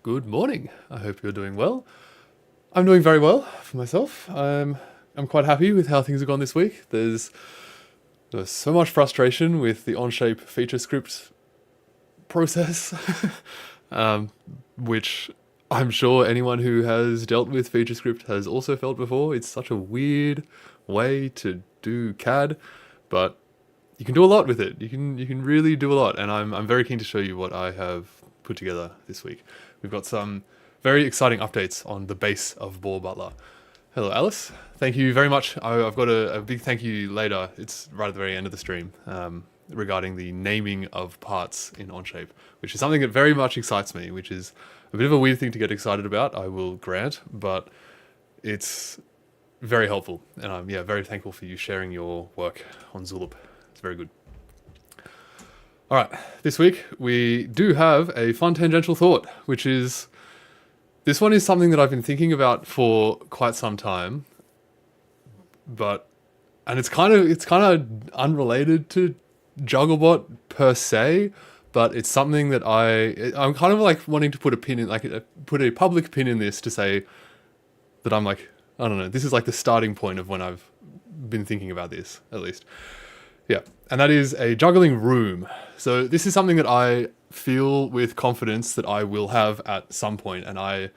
Good morning. I hope you're doing well. I'm doing very well for myself. I'm quite happy with how things have gone this week. There's so much frustration with the Onshape FeatureScript process, which I'm sure anyone who has dealt with FeatureScript has also felt before. It's such a weird way to do CAD, but you can do a lot with it. You can really do a lot, and I'm very keen to show you what I have put together this week. We've got some very exciting updates on the base of Ball Butler. Hello, Alice. Thank you very much. I've got a big thank you later. It's right at the very end of the stream regarding the naming of parts in Onshape, which is something that very much excites me, which is a bit of a weird thing to get excited about, I will grant, but it's very helpful. And I'm very thankful for you sharing your work on Zulip. It's very good. All right, this week we do have a fun tangential thought, which is, this one is something that I've been thinking about for quite some time, and it's kind of unrelated to Jugglebot per se, but it's something that I'm kind of like wanting to put a pin in, like put a public pin in this to say that I'm like, I don't know, this is like the starting point of when I've been thinking about this, at least. Yeah, and that is a juggling room. So this is something that I feel with confidence that I will have at some point, and I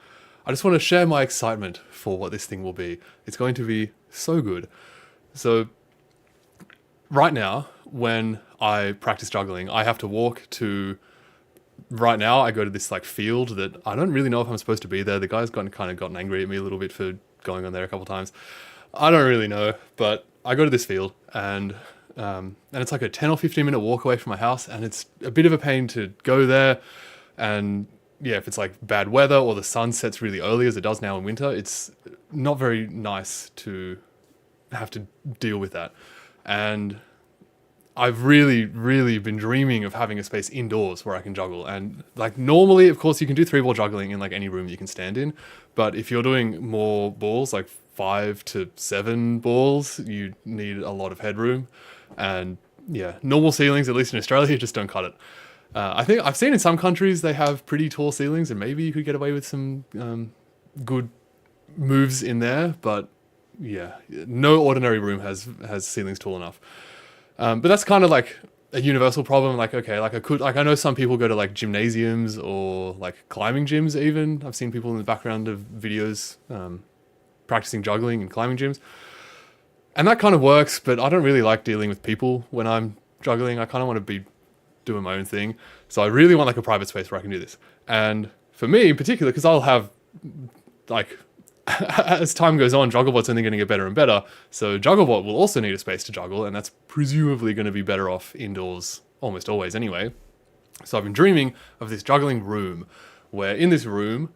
just want to share my excitement for what this thing will be. It's going to be so good. So right now, when I practice juggling, I have to walk to, right now I go to this like field that I don't really know if I'm supposed to be there. The guy's kind of gotten angry at me a little bit for going on there a couple times. I don't really know, but I go to this field, and it's like a 10 or 15 minute walk away from my house, and it's a bit of a pain to go there. And yeah, if it's like bad weather or the sun sets really early as it does now in winter, it's not very nice to have to deal with that. And I've really, really been dreaming of having a space indoors where I can juggle. And like normally, of course, you can do 3-ball juggling in like any room you can stand in. But if you're doing more balls, like 5 to 7 balls, you need a lot of headroom. And yeah, normal ceilings, at least in Australia, just don't cut it. I think I've seen in some countries they have pretty tall ceilings, and maybe you could get away with some good moves in there. But yeah, no ordinary room has ceilings tall enough. But that's kind of like a universal problem. Like, okay, like I know some people go to like gymnasiums or like climbing gyms even. I've seen people in the background of videos practicing juggling in climbing gyms. And that kind of works, but I don't really like dealing with people when I'm juggling. I kind of want to be doing my own thing. So I really want like a private space where I can do this. And for me in particular, because I'll have like, as time goes on, Jugglebot's only going to get better and better. So Jugglebot will also need a space to juggle, and that's presumably going to be better off indoors almost always anyway. So I've been dreaming of this juggling room, where in this room,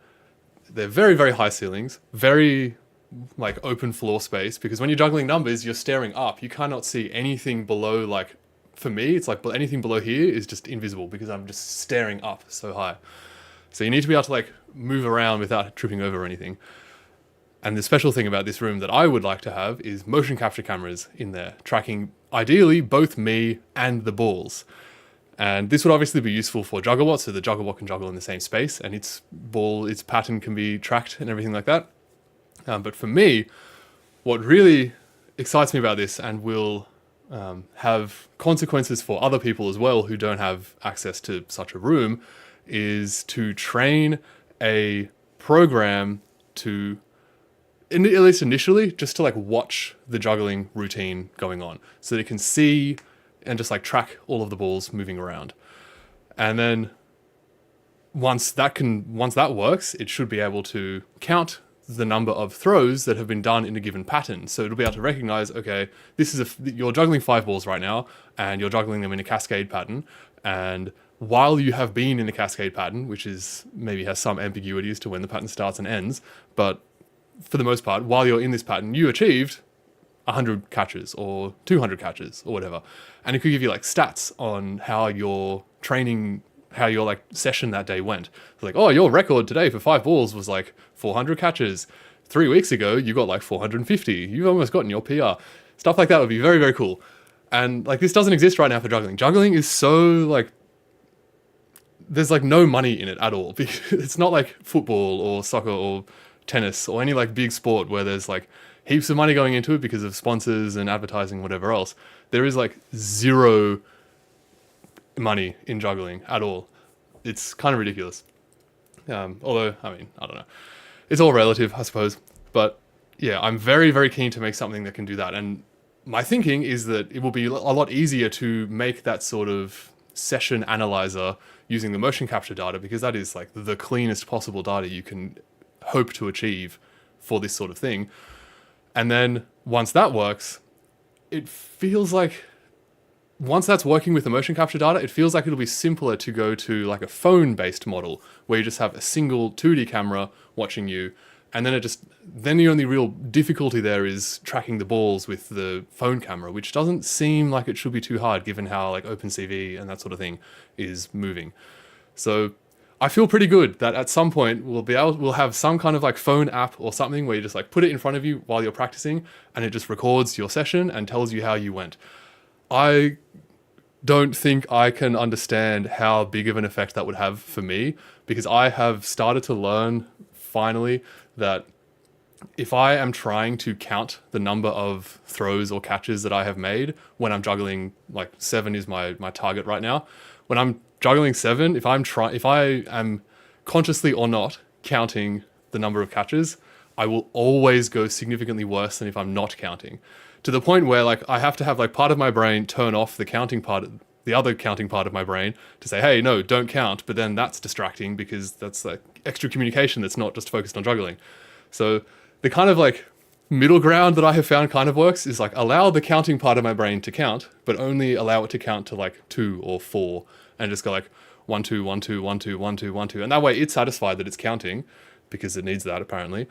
they're very, very high ceilings, very like open floor space, because when you're juggling numbers, you're staring up. You cannot see anything below, like, for me, it's like anything below here is just invisible because I'm just staring up so high. So you need to be able to like move around without tripping over or anything. And the special thing about this room that I would like to have is motion capture cameras in there, tracking ideally both me and the balls. And this would obviously be useful for Jugglebot, so the Jugglebot can juggle in the same space and its pattern can be tracked and everything like that. But for me, what really excites me about this and will have consequences for other people as well who don't have access to such a room is to train a program to, at least initially, just to like watch the juggling routine going on so that it can see and just like track all of the balls moving around. And then once that works, it should be able to count the number of throws that have been done in a given pattern. So it'll be able to recognize, okay, this is you're juggling 5 balls right now, and you're juggling them in a cascade pattern. And while you have been in a cascade pattern, which is maybe has some ambiguity as to when the pattern starts and ends, but for the most part, while you're in this pattern, you achieved 100 catches or 200 catches or whatever. And it could give you like stats on how your training, how your like session that day went. It's like, oh, your record today for 5 balls was like 400 catches. 3 weeks ago, you got like 450. You've almost gotten your PR. Stuff like that would be very, very cool. And like this doesn't exist right now for juggling. Juggling is so like there's like no money in it at all. It's not like football or soccer or tennis or any like big sport where there's like heaps of money going into it because of sponsors and advertising, whatever else. There is like zero money in juggling at all. It's kind of ridiculous. Although, I mean, I don't know. It's all relative, I suppose. But yeah, I'm very, very keen to make something that can do that. And my thinking is that it will be a lot easier to make that sort of session analyzer using the motion capture data, because that is like the cleanest possible data you can hope to achieve for this sort of thing. And then once that works, it feels like once that's working with the motion capture data, it feels like it'll be simpler to go to like a phone-based model where you just have a single 2D camera watching you, and then then the only real difficulty there is tracking the balls with the phone camera, which doesn't seem like it should be too hard given how like OpenCV and that sort of thing is moving. So I feel pretty good that at some point we'll have some kind of like phone app or something where you just like put it in front of you while you're practicing and it just records your session and tells you how you went. I don't think I can understand how big of an effect that would have for me, because I have started to learn finally that if I am trying to count the number of throws or catches that I have made when I'm juggling, like 7 is my target right now. When I'm juggling 7, if I am consciously or not counting the number of catches, I will always go significantly worse than if I'm not counting. To the point where like I have to have like part of my brain turn off the counting part, the other counting part of my brain to say, hey, no, don't count. But then that's distracting because that's like extra communication that's not just focused on juggling. So the kind of like middle ground that I have found kind of works is like allow the counting part of my brain to count, but only allow it to count to like 2 or 4 and just go like 1, 2, 1, 2, 1, 2, 1, 2, 1, 2. And that way it's satisfied that it's counting because it needs that apparently.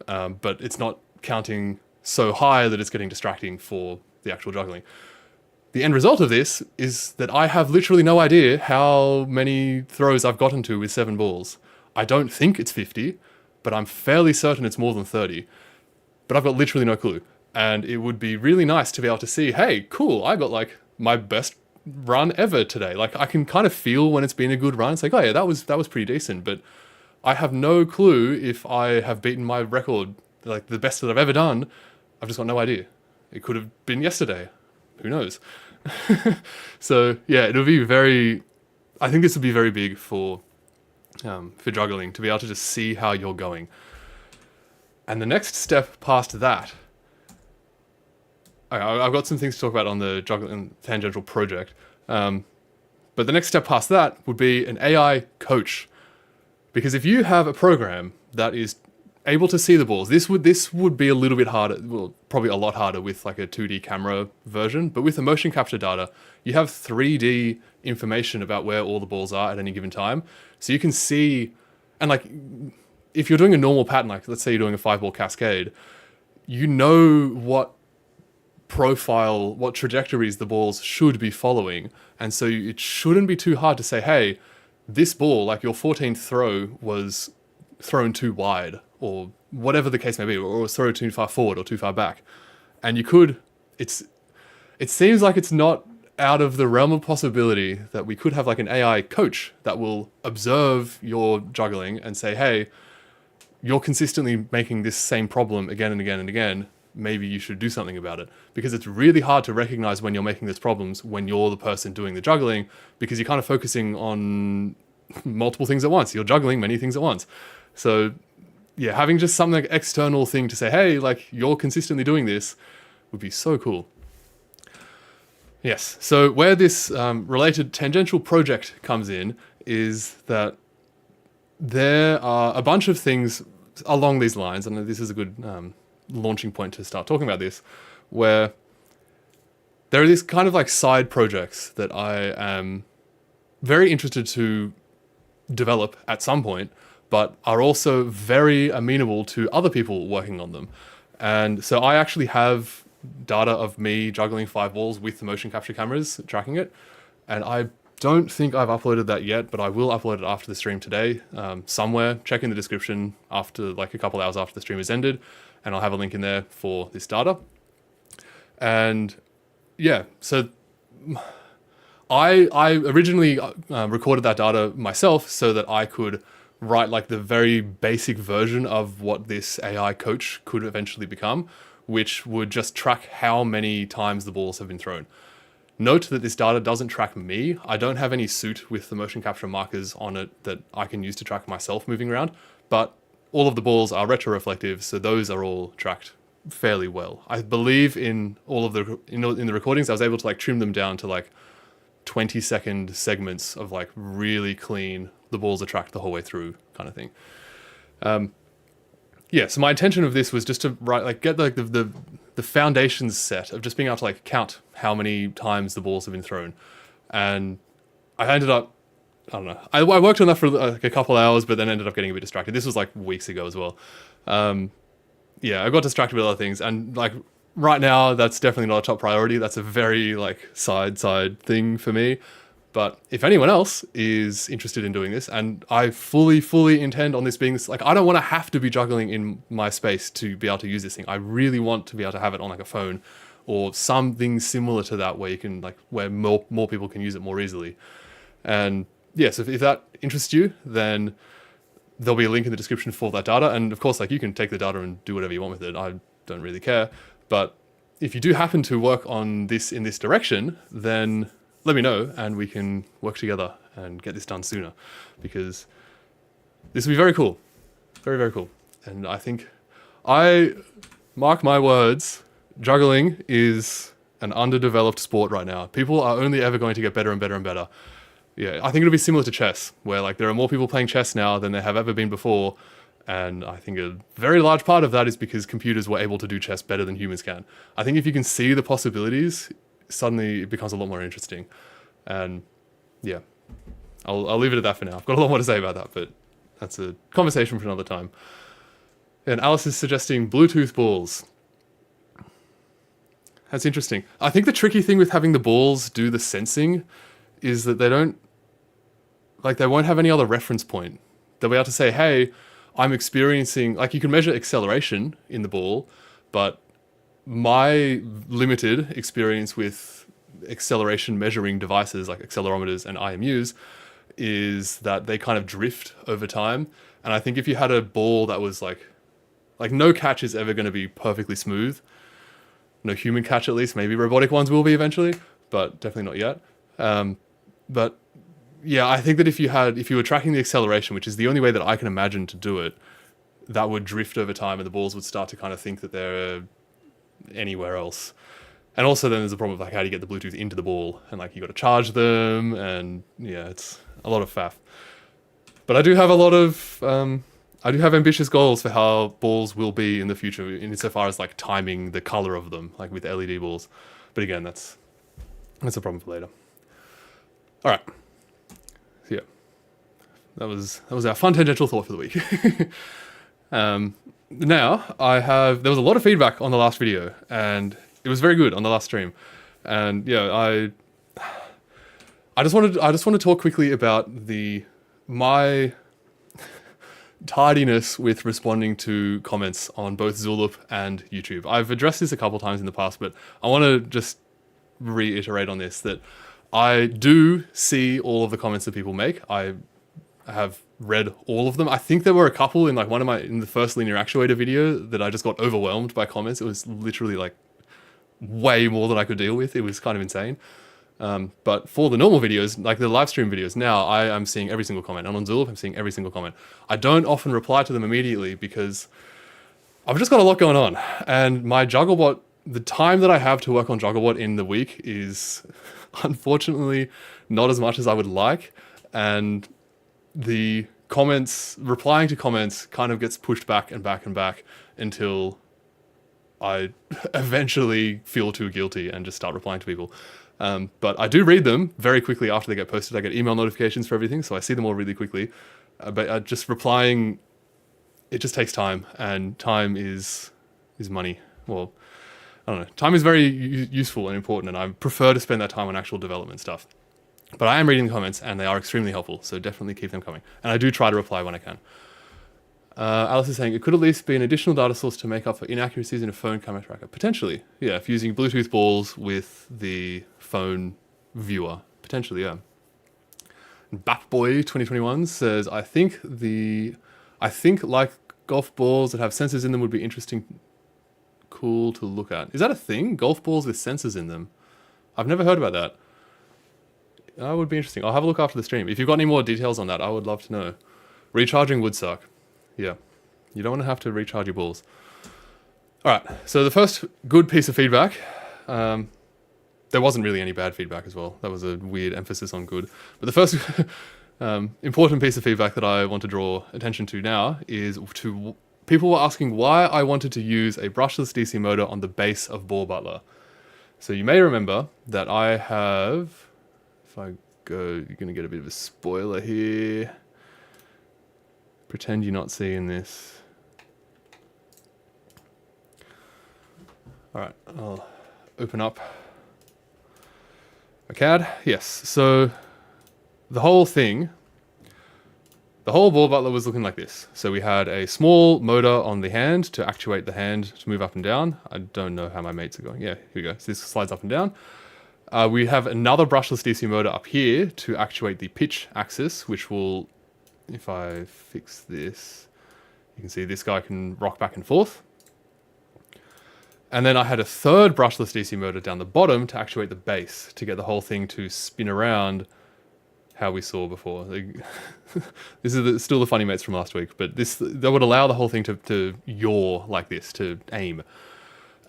But it's not counting so high that it's getting distracting for the actual juggling. The end result of this is that I have literally no idea how many throws I've gotten to with 7 balls. I don't think it's 50, but I'm fairly certain it's more than 30. But I've got literally no clue. And it would be really nice to be able to see, hey, cool, I got like my best run ever today. Like I can kind of feel when it's been a good run. It's like, oh yeah, that was pretty decent. But I have no clue if I have beaten my record, like the best that I've ever done. I've just got no idea. It could have been yesterday. Who knows? So yeah, it'll be I think this would be very big for juggling, to be able to just see how you're going. And the next step past that, I've got some things to talk about on the Juggling Tangential project. But the next step past that would be an AI coach. Because if you have a program that is able to see the balls, this would be a little bit harder, well, probably a lot harder with like a 2D camera version, but with the motion capture data, you have 3D information about where all the balls are at any given time. So you can see, and like, if you're doing a normal pattern, like let's say you're doing a 5-ball cascade, you know what profile, what trajectories the balls should be following. And so it shouldn't be too hard to say, hey, this ball, like your 14th throw was thrown too wide, or whatever the case may be, or was thrown too far forward or too far back. And you could, it seems like it's not out of the realm of possibility that we could have like an AI coach that will observe your juggling and say, hey, you're consistently making this same problem again and again and again. Maybe you should do something about it. Because it's really hard to recognize when you're making these problems when you're the person doing the juggling, because you're kind of focusing on multiple things at once. You're juggling many things at once. So yeah, having just some like external thing to say, hey, like you're consistently doing this would be so cool. Yes, so where this related tangential project comes in is that there are a bunch of things along these lines, and this is a good launching point to start talking about this, where there are these kind of like side projects that I am very interested to develop at some point, but are also very amenable to other people working on them. And so I actually have data of me juggling 5 balls with the motion capture cameras tracking it. And I don't think I've uploaded that yet, but I will upload it after the stream today, somewhere. Check in the description after like a couple hours after the stream is ended, and I'll have a link in there for this data. And yeah, so I originally recorded that data myself so that I could write like the very basic version of what this AI coach could eventually become, which would just track how many times the balls have been thrown. Note that this data doesn't track me. I don't have any suit with the motion capture markers on it that I can use to track myself moving around, but all of the balls are retroreflective, so those are all tracked fairly well. I believe in all of the in the recordings, I was able to like trim them down to like 20-second segments of like really clean, the balls are tracked the whole way through kind of thing. Yeah, so my intention of this was just to write, like, get like the foundations set of just being able to like count how many times the balls have been thrown, and I ended up, I don't know, I worked on that for like a couple hours, but then ended up getting a bit distracted. This was like weeks ago as well. Yeah, I got distracted with other things, and like right now, that's definitely not a top priority. That's a very like side thing for me. But if anyone else is interested in doing this, and I fully intend on this being this, like, I don't want to have to be juggling in my space to be able to use this thing. I really want to be able to have it on like a phone or something similar to that where you can like, where more people can use it more easily. And yes, if that interests you, then there'll be a link in the description for that data. And of course, like, you can take the data and do whatever you want with it. I don't really care. But if you do happen to work on this in this direction, then let me know and we can work together and get this done sooner, because this will be very cool. Very cool. And I think, I mark my words, juggling is an underdeveloped sport right now. People are only ever going to get better and better and better. Yeah, I think it'll be similar to chess, where like there are more people playing chess now than there have ever been before. And I think a very large part of that is because computers were able to do chess better than humans can. I think if you can see the possibilities, suddenly it becomes a lot more interesting. And yeah, I'll leave it at that for now. I've got a lot more to say about that, but that's a conversation for another time. And Alice is suggesting Bluetooth balls. That's interesting. I think the tricky thing with having the balls do the sensing is that they won't have any other reference point. They'll be able to say, hey, I'm experiencing, like, you can measure acceleration in the ball, but my limited experience with acceleration measuring devices like accelerometers and IMUs is that they kind of drift over time. And I think if you had a ball that was like no catch is ever going to be perfectly smooth. No human catch, at least. Maybe robotic ones will be eventually, but definitely not yet. But yeah, I think that if you were tracking the acceleration, which is the only way that I can imagine to do it, that would drift over time and the balls would start to kind of think that they're anywhere else. And also then there's a problem of like, how do you get the Bluetooth into the ball? And like, you got to charge them, and yeah, it's a lot of faff. But I do have ambitious goals for how balls will be in the future, insofar as like timing the color of them, like with LED balls. But again, that's a problem for later. All right. So yeah, that was our fun tangential thought for the week. Now there was a lot of feedback on the last video, and it was very good on the last stream. And yeah, I just want to talk quickly about my tardiness with responding to comments on both Zulip and YouTube. I've addressed this a couple times in the past, but I want to just reiterate on this, that I do see all of the comments that people make. I have read all of them. I think there were a couple in in the first linear actuator video that I just got overwhelmed by comments. It was literally like way more than I could deal with. It was kind of insane. But for the normal videos, like the live stream videos, now I am seeing every single comment. And on Zulip, I'm seeing every single comment. I don't often reply to them immediately because I've just got a lot going on. And my Jugglebot, the time that I have to work on Jugglebot in the week is unfortunately not as much as I would like. And the comments, replying to comments kind of gets pushed back and back and back until I eventually feel too guilty and just start replying to people. But I do read them very quickly after they get posted. I get email notifications for everything, so I see them all really quickly. But just replying, it just takes time, and time is money. Well, I don't know. Time is very useful and important, and I prefer to spend that time on actual development stuff. But I am reading the comments, and they are extremely helpful, so definitely keep them coming. And I do try to reply when I can. Alice is saying, it could at least be an additional data source to make up for inaccuracies in a phone camera tracker. Potentially, yeah, if using Bluetooth balls with the phone viewer. potentially, yeah. Bapboy 2021 says, I think like golf balls that have sensors in them would be interesting, cool to look at. Is that a thing? Golf balls with sensors in them? I've never heard about that. That would be interesting. I'll have a look after the stream. If you've got any more details on that, I would love to know. Recharging would suck. Yeah. You don't want to have to recharge your balls. Alright, so the first good piece of feedback, there wasn't really any bad feedback as well. That was a weird emphasis on good. But the first important piece of feedback that I want to draw attention to now is to people were asking why I wanted to use a brushless DC motor on the base of Ball Butler. So you may remember that I have, if I go, you're going to get a bit of a spoiler here. Pretend you're not seeing this. Alright, I'll open up a CAD. Yes, so the whole Ball Butler was looking like this. So we had a small motor on the hand to actuate the hand to move up and down. I don't know how my mates are going. Yeah, here we go. So this slides up and down. We have another brushless DC motor up here to actuate the pitch axis, which will, if I fix this, you can see this guy can rock back and forth. And then I had a third brushless DC motor down the bottom to actuate the base, to get the whole thing to spin around how we saw before. This is still the funny mates from last week, but that would allow the whole thing to yaw like this, to aim.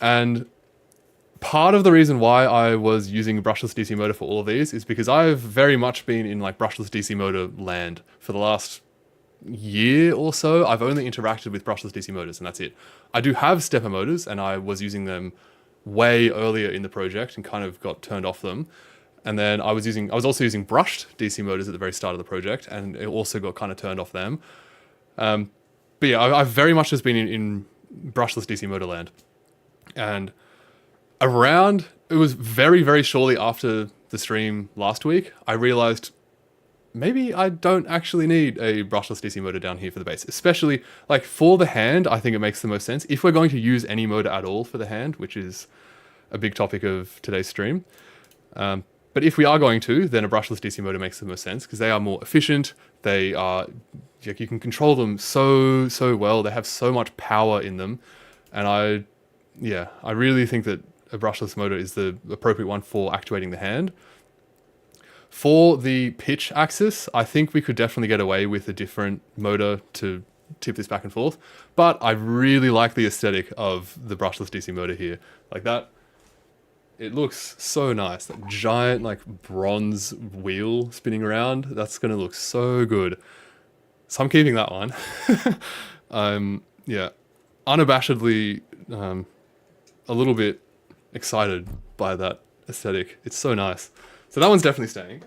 And part of the reason why I was using a brushless DC motor for all of these is because I've very much been in like brushless DC motor land for the last year or so. I've only interacted with brushless DC motors and that's it. I do have stepper motors and I was using them way earlier in the project and kind of got turned off them. And then I was also using brushed DC motors at the very start of the project and it also got kind of turned off them. But yeah, I've very much just been in brushless DC motor land. And it was very, very shortly after the stream last week, I realized maybe I don't actually need a brushless DC motor down here for the base, especially like for the hand. I think it makes the most sense if we're going to use any motor at all for the hand, which is a big topic of today's stream. But if we are going to, then a brushless DC motor makes the most sense because they are more efficient. They are, like, you can control them so well. They have so much power in them. And I really think that a brushless motor is the appropriate one for actuating the hand. For the pitch axis, I think we could definitely get away with a different motor to tip this back and forth. But I really like the aesthetic of the brushless DC motor here. Like that. It looks so nice. That giant like bronze wheel spinning around. That's going to look so good. So I'm keeping that one. Yeah, unabashedly a little bit excited by that aesthetic. It's so nice. So that one's definitely staying.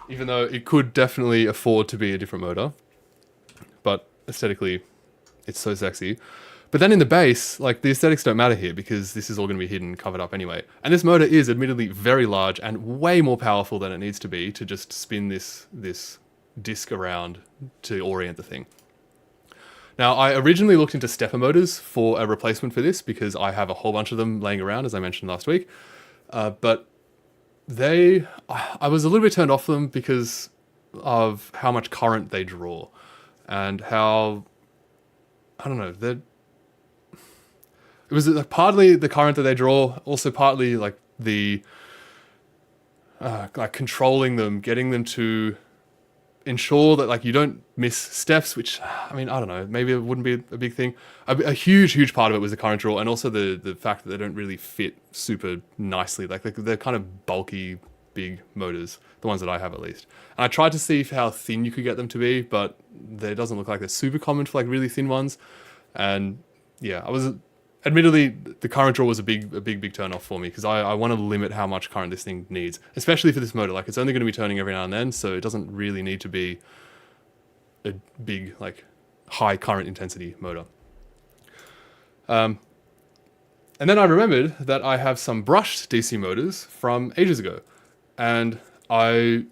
Even though it could definitely afford to be a different motor. But aesthetically, it's so sexy. But then in the base, like the aesthetics don't matter here because this is all going to be hidden, covered up anyway. And this motor is admittedly very large and way more powerful than it needs to be to just spin this disc around to orient the thing. Now, I originally looked into stepper motors for a replacement for this because I have a whole bunch of them laying around, as I mentioned last week. But I was a little bit turned off them because of how much current they draw and how, I don't know, it was like partly the current that they draw, also partly like the like controlling them, getting them to ensure that like you don't miss steps, which, I mean, I don't know, maybe it wouldn't be a big thing. A huge part of it was the current draw and also the fact that they don't really fit super nicely. Like they're kind of bulky, big motors, the ones that I have at least. And I tried to see how thin you could get them to be, but it doesn't look like they're super common for like really thin ones. And yeah, admittedly, the current draw was a big turn off for me because I want to limit how much current this thing needs, especially for this motor. Like it's only going to be turning every now and then, so it doesn't really need to be a big, like, high current intensity motor. And then I remembered that I have some brushed DC motors from ages ago, and I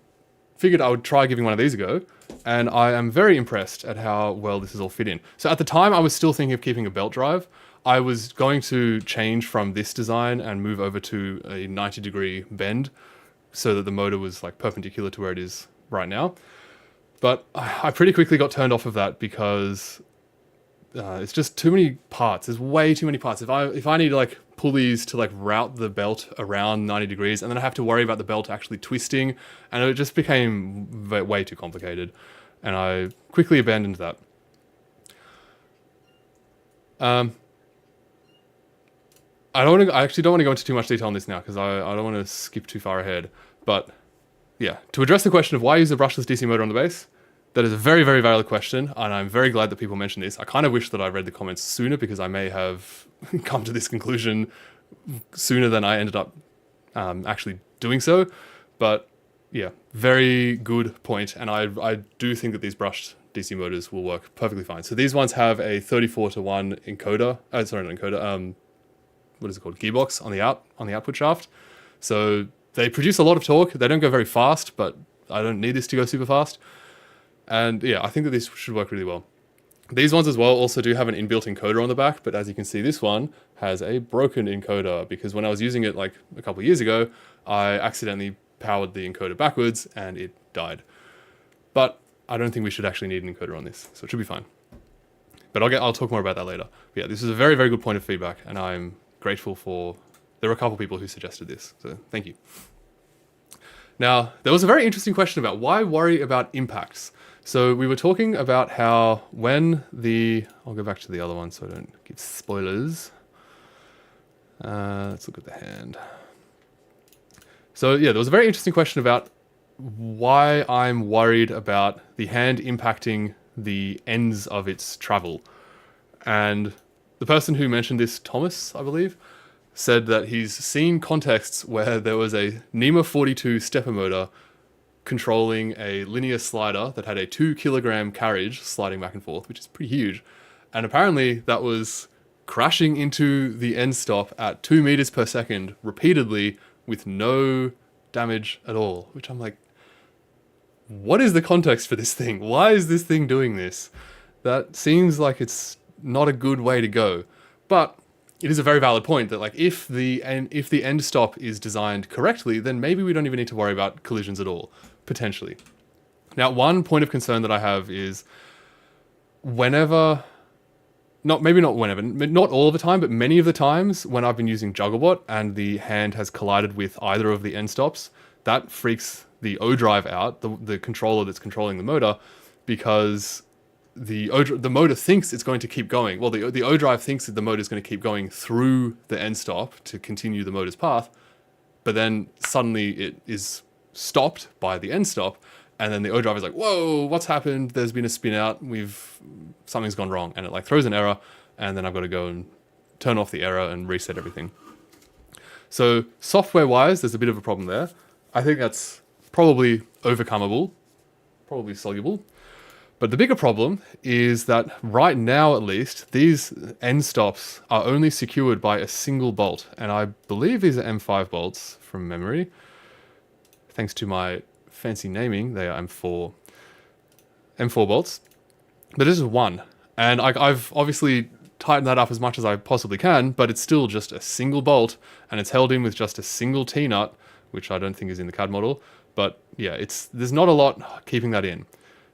figured I would try giving one of these a go, and I am very impressed at how well this is all fit in. So at the time, I was still thinking of keeping a belt drive. I was going to change from this design and move over to a 90-degree bend so that the motor was like perpendicular to where it is right now. But I pretty quickly got turned off of that because it's just too many parts. There's way too many parts. If I need to like pulleys to like route the belt around 90 degrees, and then I have to worry about the belt actually twisting, and it just became way too complicated, and I quickly abandoned that. I actually don't want to go into too much detail on this now because I don't want to skip too far ahead. But yeah, to address the question of why use a brushless DC motor on the base, that is a very, very valid question, and I'm very glad that people mentioned this. I kind of wish that I read the comments sooner because I may have come to this conclusion sooner than I ended up actually doing so. But yeah, very good point, and I do think that these brushed DC motors will work perfectly fine. So these ones have a 34:1 encoder. Sorry, not encoder. What is it called? Gearbox on the output shaft. So they produce a lot of torque. They don't go very fast, but I don't need this to go super fast. And yeah, I think that this should work really well. These ones as well also do have an inbuilt encoder on the back, but as you can see, this one has a broken encoder because when I was using it like a couple of years ago, I accidentally powered the encoder backwards and it died. But I don't think we should actually need an encoder on this, so it should be fine. But I'll talk more about that later. But yeah, this is a very, very good point of feedback, and I'm grateful for... There were a couple people who suggested this, so thank you. Now, there was a very interesting question about why worry about impacts. So we were talking about how when the... I'll go back to the other one so I don't give spoilers. Let's look at the hand. So yeah, there was a very interesting question about why I'm worried about the hand impacting the ends of its travel. And the person who mentioned this, Thomas, I believe, said that he's seen contexts where there was a NEMA 42 stepper motor controlling a linear slider that had a 2 kilogram carriage sliding back and forth, which is pretty huge. And apparently that was crashing into the end stop at 2 meters per second repeatedly with no damage at all, which I'm like, what is the context for this thing? Why is this thing doing this? That seems like it's not a good way to go. But it is a very valid point that like if the end stop is designed correctly, then maybe we don't even need to worry about collisions at all, potentially. Now, one point of concern that I have is whenever, not all of the time, but many of the times when I've been using Jugglebot and the hand has collided with either of the end stops, that freaks the O drive out, the controller that's controlling the motor, because the motor thinks it's going to keep going. Well, the O drive thinks that the motor is going to keep going through the end stop to continue the motor's path, but then suddenly it is stopped by the end stop, and then the O drive is like, whoa, what's happened? There's been a spin out. Something's gone wrong, and it like throws an error, and then I've got to go and turn off the error and reset everything. So software-wise, there's a bit of a problem there. I think that's probably overcomeable, probably soluble. But the bigger problem is that right now, at least, these end stops are only secured by a single bolt. And I believe these are M5 bolts from memory. Thanks to my fancy naming, they are M4 bolts. But this is one. And I've obviously tightened that up as much as I possibly can, but it's still just a single bolt, and it's held in with just a single T-nut, which I don't think is in the CAD model. But yeah, there's not a lot keeping that in.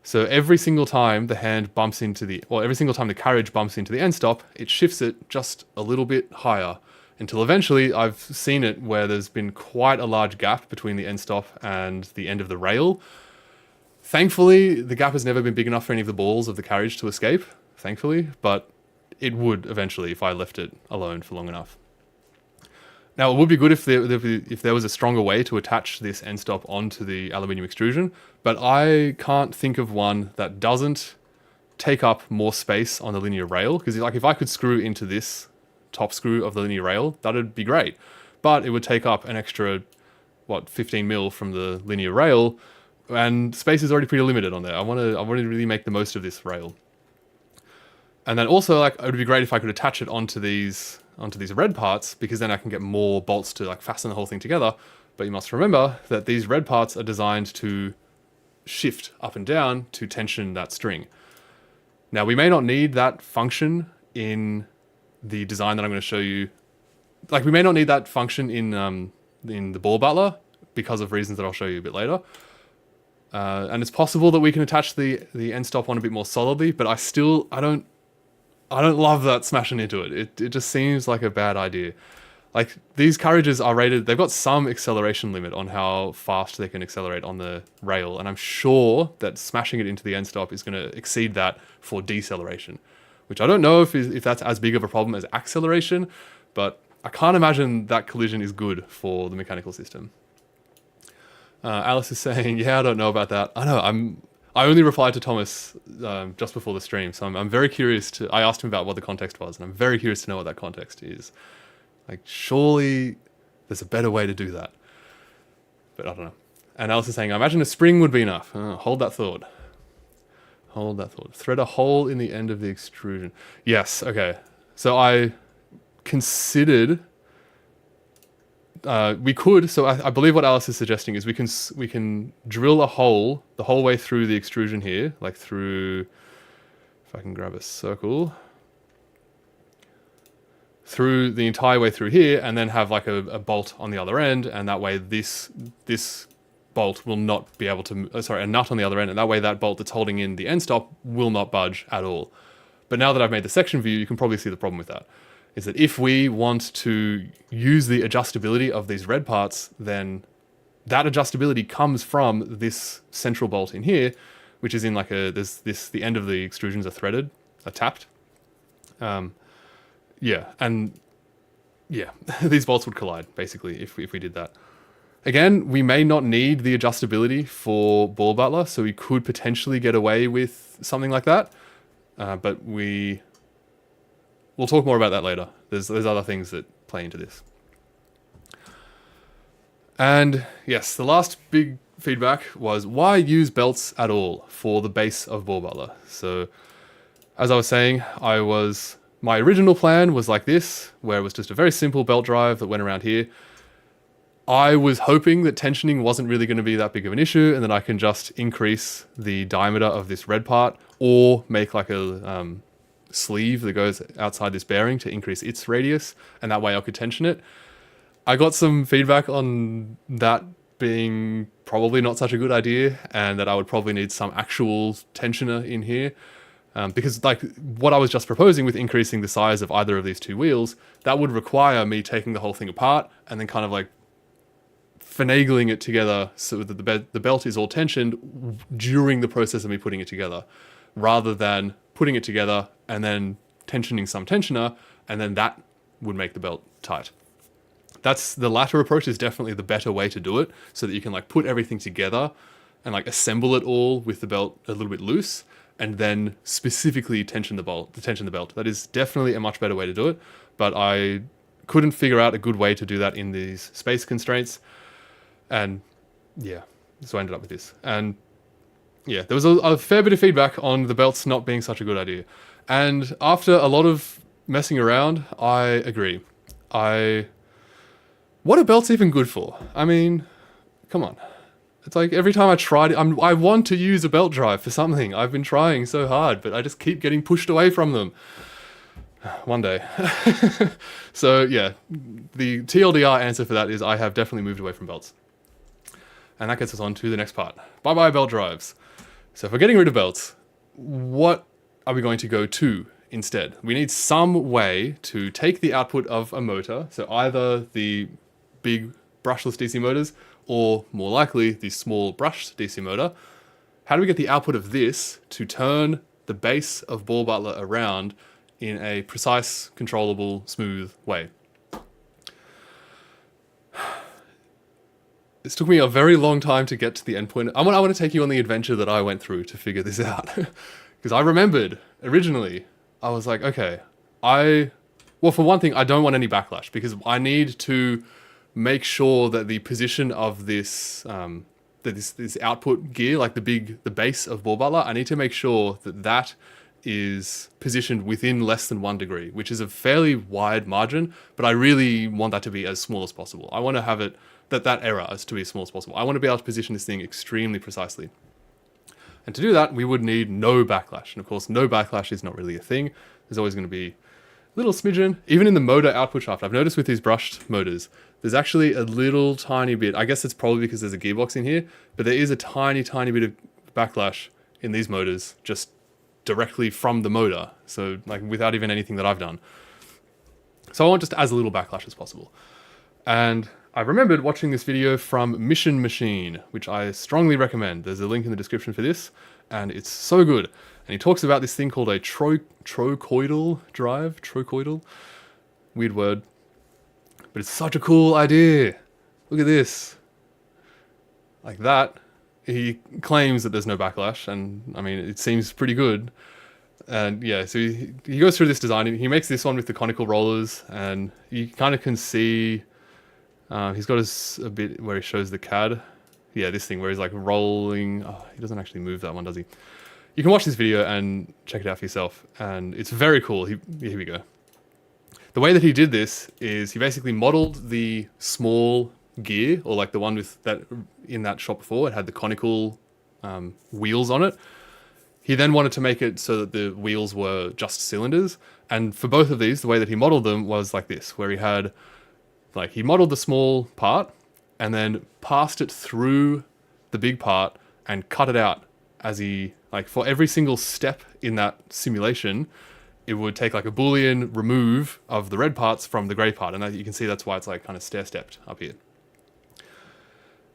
So every single time the hand bumps every single time the carriage bumps into the end stop, it shifts it just a little bit higher until eventually I've seen it where there's been quite a large gap between the end stop and the end of the rail. Thankfully, the gap has never been big enough for any of the balls of the carriage to escape, thankfully, but it would eventually if I left it alone for long enough. Now, it would be good if there was a stronger way to attach this end stop onto the aluminium extrusion, but I can't think of one that doesn't take up more space on the linear rail, because like if I could screw into this top screw of the linear rail, that'd be great. But it would take up an extra, 15 mil from the linear rail, and space is already pretty limited on there. I want to really make the most of this rail. And then also, like, it would be great if I could attach it onto these red parts, because then I can get more bolts to like fasten the whole thing together. But you must remember that these red parts are designed to shift up and down to tension that string. Now, we may not need that function in the design that I'm going to show you. Like, we may not need that function in the Ball Butler, because of reasons that I'll show you a bit later. And it's possible that we can attach the end stop on a bit more solidly, but I don't love that smashing into it. It just seems like a bad idea. Like, these carriages are rated, they've got some acceleration limit on how fast they can accelerate on the rail, and I'm sure that smashing it into the end stop is going to exceed that for deceleration, which I don't know if that's as big of a problem as acceleration, but I can't imagine that collision is good for the mechanical system. Alice is saying, yeah, I don't know about that. I know, I only replied to Thomas just before the stream, so I'm very curious I asked him about what the context was, and I'm very curious to know what that context is. Like, surely there's a better way to do that. But I don't know. And Alice is saying, I imagine a spring would be enough. Hold that thought. Hold that thought. Thread a hole in the end of the extrusion. Yes, okay. So I considered... we could, so I believe what Alice is suggesting is we can drill a hole the whole way through the extrusion here, like through... If I can grab a circle... through the entire way through here, and then have like a bolt on the other end, and that way this bolt will not be able to, a nut on the other end, and that way that bolt that's holding in the end stop will not budge at all. But now that I've made the section view, you can probably see the problem with that, is that if we want to use the adjustability of these red parts, then that adjustability comes from this central bolt in here, which is in like the end of the extrusions are threaded, are tapped. Yeah, and yeah, these bolts would collide, basically, if we did that. Again, we may not need the adjustability for Ball Butler, so we could potentially get away with something like that, but we'll talk more about that later. There's other things that play into this. And yes, the last big feedback was, why use belts at all for the base of Ball Butler? So, as I was saying, my original plan was like this, where it was just a very simple belt drive that went around here. I was hoping that tensioning wasn't really going to be that big of an issue, and that I can just increase the diameter of this red part, or make like a sleeve that goes outside this bearing to increase its radius, and that way I could tension it. I got some feedback on that being probably not such a good idea, and that I would probably need some actual tensioner in here. Because like what I was just proposing with increasing the size of either of these two wheels, that would require me taking the whole thing apart and then kind of like finagling it together so that the belt is all tensioned during the process of me putting it together, rather than putting it together and then tensioning some tensioner, and then that would make the belt tight. That's the latter approach is definitely the better way to do it, so that you can like put everything together and like assemble it all with the belt a little bit loose, and then specifically tension the belt. That is definitely a much better way to do it, but I couldn't figure out a good way to do that in these space constraints, and yeah, so I ended up with this. And yeah, there was a fair bit of feedback on the belts not being such a good idea, and after a lot of messing around, I agree. What are belts even good for? I mean, come on. It's like every time I tried it, I want to use a belt drive for something. I've been trying so hard, but I just keep getting pushed away from them. One day. So yeah, the TLDR answer for that is I have definitely moved away from belts. And that gets us on to the next part. Bye-bye belt drives. So if we're getting rid of belts, what are we going to go to instead? We need some way to take the output of a motor, so either the big brushless DC motors, or more likely, the small brushed DC motor. How do we get the output of this to turn the base of Ball Butler around in a precise, controllable, smooth way? This took me a very long time to get to the end point. I want to take you on the adventure that I went through to figure this out. Because I remembered, originally, I was like, okay, well, for one thing, I don't want any backlash, because I need to make sure that the position of this this output gear, like the base of Ball Butler, I need to make sure that that is positioned within less than 1 degree, which is a fairly wide margin, but I really want that to be as small as possible. I want to have it, that error is to be as small as possible. I want to be able to position this thing extremely precisely. And to do that, we would need no backlash. And of course, no backlash is not really a thing. There's always going to be little smidgen. Even in the motor output shaft, I've noticed with these brushed motors, there's actually a little tiny bit, I guess it's probably because there's a gearbox in here, but there is a tiny bit of backlash in these motors just directly from the motor. So like without even anything that I've done. So I want just as little backlash as possible. And I remembered watching this video from Mishin, which I strongly recommend. There's a link in the description for this, and it's so good. And he talks about this thing called a trochoidal drive. Trochoidal? Weird word. But it's such a cool idea. Look at this. Like that. He claims that there's no backlash, and I mean, it seems pretty good. And yeah, so he goes through this design. He makes this one with the conical rollers, and you kind of can see... he's got a bit where he shows the CAD. Yeah, this thing where he's like rolling. Oh, he doesn't actually move that one, does he? You can watch this video and check it out for yourself. And it's very cool. Here we go. The way that he did this is he basically modeled the small gear, or like the one with that in that shot before. It had the conical wheels on it. He then wanted to make it so that the wheels were just cylinders. And for both of these, the way that he modeled them was like this, where he had... Like, he modeled the small part and then passed it through the big part and cut it out as he... Like, for every single step in that simulation, it would take, like, a Boolean remove of the red parts from the grey part. And you can see that's why it's, like, kind of stair-stepped up here.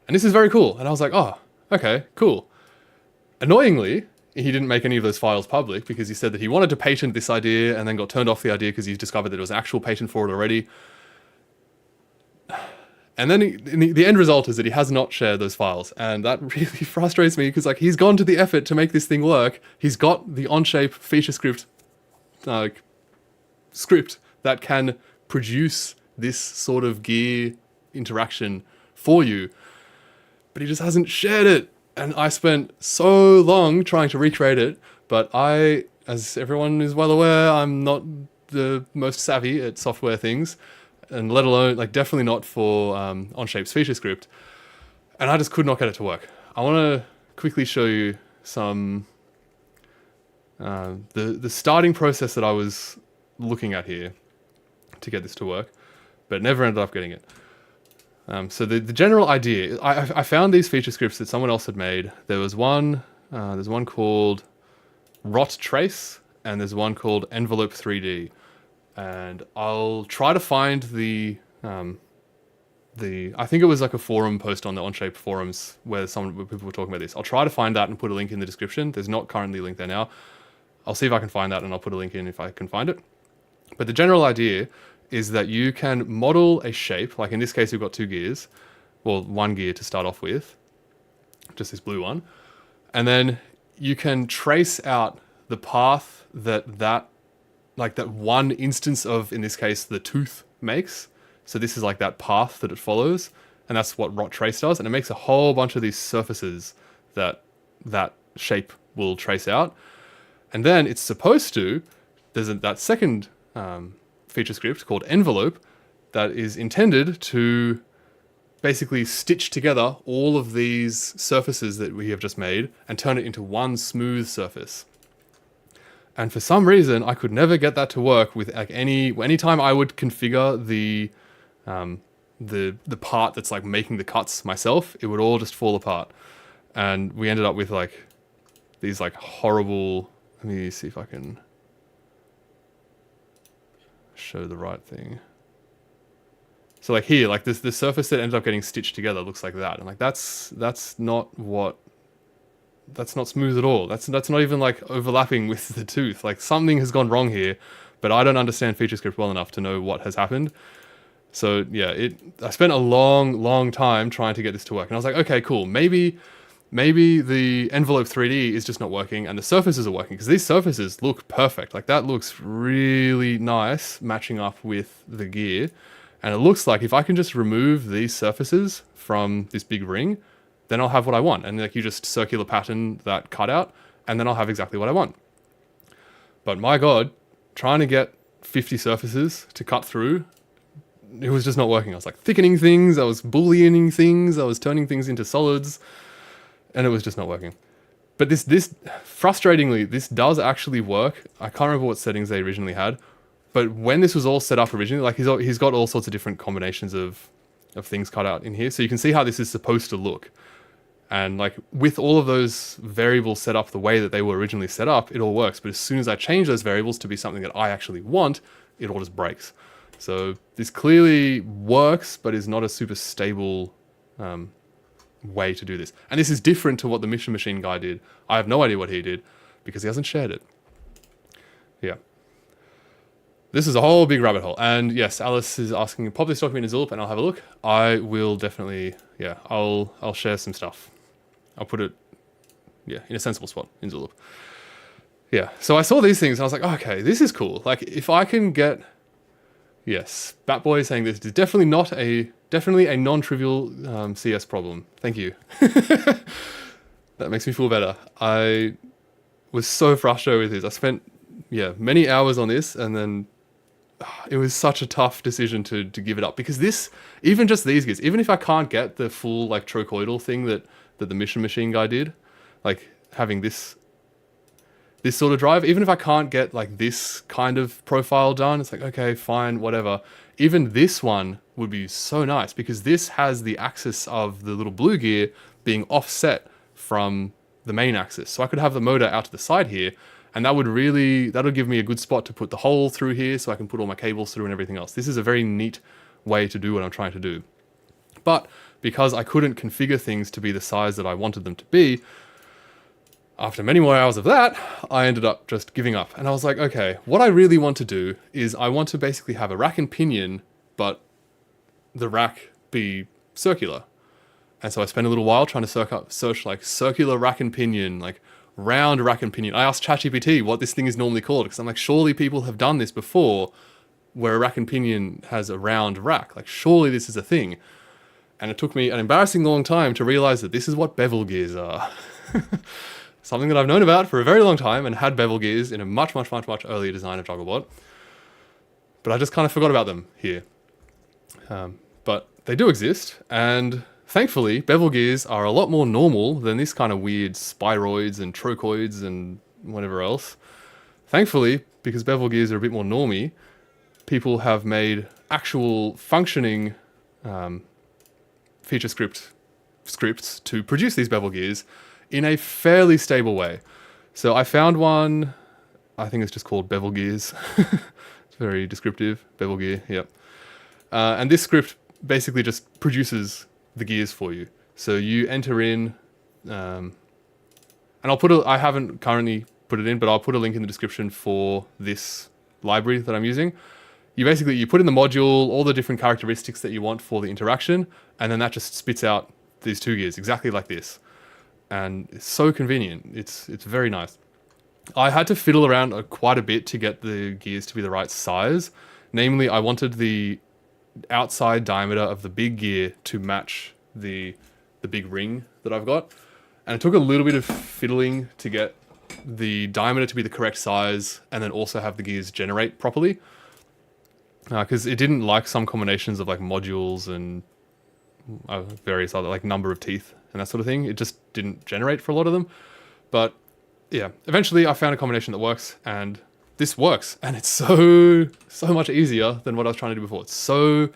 And this is very cool. And I was like, oh, okay, cool. Annoyingly, he didn't make any of those files public because he said that he wanted to patent this idea and then got turned off the idea because he discovered that there was an actual patent for it already. And then the end result is that he has not shared those files. And that really frustrates me because like he's gone to the effort to make this thing work. He's got the Onshape FeatureScript script that can produce this sort of gear interaction for you. But he just hasn't shared it. And I spent so long trying to recreate it. But I, as everyone is well aware, I'm not the most savvy at software things. And let alone, like, definitely not for Onshape's FeatureScript. And I just could not get it to work. I want to quickly show you some... the starting process that I was looking at here to get this to work, but never ended up getting it. So the general idea... I found these FeatureScripts that someone else had made. There was one... there's one called Rot Trace, and there's one called Envelope 3D. And I'll try to find the I think it was like a forum post on the Onshape forums where people were talking about this. I'll try to find that and put a link in the description. There's not currently a link there now. I'll see if I can find that and I'll put a link in if I can find it. But the general idea is that you can model a shape. Like in this case, we've got two gears. Well, one gear to start off with, just this blue one. And then you can trace out the path that one instance of, in this case, the tooth makes. So this is like that path that it follows. And that's what Rot Trace does. And it makes a whole bunch of these surfaces that shape will trace out. And then it's supposed to, there's that second FeatureScript called Envelope that is intended to basically stitch together all of these surfaces that we have just made and turn it into one smooth surface. And for some reason, I could never get that to work with like anytime I would configure the part that's like making the cuts myself, it would all just fall apart. And we ended up with like these like horrible, let me see if I can show the right thing. So like here, like the surface that ended up getting stitched together looks like that. And like that's not smooth at all. That's not even like overlapping with the tooth. Like something has gone wrong here, but I don't understand FeatureScript well enough to know what has happened. So yeah, I spent a long time trying to get this to work. And I was like, okay, cool. Maybe the Envelope 3D is just not working and the surfaces are working because these surfaces look perfect. Like that looks really nice matching up with the gear. And it looks like if I can just remove these surfaces from this big ring, then I'll have what I want. And like you just circular pattern that cutout, and then I'll have exactly what I want. But my God, trying to get 50 surfaces to cut through, it was just not working. I was like thickening things, I was booleaning things, I was turning things into solids, and it was just not working. But this frustratingly, this does actually work. I can't remember what settings they originally had, but when this was all set up originally, like he's got all sorts of different combinations of things cut out in here. So you can see how this is supposed to look. And like with all of those variables set up the way that they were originally set up, it all works. But as soon as I change those variables to be something that I actually want, it all just breaks. So this clearly works, but is not a super stable way to do this. And this is different to what the Mishin machine guy did. I have no idea what he did because he hasn't shared it. Yeah. This is a whole big rabbit hole. And yes, Alice is asking, pop this document in Zulip and I'll have a look. I will definitely, yeah, I'll share some stuff. I'll put it, yeah, in a sensible spot in Zulip. Yeah, so I saw these things and I was like, oh, okay, this is cool. Like if I can get, yes, Batboy is saying this is definitely a non-trivial CS problem. Thank you. That makes me feel better. I was so frustrated with this. I spent, yeah, many hours on this and then it was such a tough decision to give it up because this, even just these gears, even if I can't get the full like trochoidal thing that the Mishin machine guy did, like having this sort of drive, even if I can't get like this kind of profile done, it's like, okay, fine, whatever. Even this one would be so nice because this has the axis of the little blue gear being offset from the main axis. So I could have the motor out to the side here. And that'll give me a good spot to put the hole through here so I can put all my cables through and everything else. This is a very neat way to do what I'm trying to do. But because I couldn't configure things to be the size that I wanted them to be, after many more hours of that, I ended up just giving up. And I was like, okay, what I really want to do is I want to basically have a rack and pinion, but the rack be circular. And so I spent a little while trying to search like circular rack and pinion, like round rack and pinion. I asked ChatGPT what this thing is normally called because I'm like, surely people have done this before where a rack and pinion has a round rack. Like, surely this is a thing. And it took me an embarrassing long time to realize that this is what bevel gears are. Something that I've known about for a very long time and had bevel gears in a much, much, much, much earlier design of Jugglebot. But I just kind of forgot about them here. But they do exist, and thankfully, bevel gears are a lot more normal than this kind of weird spiroids and trochoids and whatever else. Thankfully, because bevel gears are a bit more normy, people have made actual functioning FeatureScript scripts to produce these bevel gears in a fairly stable way. So I found one, I think it's just called bevel gears. It's very descriptive, bevel gear, yep. And this script basically just produces the gears for you. So you enter in, and I haven't currently put it in, but I'll put a link in the description for this library that I'm using. You put in the module, all the different characteristics that you want for the interaction, and then that just spits out these two gears, exactly like this. And it's so convenient. It's very nice. I had to fiddle around quite a bit to get the gears to be the right size. Namely, I wanted the outside diameter of the big gear to match the big ring that I've got. And it took a little bit of fiddling to get the diameter to be the correct size and then also have the gears generate properly. Because it didn't like some combinations of like modules and various other like number of teeth and that sort of thing. It just didn't generate for a lot of them. But yeah, eventually I found a combination that works, and this works, and it's so much easier than what I was trying to do before. It's so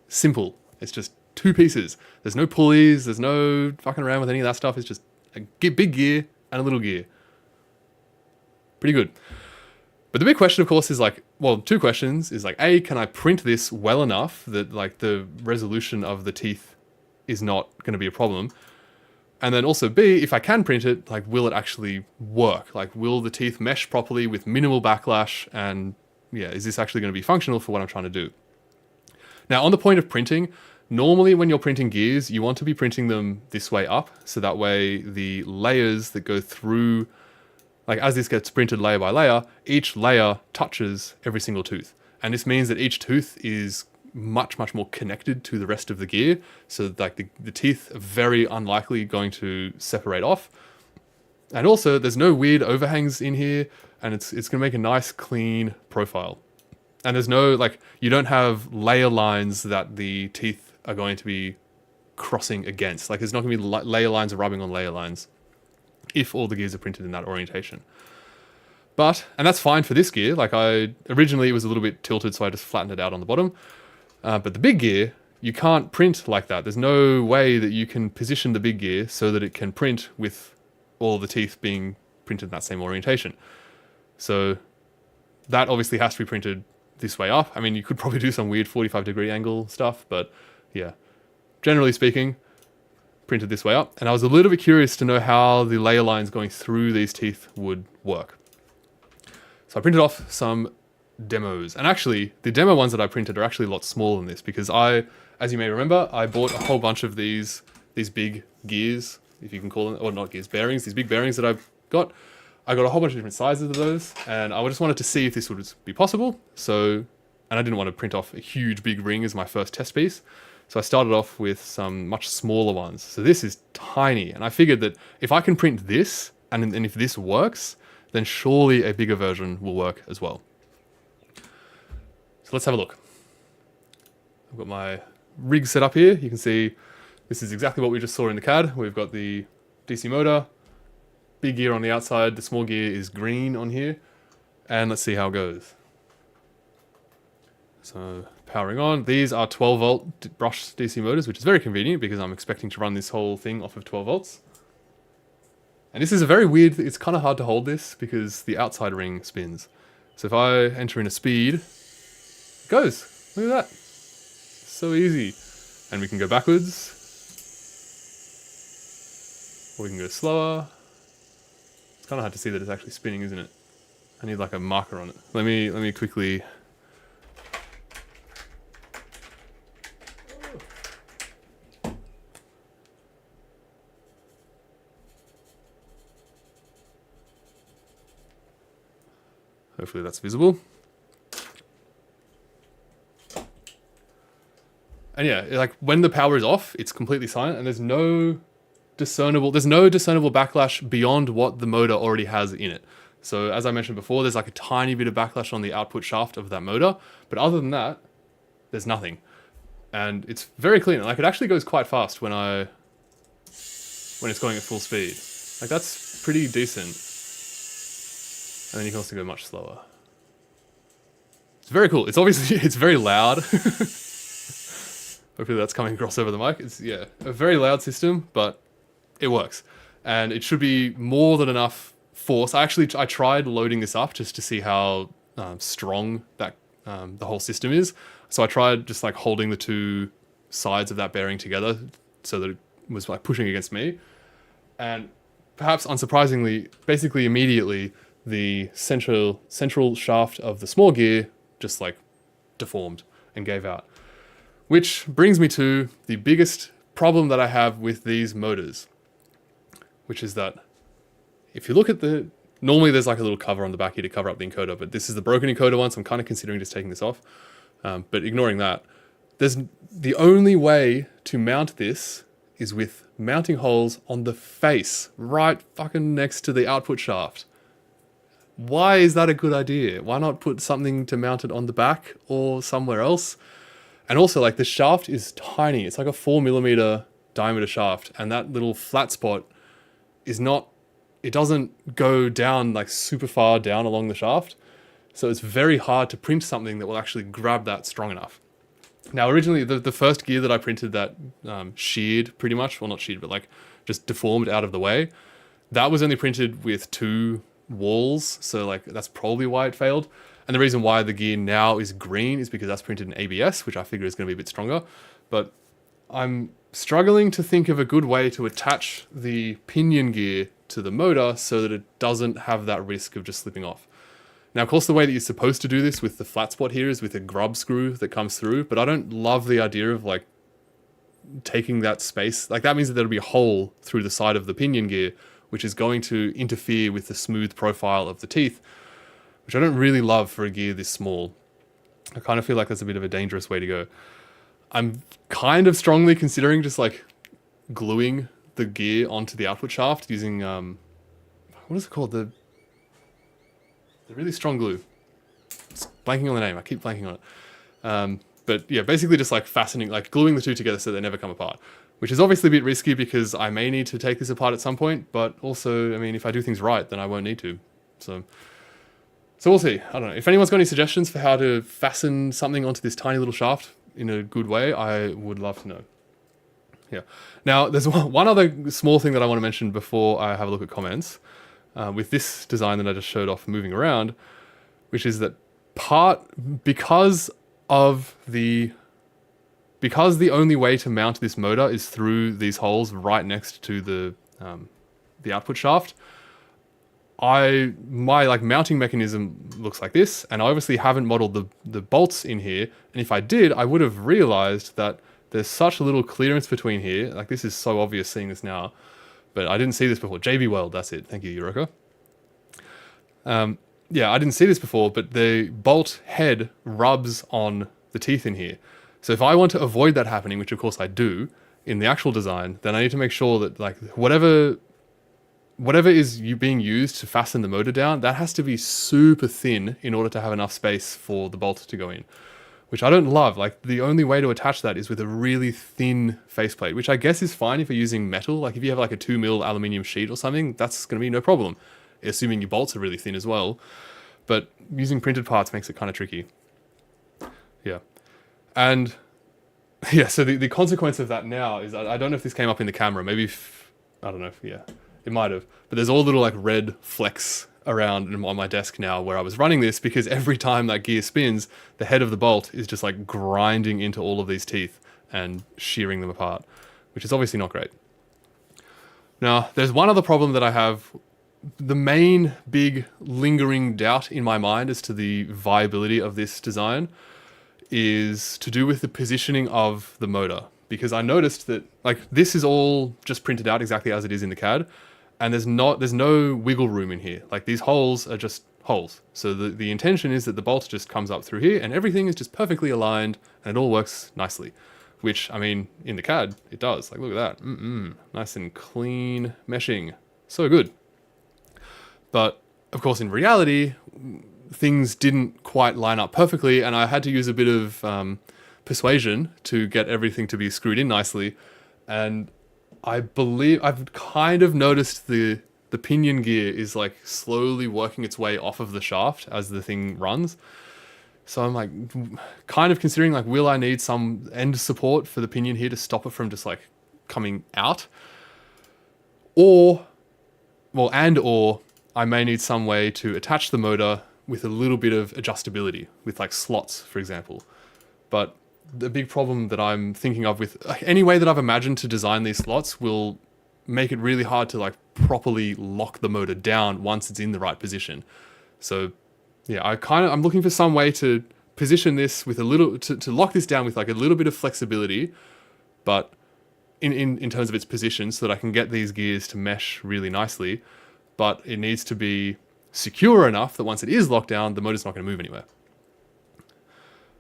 simple. It's just two pieces. There's no pulleys. There's no fucking around with any of that stuff. It's just a big gear and a little gear. Pretty good. But the big question, of course, is like, well, two questions is like, A, can I print this well enough that like the resolution of the teeth is not going to be a problem? And then also B, if I can print it, like, will it actually work? Like, will the teeth mesh properly with minimal backlash? And yeah, is this actually going to be functional for what I'm trying to do? Now, on the point of printing, normally when you're printing gears, you want to be printing them this way up. So that way the layers that go through, like as this gets printed layer by layer, each layer touches every single tooth. And this means that each tooth is much, much more connected to the rest of the gear. So like the teeth are very unlikely going to separate off. And also there's no weird overhangs in here, and it's going to make a nice clean profile. And there's no, like, you don't have layer lines that the teeth are going to be crossing against. Like, there's not going to be layer lines rubbing on layer lines if all the gears are printed in that orientation. But, and that's fine for this gear. Like, originally it was a little bit tilted, so I just flattened it out on the bottom. But the big gear, you can't print like that. There's no way that you can position the big gear so that it can print with all the teeth being printed in that same orientation. So that obviously has to be printed this way up. I mean, you could probably do some weird 45-degree angle stuff, but yeah, generally speaking, printed this way up. And I was a little bit curious to know how the layer lines going through these teeth would work. So I printed off some demos, and actually the demo ones that I printed are actually a lot smaller than this, because as you may remember, I bought a whole bunch of these big gears, if you can call them, or not gears, bearings, these big bearings that I've got. I got a whole bunch of different sizes of those, and I just wanted to see if this would be possible. So, and I didn't want to print off a huge big ring as my first test piece. So I started off with some much smaller ones. So this is tiny, and I figured that if I can print this, and if this works, then surely a bigger version will work as well. So let's have a look. I've got my rig set up here. You can see this is exactly what we just saw in the CAD. We've got the DC motor, big gear on the outside, the small gear is green on here, and let's see how it goes. So powering on. These are 12 volt brushed DC motors, which is very convenient because I'm expecting to run this whole thing off of 12 volts. And this is a very weird, it's kind of hard to hold this because the outside ring spins. So if I enter in a speed, it goes. Look at that. So easy. And we can go backwards. Or we can go slower. It's kind of hard to see that it's actually spinning, isn't it? I need like a marker on it. Let me quickly... Hopefully that's visible. And yeah, like when the power is off, it's completely silent and there's no discernible backlash beyond what the motor already has in it. So as I mentioned before, there's like a tiny bit of backlash on the output shaft of that motor, but other than that, there's nothing. And it's very clean. Like it actually goes quite fast when it's going at full speed. Like that's pretty decent. And then you can also go much slower. It's very cool. It's obviously, it's very loud. Hopefully that's coming across over the mic. It's, yeah, a very loud system, but it works. And it should be more than enough force. I tried loading this up just to see how strong that the whole system is. So I tried just like holding the two sides of that bearing together so that it was like pushing against me. And perhaps unsurprisingly, basically immediately, the central shaft of the small gear just like deformed and gave out. Which brings me to the biggest problem that I have with these motors, which is that if you look at normally there's like a little cover on the back here to cover up the encoder, but this is the broken encoder one, so I'm kind of considering just taking this off. But ignoring that, the only way to mount this is with mounting holes on the face, right fucking next to the output shaft. Why is that a good idea? Why not put something to mount it on the back or somewhere else? And also, like, the shaft is tiny. It's like a 4mm diameter shaft, and that little flat spot is not, it doesn't go down like super far down along the shaft. So it's very hard to print something that will actually grab that strong enough. Now, originally, the first gear that I printed that sheared pretty much, well, not sheared, but like just deformed out of the way, that was only printed with 2 walls, so like that's probably why it failed. And the reason why the gear now is green is because that's printed in ABS, which I figure is going to be a bit stronger. But I'm struggling to think of a good way to attach the pinion gear to the motor so that it doesn't have that risk of just slipping off. Now, of course, the way that you're supposed to do this with the flat spot here is with a grub screw that comes through, but I don't love the idea of like taking that space. Like that means that there'll be a hole through the side of the pinion gear, which is going to interfere with the smooth profile of the teeth, which I don't really love for a gear this small. I kind of feel like that's a bit of a dangerous way to go. I'm kind of strongly considering just like gluing the gear onto the output shaft using, what is it called? The really strong glue. It's blanking on the name. I keep blanking on it. But yeah, basically just like fastening, like gluing the two together so they never come apart. Which is obviously a bit risky because I may need to take this apart at some point, but also, I mean, if I do things right, then I won't need to. So we'll see. I don't know. If anyone's got any suggestions for how to fasten something onto this tiny little shaft, in a good way, I would love to know. Yeah. Now, there's one other small thing that I want to mention before I have a look at comments. With this design that I just showed off moving around, which is that because the only way to mount this motor is through these holes right next to the output shaft, my like mounting mechanism looks like this, and I obviously haven't modeled the bolts in here, and if I did, I would have realized that there's such a little clearance between here. Like, this is so obvious seeing this now, but I didn't see this before. JB Weld, that's it. Thank you, Eureka. Yeah, I didn't see this before, but the bolt head rubs on the teeth in here. So if I want to avoid that happening, which of course I do in the actual design, then I need to make sure that like whatever is being used to fasten the motor down, that has to be super thin in order to have enough space for the bolt to go in, which I don't love. Like, the only way to attach that is with a really thin faceplate, which I guess is fine if you're using metal. Like, if you have like a 2mm aluminium sheet or something, that's going to be no problem, assuming your bolts are really thin as well. But using printed parts makes it kind of tricky. Yeah. And yeah, so the consequence of that now is, I don't know if this came up in the camera, maybe, I don't know if, yeah, it might have, but there's all little like red flecks around on my desk now where I was running this, because every time that gear spins, the head of the bolt is just like grinding into all of these teeth and shearing them apart, which is obviously not great. Now, there's one other problem that I have. The main big lingering doubt in my mind as to the viability of this design is to do with the positioning of the motor, because I noticed that like this is all just printed out exactly as it is in the CAD, and there's no wiggle room in here. Like, these holes are just holes. So the intention is that the bolt just comes up through here and everything is just perfectly aligned and it all works nicely, which, I mean, in the CAD it does. Like, look at that. Nice and clean meshing. So good. But of course, in reality, things didn't quite line up perfectly, and I had to use a bit of persuasion to get everything to be screwed in nicely. And I believe I've kind of noticed the pinion gear is like slowly working its way off of the shaft as the thing runs. So I'm like kind of considering, like, will I need some end support for the pinion here to stop it from just like coming out? Or I may need some way to attach the motor with a little bit of adjustability, with like slots, for example. But the big problem that I'm thinking of with any way that I've imagined to design these slots will make it really hard to like properly lock the motor down once it's in the right position. So yeah, I'm looking for some way to position this with a little, to lock this down with like a little bit of flexibility, but in terms of its position, so that I can get these gears to mesh really nicely. But it needs to be secure enough that once it is locked down, the motor's not going to move anywhere.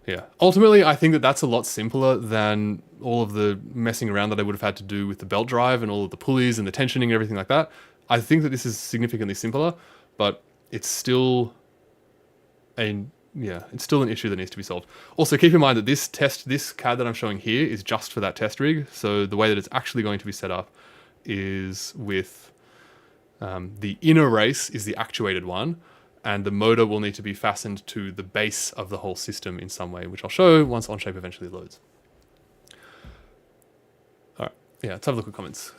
Yeah. Ultimately, I think that that's a lot simpler than all of the messing around that I would have had to do with the belt drive and all of the pulleys and the tensioning and everything like that. I think that this is significantly simpler, but it's still an issue that needs to be solved. Also, keep in mind that this CAD that I'm showing here is just for that test rig. So the way that it's actually going to be set up is with the inner race is the actuated one, and the motor will need to be fastened to the base of the whole system in some way, which I'll show once Onshape eventually loads. All right, yeah, let's have a look at comments.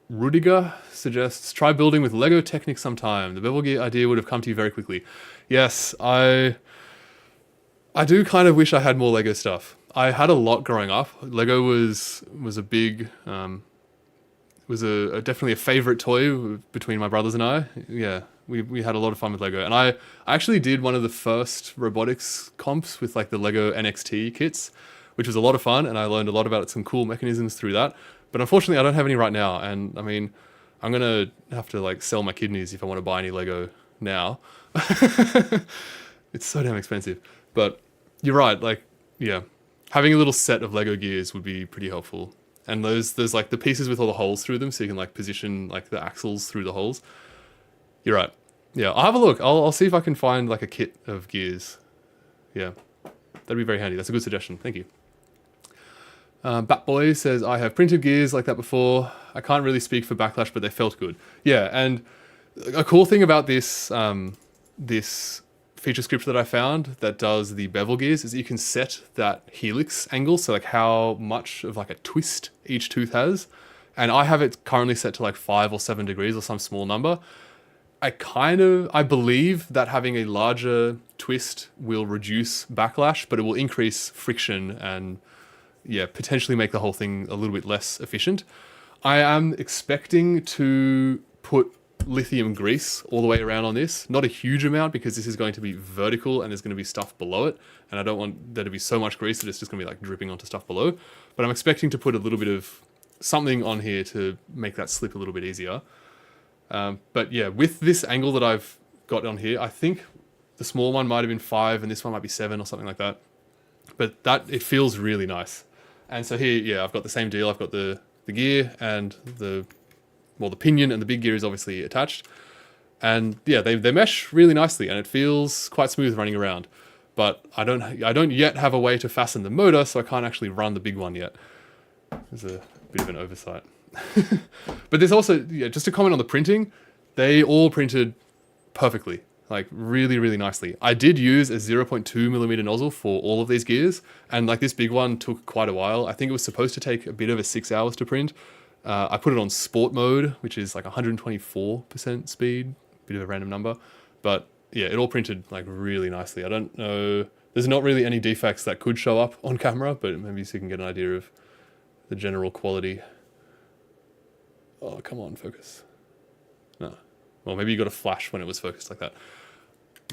Rudiger suggests, try building with Lego Technic sometime. The bevel gear idea would have come to you very quickly. Yes, I do kind of wish I had more Lego stuff. I had a lot growing up. Lego was a big, definitely a favorite toy between my brothers and I. Yeah, we had a lot of fun with Lego. And I actually did one of the first robotics comps with like the Lego NXT kits, which was a lot of fun, and I learned a lot about some cool mechanisms through that. But unfortunately, I don't have any right now, and I mean, I'm gonna have to like sell my kidneys if I want to buy any Lego now. It's so damn expensive. But you're right, like, yeah. Having a little set of Lego gears would be pretty helpful. And there's like the pieces with all the holes through them, so you can like position like the axles through the holes. You're right. Yeah, I'll have a look. I'll see if I can find like a kit of gears. Yeah, that'd be very handy. That's a good suggestion. Thank you. Batboy says, I have printed gears like that before. I can't really speak for Backlash, but they felt good. Yeah, and a cool thing about this feature script that I found that does the bevel gears is you can set that helix angle, so like how much of like a twist each tooth has. And I have it currently set to like 5 or 7 degrees or some small number. I believe that having a larger twist will reduce backlash, but it will increase friction and yeah, potentially make the whole thing a little bit less efficient. I am expecting to put lithium grease all the way around on this. Not a huge amount because this is going to be vertical and there's going to be stuff below it. And I don't want there to be so much grease that it's just going to be like dripping onto stuff below. But I'm expecting to put a little bit of something on here to make that slip a little bit easier. But yeah, with this angle that I've got on here, I think the small one might have been 5 and this one might be 7 or something like that. But it feels really nice. And so here, yeah, I've got the same deal. I've got the gear and the pinion, and the big gear is obviously attached. And yeah, they mesh really nicely and it feels quite smooth running around. But I don't yet have a way to fasten the motor, so I can't actually run the big one yet. There's a bit of an oversight. But there's also, yeah, just to comment on the printing, they all printed perfectly, like really, really nicely. I did use a 0.2mm nozzle for all of these gears, and like this big one took quite a while. I think it was supposed to take a bit over 6 hours to print. I put it on sport mode, which is like 124% speed, bit of a random number. But yeah, it all printed like really nicely. I don't know, there's not really any defects that could show up on camera, but maybe so you can get an idea of the general quality. Oh, come on, focus. No. Well, maybe you got a flash when it was focused like that.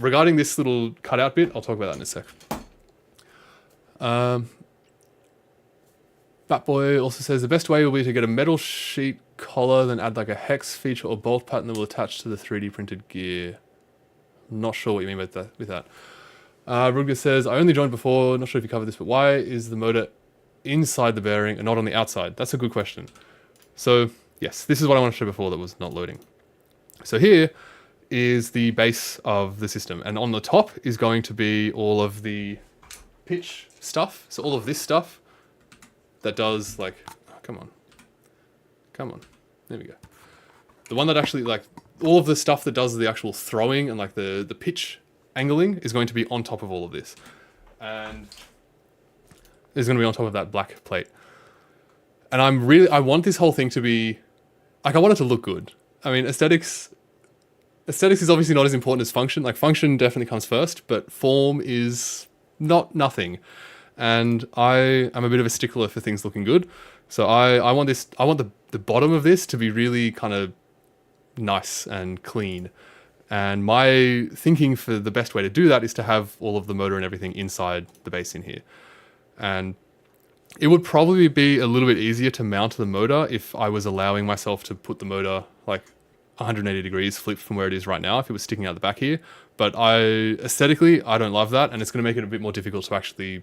Regarding this little cutout bit, I'll talk about that in a sec. Batboy also says the best way will be to get a metal sheet collar, then add like a hex feature or bolt pattern that will attach to the 3D printed gear. I'm not sure what you mean with that. Rugger says, I only joined before, not sure if you covered this, but why is the motor inside the bearing and not on the outside? That's a good question. So yes, this is what I wanted to show before that was not loading. So here is the base of the system, and on the top is going to be all of the pitch stuff. So all of this stuff that does like, oh, come on, there we go. The one that actually like, all of the stuff that does the actual throwing and like the pitch angling is going to be on top of all of this. And is going to be on top of that black plate. And I want this whole thing to be, like, I want it to look good. I mean, aesthetics is obviously not as important as function. Like, function definitely comes first, but form is nothing. And I am a bit of a stickler for things looking good. So I want the bottom of this to be really kind of nice and clean. And my thinking for the best way to do that is to have all of the motor and everything inside the base in here. And it would probably be a little bit easier to mount the motor if I was allowing myself to put the motor like 180 degrees flipped from where it is right now, if it was sticking out the back here. But aesthetically, I don't love that, and it's going to make it a bit more difficult to actually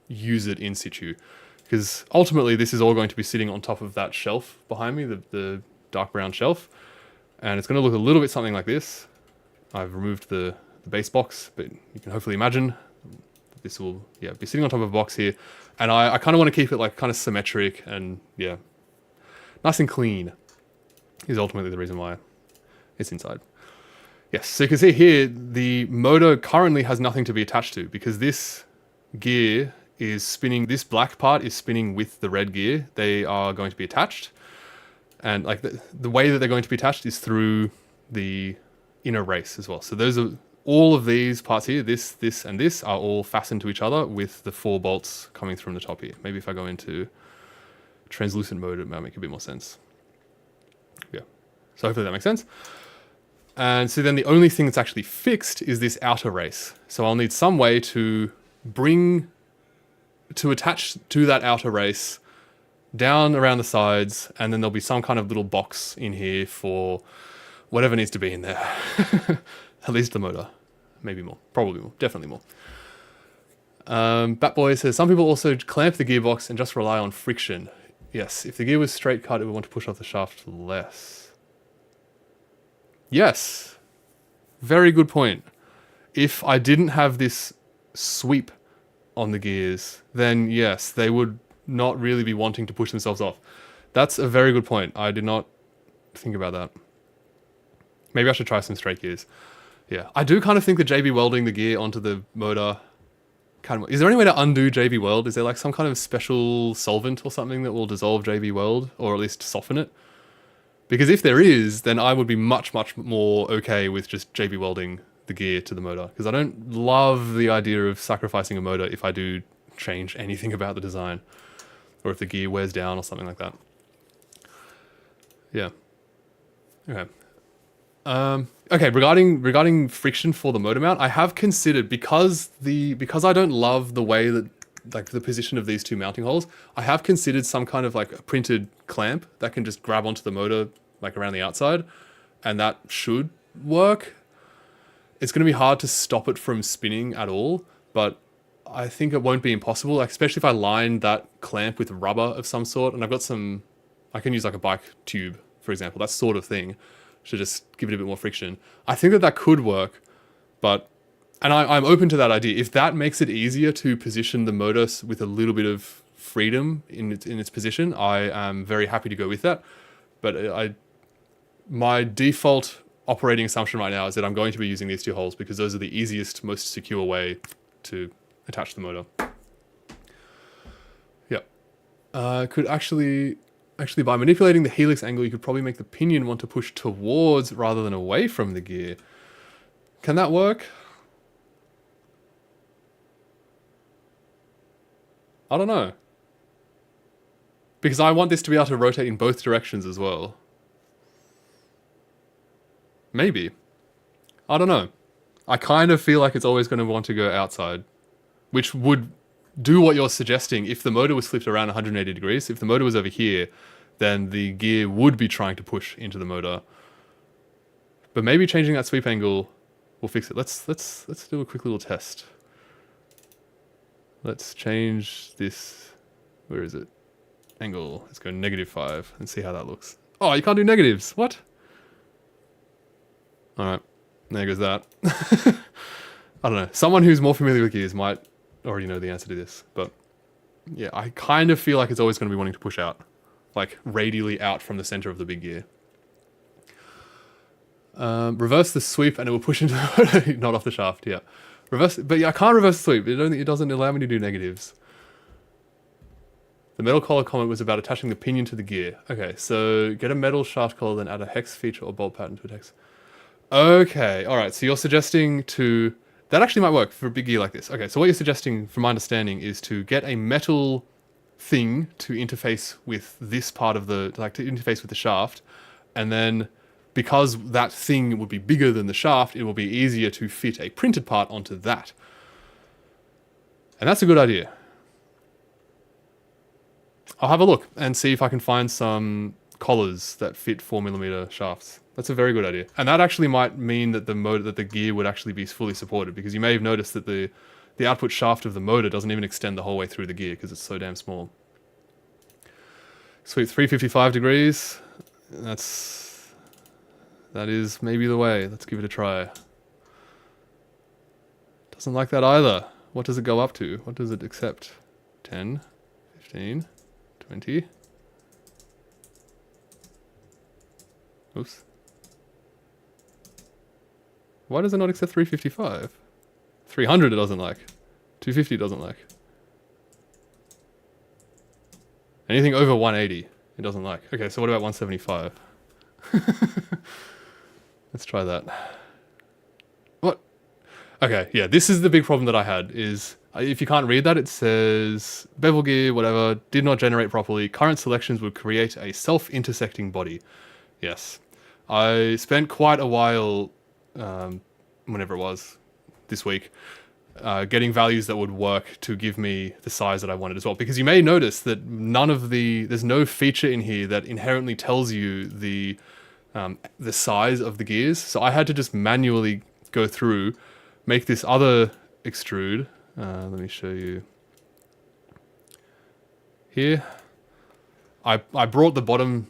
use it in situ. Because ultimately, this is all going to be sitting on top of that shelf behind me, the dark brown shelf. And it's going to look a little bit something like this. I've removed the base box, but you can hopefully imagine this will be sitting on top of a box here. And I kind of want to keep it like kind of symmetric and nice and clean is ultimately the reason why it's inside. Yes, so you can see here, the motor currently has nothing to be attached to because this gear is spinning, this black part is spinning with the red gear. They are going to be attached. And like the way that they're going to be attached is through the inner race as well. So those are all of these parts here, this, and this are all fastened to each other with the 4 bolts coming from the top here. Maybe if I go into translucent mode, it might make a bit more sense. Yeah, so hopefully that makes sense. And so then the only thing that's actually fixed is this outer race. So I'll need some way to attach to that outer race down around the sides, and then there'll be some kind of little box in here for whatever needs to be in there. At least the motor. Maybe more. Probably more. Definitely more. Batboy says, some people also clamp the gearbox and just rely on friction. Yes, if the gear was straight cut, it would want to push off the shaft less. Yes. Very good point. If I didn't have this sweep on the gears, then yes, they would not really be wanting to push themselves off. That's a very good point. I did not think about that. Maybe I should try some straight gears. Yeah, I do kind of think that JB welding the gear onto the motor kind of... Is there any way to undo JB weld? Is there like some kind of special solvent or something that will dissolve JB weld, or at least soften it? Because if there is, then I would be much, much more okay with just JB welding the gear to the motor. Because I don't love the idea of sacrificing a motor if I do change anything about the design. Or if the gear wears down or something like that. Yeah. Okay. Okay, regarding friction for the motor mount, I have considered, because I don't love the way that, like, the position of these two mounting holes, I have considered some kind of like a printed clamp that can just grab onto the motor like around the outside, and that should work. It's going to be hard to stop it from spinning at all, but I think it won't be impossible, like, especially if I line that clamp with rubber of some sort, and I've got some, I can use like a bike tube, for example, that sort of thing, to just give it a bit more friction. I think that could work, but, and I'm open to that idea. If that makes it easier to position the motor with a little bit of freedom in its position, I am very happy to go with that. But my default operating assumption right now is that I'm going to be using these two holes because those are the easiest, most secure way to attach the motor. Yep. Could actually, by manipulating the helix angle, you could probably make the pinion want to push towards rather than away from the gear. Can that work? I don't know. Because I want this to be able to rotate in both directions as well. Maybe. I don't know. I kind of feel like it's always going to want to go outside, which would do what you're suggesting. If the motor was flipped around 180 degrees, if the motor was over here, then the gear would be trying to push into the motor. But maybe changing that sweep angle will fix it. Let's do a quick little test. Let's change this. Where is it? Angle. Let's go -5 and see how that looks. Oh, you can't do negatives. What? All right. There goes that. I don't know. Someone who's more familiar with gears might already know the answer to this, but yeah, I kind of feel like it's always going to be wanting to push out, like radially out from the center of the big gear. Reverse the sweep and it will push into the not off the shaft. Yeah, reverse, but yeah, I can't reverse the sweep. It doesn't allow me to do negatives. The metal collar comment was about attaching the pinion to the gear. Okay, so get a metal shaft collar, then add a hex feature or bolt pattern to a hex. Okay, all right. So you're suggesting to... That actually might work for a big gear like this. Okay, so what you're suggesting, from my understanding, is to get a metal thing to interface with this part of the... Like, to interface with the shaft, and then because that thing would be bigger than the shaft, it will be easier to fit a printed part onto that. And that's a good idea. I'll have a look and see if I can find some collars that fit 4mm shafts. That's a very good idea. And that actually might mean that the gear would actually be fully supported, because you may have noticed that the output shaft of the motor doesn't even extend the whole way through the gear because it's so damn small. Sweep 355 degrees. That is maybe the way. Let's give it a try. Doesn't like that either. What does it go up to? What does it accept? 10, 15, 20. Oops. Why does it not accept 355? 300 it doesn't like. 250 it doesn't like. Anything over 180 it doesn't like. Okay, so what about 175? Let's try that. What? Okay, yeah, this is the big problem that I had, is if you can't read that, it says bevel gear, whatever, did not generate properly. Current selections would create a self-intersecting body. Yes. I spent quite a while, whenever it was, this week, getting values that would work to give me the size that I wanted as well. Because you may notice that there's no feature in here that inherently tells you the size of the gears. So I had to just manually go through, make this other extrude. Let me show you here. I brought the bottom...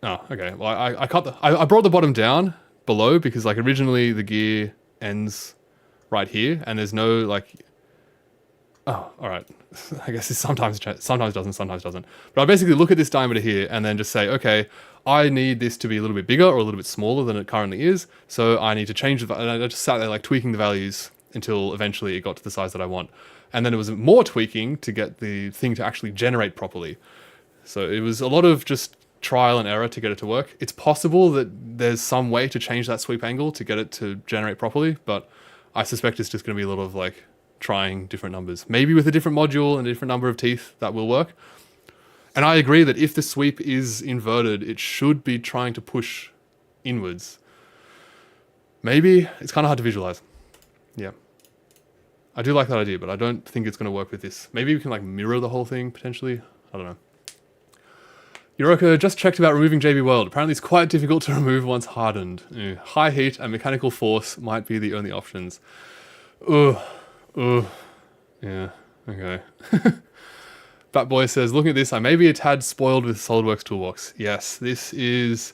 Oh, okay. Well, I brought the bottom down below because, like, originally the gear ends right here, and there's no, like, Oh, all right. I guess it sometimes doesn't, sometimes doesn't. But I basically look at this diameter here and then just say, okay, I need this to be a little bit bigger or a little bit smaller than it currently is. So I need to change the, and I just sat there like tweaking the values until eventually it got to the size that I want. And then it was more tweaking to get the thing to actually generate properly. So it was a lot of just trial and error to get it to work. It's possible that there's some way to change that sweep angle to get it to generate properly, but I suspect it's just going to be a lot of like trying different numbers. Maybe with a different module and a different number of teeth that will work. And I agree that if the sweep is inverted, it should be trying to push inwards. Maybe it's kind of hard to visualize. Yeah. I do like that idea, but I don't think it's going to work with this. Maybe we can like mirror the whole thing potentially. I don't know. Yoroka just checked about removing JB World. Apparently it's quite difficult to remove once hardened. High heat and mechanical force might be the only options. Ugh. Yeah, okay. Batboy says, looking at this, I may be a tad spoiled with SolidWorks Toolbox. Yes, this is...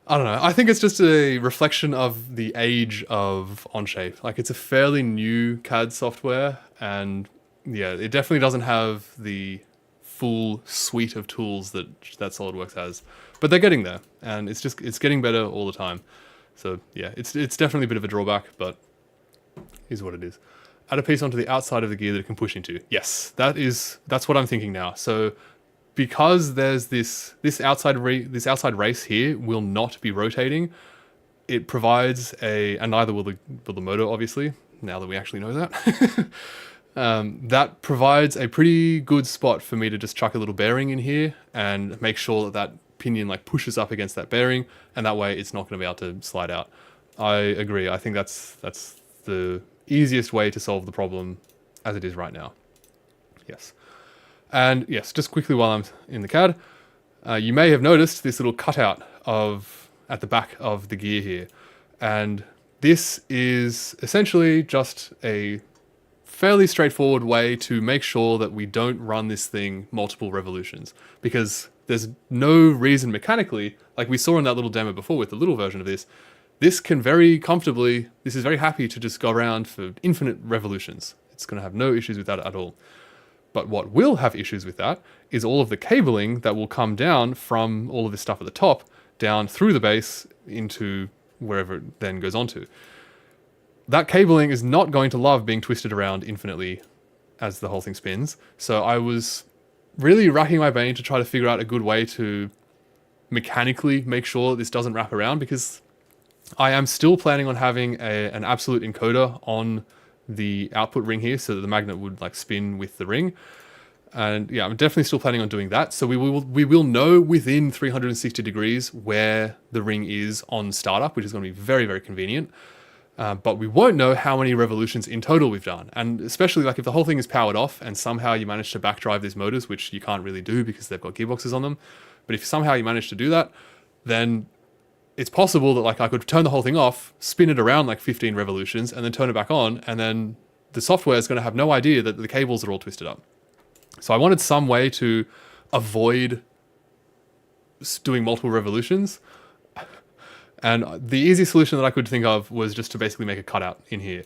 I don't know. I think it's just a reflection of the age of Onshape. Like, it's a fairly new CAD software, and yeah, it definitely doesn't have the full suite of tools that SolidWorks has. But they're getting there, and it's getting better all the time. So yeah, it's definitely a bit of a drawback, but here's what it is. Add a piece onto the outside of the gear that it can push into. Yes, that's what I'm thinking now. So because there's this outside race here will not be rotating, it provides and neither will the motor, obviously, now that we actually know that. That provides a pretty good spot for me to just chuck a little bearing in here and make sure that pinion like pushes up against that bearing, and that way it's not going to be able to slide out. I agree. I think that's the easiest way to solve the problem as it is right now. Yes. And yes, just quickly while I'm in the CAD, you may have noticed this little cutout at the back of the gear here. And this is essentially just a fairly straightforward way to make sure that we don't run this thing multiple revolutions, because there's no reason mechanically, like we saw in that little demo before with the little version of this, this is very happy to just go around for infinite revolutions. It's going to have no issues with that at all. But what will have issues with that is all of the cabling that will come down from all of this stuff at the top, down through the base into wherever it then goes onto. That cabling is not going to love being twisted around infinitely as the whole thing spins. So I was really racking my brain to try to figure out a good way to mechanically make sure this doesn't wrap around, because I am still planning on having an absolute encoder on the output ring here so that the magnet would like spin with the ring. And yeah, I'm definitely still planning on doing that. So we will know within 360 degrees where the ring is on startup, which is going to be very, very convenient. But we won't know how many revolutions in total we've done. And especially like if the whole thing is powered off and somehow you manage to backdrive these motors, which you can't really do because they've got gearboxes on them. But if somehow you manage to do that, then it's possible that like I could turn the whole thing off, spin it around like 15 revolutions, and then turn it back on, and then the software is going to have no idea that the cables are all twisted up. So I wanted some way to avoid doing multiple revolutions. And the easy solution that I could think of was just to basically make a cutout in here.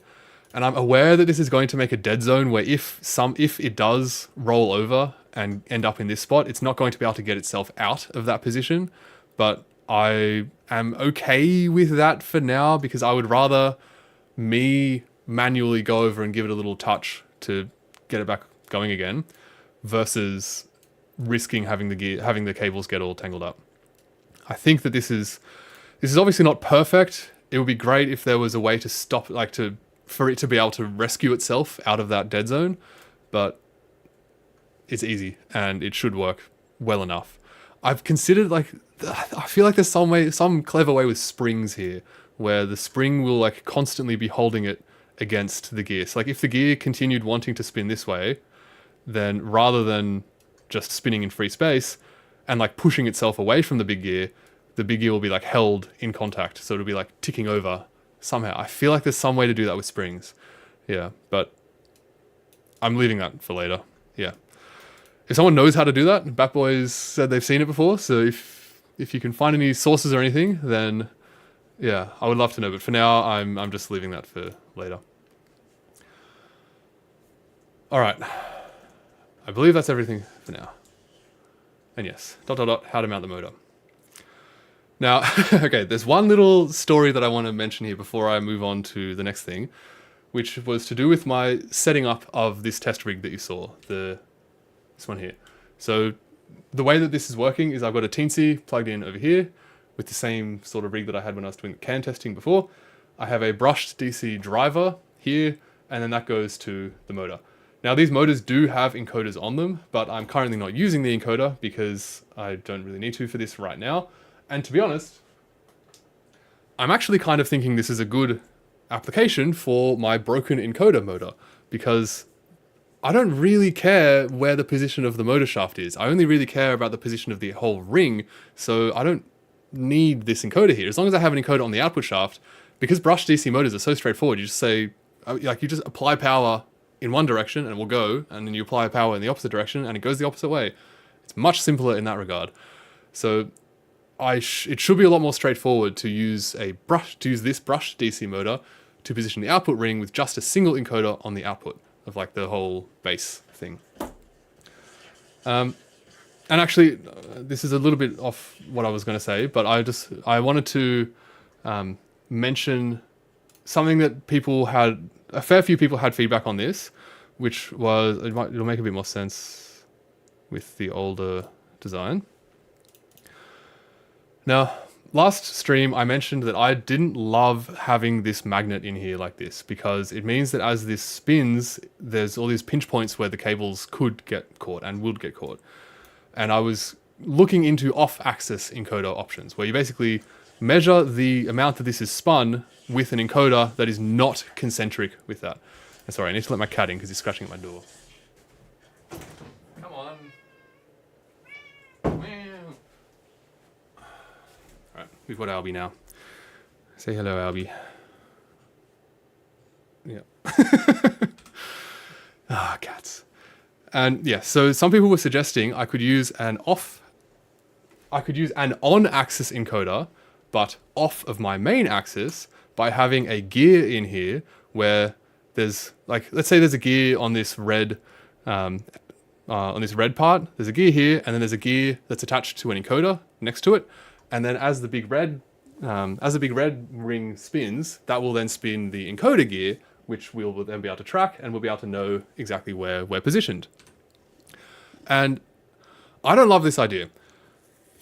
And I'm aware that this is going to make a dead zone where if it does roll over and end up in this spot, it's not going to be able to get itself out of that position. But I am okay with that for now, because I would rather me manually go over and give it a little touch to get it back going again, versus risking having the cables get all tangled up. I think that this is obviously not perfect. It would be great if there was a way to stop, for it to be able to rescue itself out of that dead zone, but it's easy and it should work well enough. I've considered I feel like there's some clever way with springs here, where the spring will like constantly be holding it against the gear. So like if the gear continued wanting to spin this way, then rather than just spinning in free space and like pushing itself away from the big gear will be like held in contact. So it'll be like ticking over somehow. I feel like there's some way to do that with springs. Yeah, but I'm leaving that for later. Yeah. If someone knows how to do that, Batboys said they've seen it before. So if you can find any sources or anything, then yeah, I would love to know. But for now, I'm just leaving that for later. All right. I believe that's everything for now. And yes, ... how to mount the motor. Now, okay, there's one little story that I want to mention here before I move on to the next thing, which was to do with my setting up of this test rig that you saw, this one here. So the way that this is working is I've got a Teensy plugged in over here with the same sort of rig that I had when I was doing the CAN testing before. I have a brushed DC driver here, and then that goes to the motor. Now these motors do have encoders on them, but I'm currently not using the encoder because I don't really need to for this right now. And to be honest, I'm actually kind of thinking this is a good application for my broken encoder motor, because I don't really care where the position of the motor shaft is. I only really care about the position of the whole ring, so I don't need this encoder here. As long as I have an encoder on the output shaft, because brushed DC motors are so straightforward, you just say, like, you just apply power in one direction and it will go, and then you apply power in the opposite direction and it goes the opposite way. It's much simpler in that regard. So it should be a lot more straightforward to use this brushed DC motor to position the output ring with just a single encoder on the output of like the whole base thing. And actually, this is a little bit off what I was going to say, but I wanted to mention something that a fair few people had feedback on this, which was, it'll make a bit more sense with the older design. Now, last stream I mentioned that I didn't love having this magnet in here like this, because it means that as this spins, there's all these pinch points where the cables could get caught and would get caught. And I was looking into off-axis encoder options, where you basically measure the amount that this is spun with an encoder that is not concentric with that. And sorry, I need to let my cat in because he's scratching at my door. Come on. Alright, we've got Albie now. Say hello, Albie. Yeah. Ah, cats. And yeah, so some people were suggesting I could use an on-axis encoder, but off of my main axis, by having a gear in here where there's, like, let's say there's a gear on this red part. There's a gear here, and then there's a gear that's attached to an encoder next to it. And then as the big red ring spins, that will then spin the encoder gear, which we'll then be able to track, and we'll be able to know exactly where we're positioned. And I don't love this idea.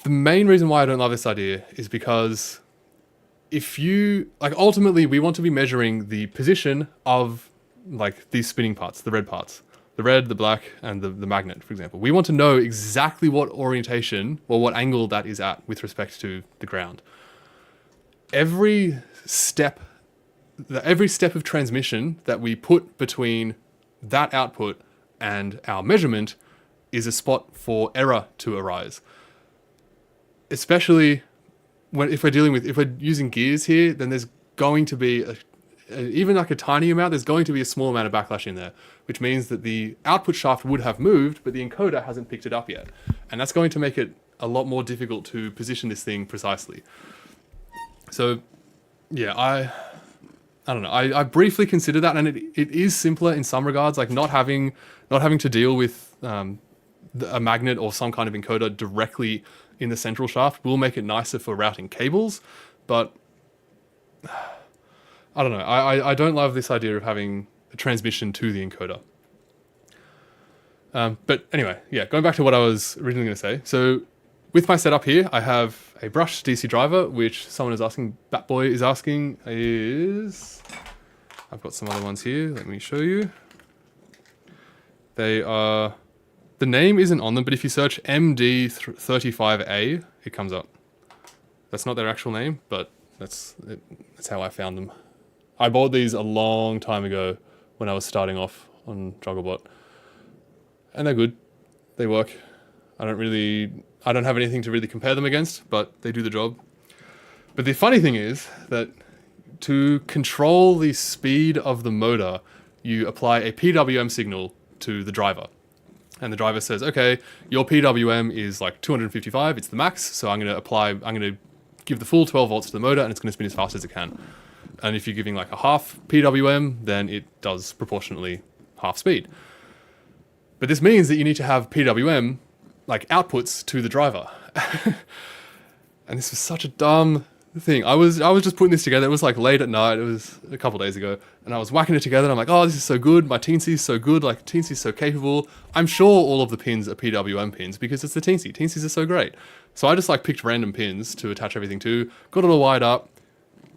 The main reason why I don't love this idea is because ultimately we want to be measuring the position of, like, these spinning parts, the red parts. The red, the black, and the magnet, for example. We want to know exactly what orientation or what angle that is at with respect to the ground. Every step of transmission that we put between that output and our measurement is a spot for error to arise. Especially if we're using gears here, then there's going to be even like a tiny amount, there's going to be a small amount of backlash in there, which means that the output shaft would have moved, but the encoder hasn't picked it up yet. And that's going to make it a lot more difficult to position this thing precisely. So yeah, I don't know. I briefly considered that, and it is simpler in some regards, like not having to deal with a magnet or some kind of encoder directly in the central shaft will make it nicer for routing cables, but I don't know. I don't love this idea of having a transmission to the encoder. But anyway, yeah, going back to what I was originally going to say. So with my setup here, I have a brushed DC driver, which someone is asking, Batboy is asking, I've got some other ones here. Let me show you. They are, the name isn't on them, but if you search MD35A, it comes up. That's not their actual name, but that's how I found them. I bought these a long time ago when I was starting off on Jugglebot. And they're good. They work. I don't have anything to really compare them against, but they do the job. But the funny thing is that to control the speed of the motor, you apply a PWM signal to the driver. And the driver says, okay, your PWM is like 255, it's the max, so I'm going to give the full 12 volts to the motor, and it's going to spin as fast as it can. And if you're giving like a half PWM, then it does proportionately half speed. But this means that you need to have PWM like outputs to the driver. And this was such a dumb thing. I was just putting this together. It was like late at night. It was a couple days ago, and I was whacking it together. And I'm like, oh, this is so good. My Teensy is so good. Like Teensy is so capable. I'm sure all of the pins are PWM pins because it's the Teensy. Teensies are so great. So I just like picked random pins to attach everything to. Got it all wired up.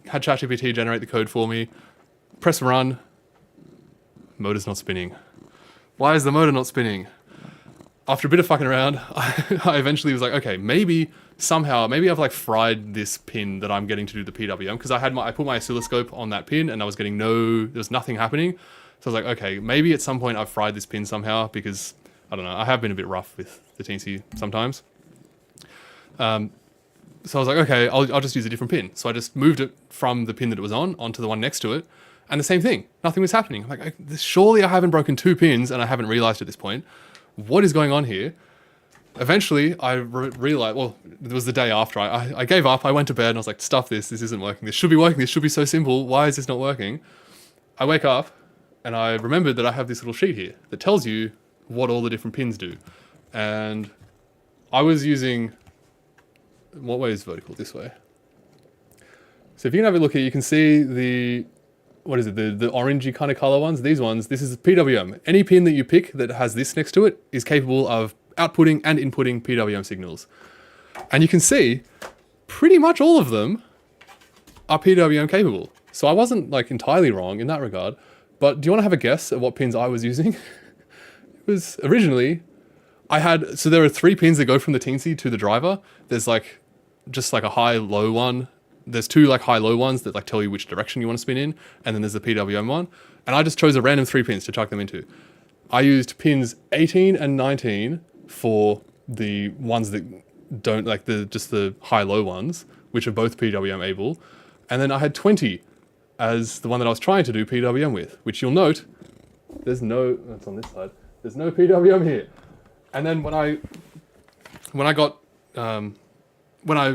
Had ChatGPT generate the code for me. Press run. Motor's not spinning. Why is the motor not spinning? After a bit of fucking around, I eventually was like, okay, maybe I've like fried this pin that I'm getting to do the PWM, because I put my oscilloscope on that pin and I was getting there was nothing happening. So I was like, okay, maybe at some point I've fried this pin somehow, because I don't know, I have been a bit rough with the Teensy sometimes. So I was like, okay, I'll just use a different pin. So I just moved it from the pin that it was on onto the one next to it. And the same thing, nothing was happening. I'm like, surely I haven't broken 2 pins and I haven't realized at this point. What is going on here? Eventually, I realized, well, it was the day after. I gave up, I went to bed and I was like, stuff this isn't working. This should be working, this should be so simple. Why is this not working? I wake up and I remembered that I have this little sheet here that tells you what all the different pins do. And I was using, what way is vertical? This way. So if you can have a look here, you can see the orangey kind of color ones. These ones, this is PWM. Any pin that you pick that has this next to it is capable of outputting and inputting PWM signals. And you can see pretty much all of them are PWM capable. So I wasn't like entirely wrong in that regard. But do you want to have a guess at what pins I was using? It was originally, so there are 3 pins that go from the Teensy to the driver. There's like, just like a high-low one. There's 2 like high-low ones that like tell you which direction you want to spin in. And then there's the PWM one. And I just chose a random 3 pins to chuck them into. I used pins 18 and 19 for the ones that don't, like just the high-low ones, which are both PWM able. And then I had 20 as the one that I was trying to do PWM with, which you'll note, that's on this side, there's no PWM here. And then when I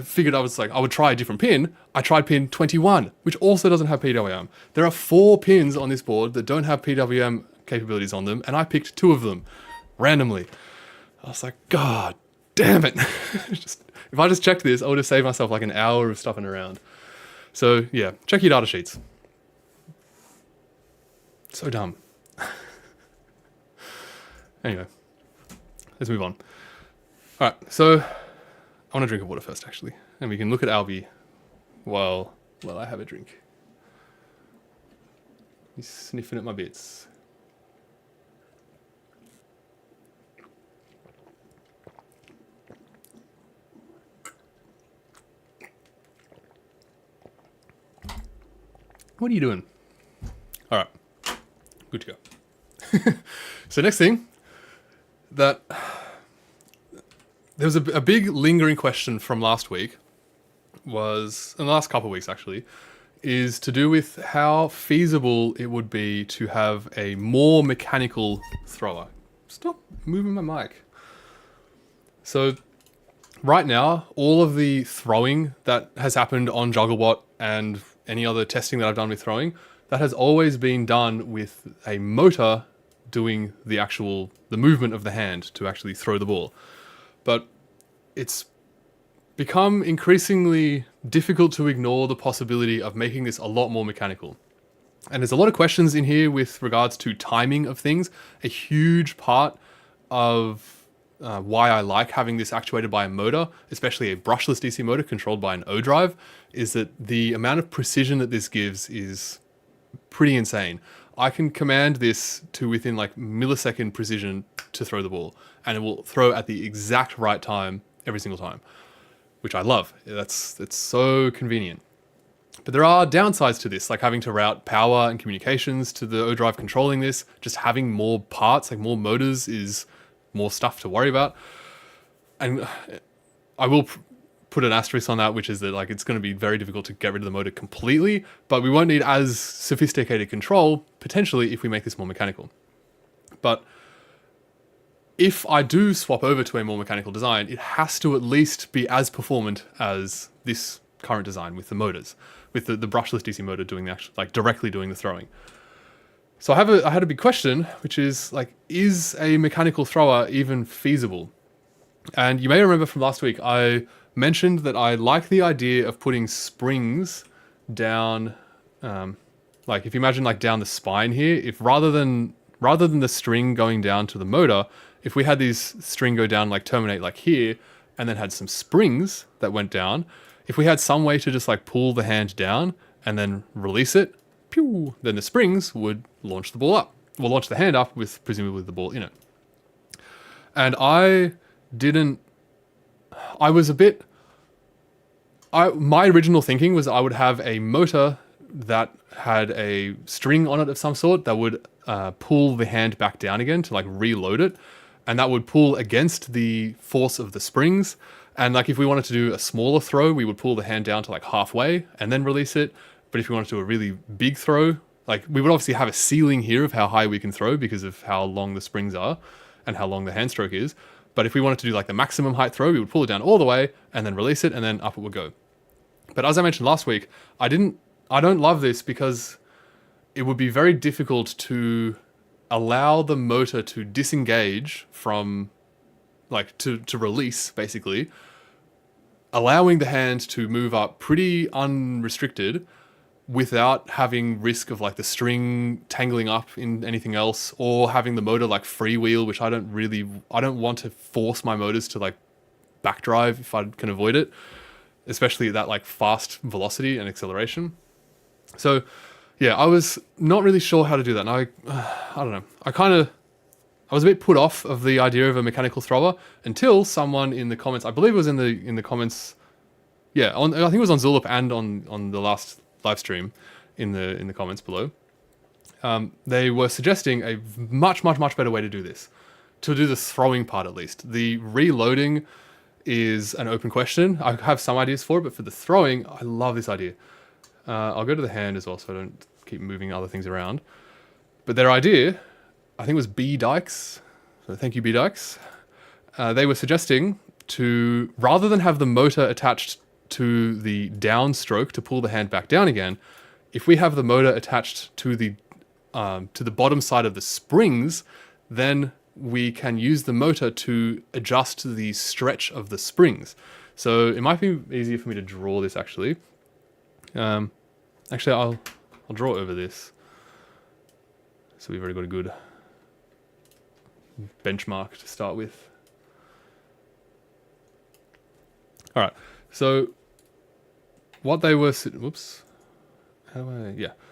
figured I would try a different pin, I tried pin 21, which also doesn't have PWM. There are 4 pins on this board that don't have PWM capabilities on them, and I picked 2 of them randomly. I was like, God damn it. If I just checked this, I would have saved myself like an hour of stuffing around. So yeah, check your data sheets. So dumb. Anyway, let's move on. All right, so I want to drink a water first, actually, and we can look at Albie while I have a drink. He's sniffing at my bits. What are you doing? All right, good to go. So next thing, there was a big lingering question from last week, in the last couple of weeks actually, is to do with how feasible it would be to have a more mechanical thrower. Stop moving my mic. So right now, all of the throwing that has happened on Jugglebot and any other testing that I've done with throwing, that has always been done with a motor doing the movement of the hand to actually throw the ball. But it's become increasingly difficult to ignore the possibility of making this a lot more mechanical. And there's a lot of questions in here with regards to timing of things. A huge part of why I like having this actuated by a motor, especially a brushless DC motor controlled by an O drive, is that the amount of precision that this gives is pretty insane. I can command this to within like millisecond precision to throw the ball, and it will throw at the exact right time every single time, which I love. It's so convenient. But there are downsides to this, like having to route power and communications to the O drive controlling this. Just having more parts, like more motors, is more stuff to worry about. And I will put an asterisk on that, which is that like it's going to be very difficult to get rid of the motor completely, but we won't need as sophisticated control potentially if we make this more mechanical. But if I do swap over to a more mechanical design, it has to at least be as performant as this current design with the motors, with the brushless DC motor doing the actual, like directly doing the throwing. So I had a big question, which is like, is a mechanical thrower even feasible? And you may remember from last week, I mentioned that I like the idea of putting springs down, like if you imagine like down the spine here, if rather than the string going down to the motor, if we had these string go down, like terminate like here, and then had some springs that went down, if we had some way to just like pull the hand down and then release it, pew, then the springs would launch the ball up. Well, launch the hand up with presumably the ball in it. And I was a bit, my original thinking was I would have a motor that had a string on it of some sort that would pull the hand back down again to like reload it. And that would pull against the force of the springs. And like if we wanted to do a smaller throw, we would pull the hand down to like halfway and then release it. But if we wanted to do a really big throw, like we would obviously have a ceiling here of how high we can throw because of how long the springs are and how long the hand stroke is. But if we wanted to do like the maximum height throw, we would pull it down all the way and then release it and then up it would go. But as I mentioned last week, I don't love this because it would be very difficult to allow the motor to disengage from, like to release basically, allowing the hand to move up pretty unrestricted without having risk of like the string tangling up in anything else or having the motor like freewheel, which I don't want to force my motors to like backdrive if I can avoid it, especially at that like fast velocity and acceleration. So yeah, I was not really sure how to do that. And I don't know. I was a bit put off of the idea of a mechanical thrower until someone in the comments, I believe it was in the comments, yeah, I think it was on Zulip and on the last live stream in the comments below. They were suggesting a much better way to do this, to do the throwing part at least. The reloading is an open question. I have some ideas for it, but for the throwing, I love this idea. I'll go to the hand as well so I don't keep moving other things around. But their idea, I think it was B Dykes, so thank you B Dykes, they were suggesting to, rather than have the motor attached to the downstroke to pull the hand back down again, if we have the motor attached to the bottom side of the springs, then we can use the motor to adjust the stretch of the springs. So it might be easier for me to draw this actually. Actually, I'll draw over this. So we've already got a good benchmark to start with. All right. So what they were,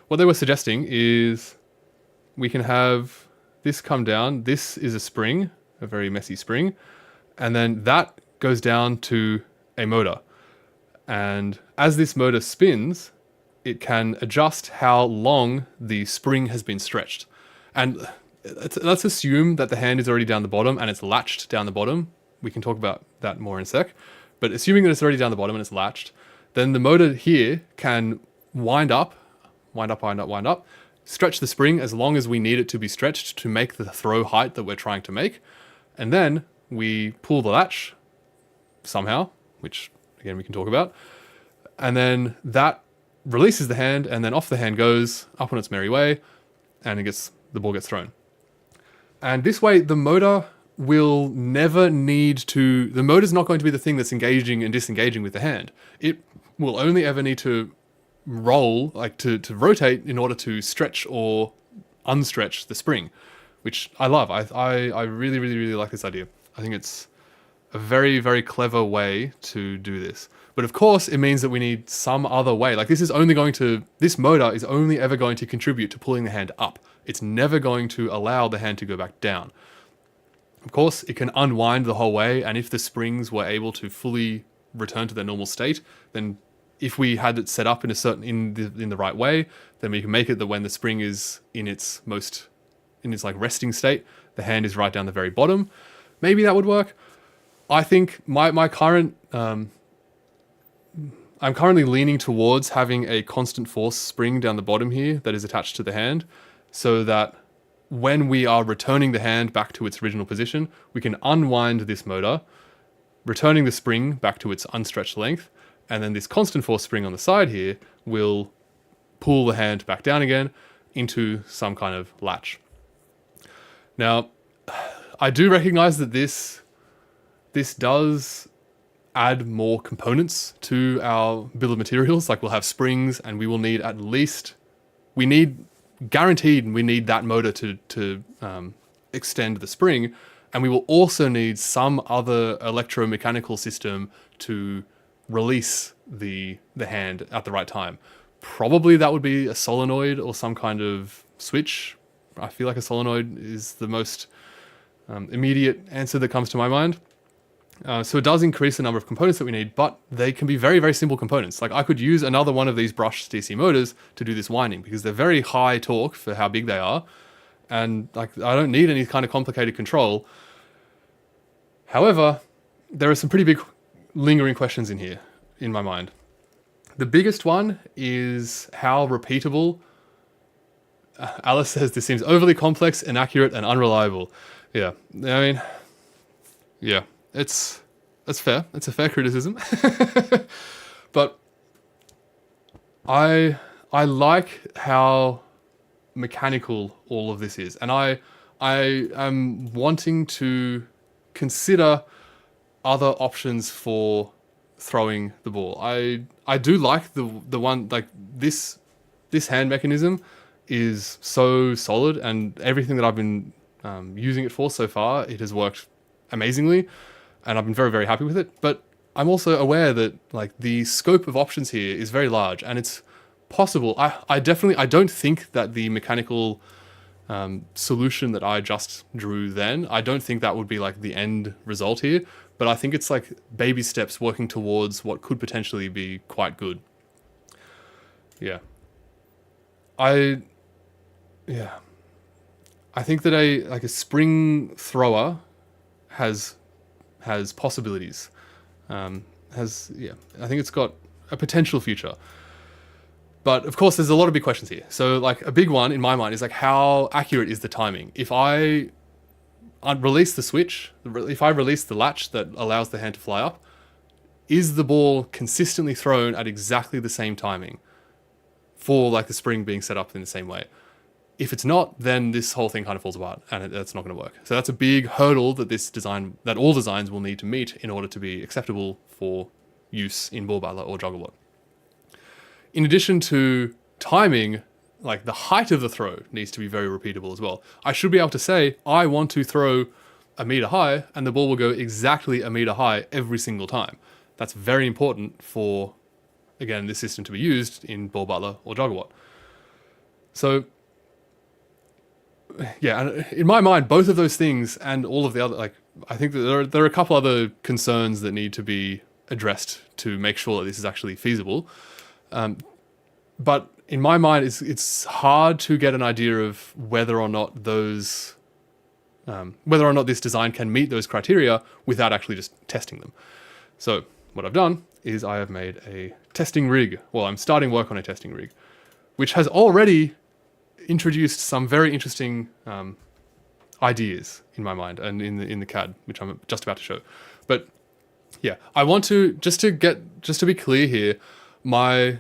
what they were suggesting is we can have this come down. This is a spring, a very messy spring, and then that goes down to a motor. And as this motor spins, it can adjust how long the spring has been stretched. And let's assume that the hand is already down the bottom and it's latched down the bottom. We can talk about that more in a sec. But assuming that it's already down the bottom and it's latched, then the motor here can wind up, stretch the spring as long as we need it to be stretched to make the throw height that we're trying to make. And then we pull the latch somehow, which again we can talk about. And then that releases the hand, and then off the hand goes up on its merry way, and the ball gets thrown. And this way, the motor will never need to, the motor's not going to be the thing that's engaging and disengaging with the hand. It will only ever need to roll, like to rotate in order to stretch or unstretch the spring, which I love. I really like this idea. I think it's a very clever way to do this. But of course, it means that we need some other way. Like this motor is only ever going to contribute to pulling the hand up. It's never going to allow the hand to go back down. Of course, it can unwind the whole way, and if the springs were able to fully return to their normal state, then if we had it set up in the right way, then we can make it that when the spring is in its like resting state, the hand is right down the very bottom. Maybe that would work. I think my current I'm currently leaning towards having a constant force spring down the bottom here that is attached to the hand, so that when we are returning the hand back to its original position, we can unwind this motor, returning the spring back to its unstretched length, and then this constant force spring on the side here will pull the hand back down again into some kind of latch. Now, I do recognize that this does add more components to our bill of materials. Like we'll have springs, and we will need guaranteed we need that motor to extend the spring, and we will also need some other electromechanical system to release the hand at the right time. Probably that would be a solenoid or some kind of switch. I feel like a solenoid is the most immediate answer that comes to my mind. So it does increase the number of components that we need, but they can be very, very simple components. Like I could use another one of these brushed DC motors to do this winding because they're very high torque for how big they are. And like I don't need any kind of complicated control. However, there are some pretty big lingering questions in here in my mind. The biggest one is how repeatable. Alice says this seems overly complex, inaccurate, and unreliable. Yeah, I mean, yeah. That's fair. It's a fair criticism. But I like how mechanical all of this is. And I am wanting to consider other options for throwing the ball. I do like the one, like this hand mechanism is so solid, and everything that I've been using it for so far, it has worked amazingly. And I've been very, very happy with it. But I'm also aware that like the scope of options here is very large, and it's possible. I don't think that the mechanical solution that I just drew then, I don't think that would be like the end result here. But I think it's like baby steps working towards what could potentially be quite good. Yeah. I think that a spring thrower has possibilities. I think it's got a potential future. But of course, there's a lot of big questions here. So like a big one in my mind is like, how accurate is the timing? If I release the switch, if I release the latch that allows the hand to fly up, is the ball consistently thrown at exactly the same timing for like the spring being set up in the same way? If it's not, then this whole thing kind of falls apart, and that's not going to work. So that's a big hurdle that all designs will need to meet in order to be acceptable for use in Ball Butler or Jugglebot. In addition to timing, like the height of the throw needs to be very repeatable as well. I should be able to say, I want to throw a meter high, and the ball will go exactly a meter high every single time. That's very important for, again, this system to be used in Ball Butler or Jugglebot. So yeah, and in my mind, both of those things and all of the other, like, I think that there are a couple other concerns that need to be addressed to make sure that this is actually feasible. But in my mind, it's hard to get an idea of whether or not this design can meet those criteria without actually just testing them. So what I've done is I have made a testing rig. Well, I'm starting work on a testing rig, which has already introduced some very interesting ideas in my mind and in the CAD, which I'm just about to show. But yeah, I want to just to be clear here, my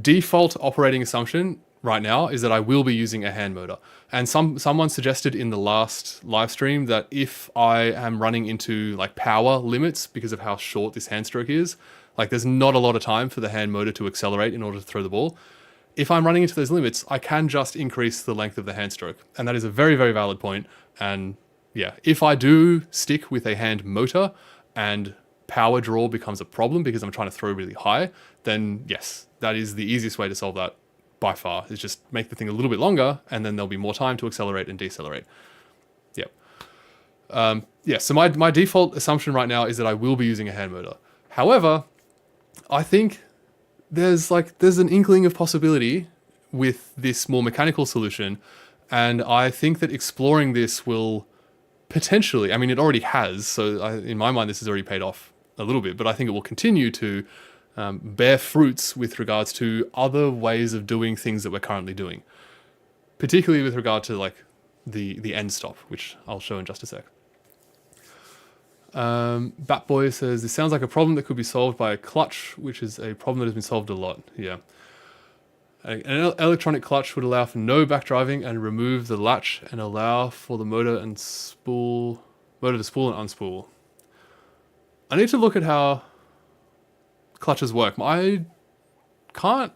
default operating assumption right now is that I will be using a hand motor. And someone suggested in the last live stream that if I am running into like power limits because of how short this hand stroke is, like there's not a lot of time for the hand motor to accelerate in order to throw the ball. If I'm running into those limits, I can just increase the length of the hand stroke. And that is a very, very valid point. And yeah, if I do stick with a hand motor and power draw becomes a problem because I'm trying to throw really high, then yes, that is the easiest way to solve that by far, is just make the thing a little bit longer, and then there'll be more time to accelerate and decelerate. Yep. Yeah, so my default assumption right now is that I will be using a hand motor. However, I think there's an inkling of possibility with this more mechanical solution, and I think that exploring this will potentially, I mean, it already has, so in my mind this has already paid off a little bit, but I think it will continue to bear fruits with regards to other ways of doing things that we're currently doing, particularly with regard to like the end stop, which I'll show in just a sec. Batboy says, this sounds like a problem that could be solved by a clutch, which is a problem that has been solved a lot. Yeah. electronic clutch would allow for no back driving and remove the latch and allow for the motor to spool and unspool. I need to look at how clutches work. I can't.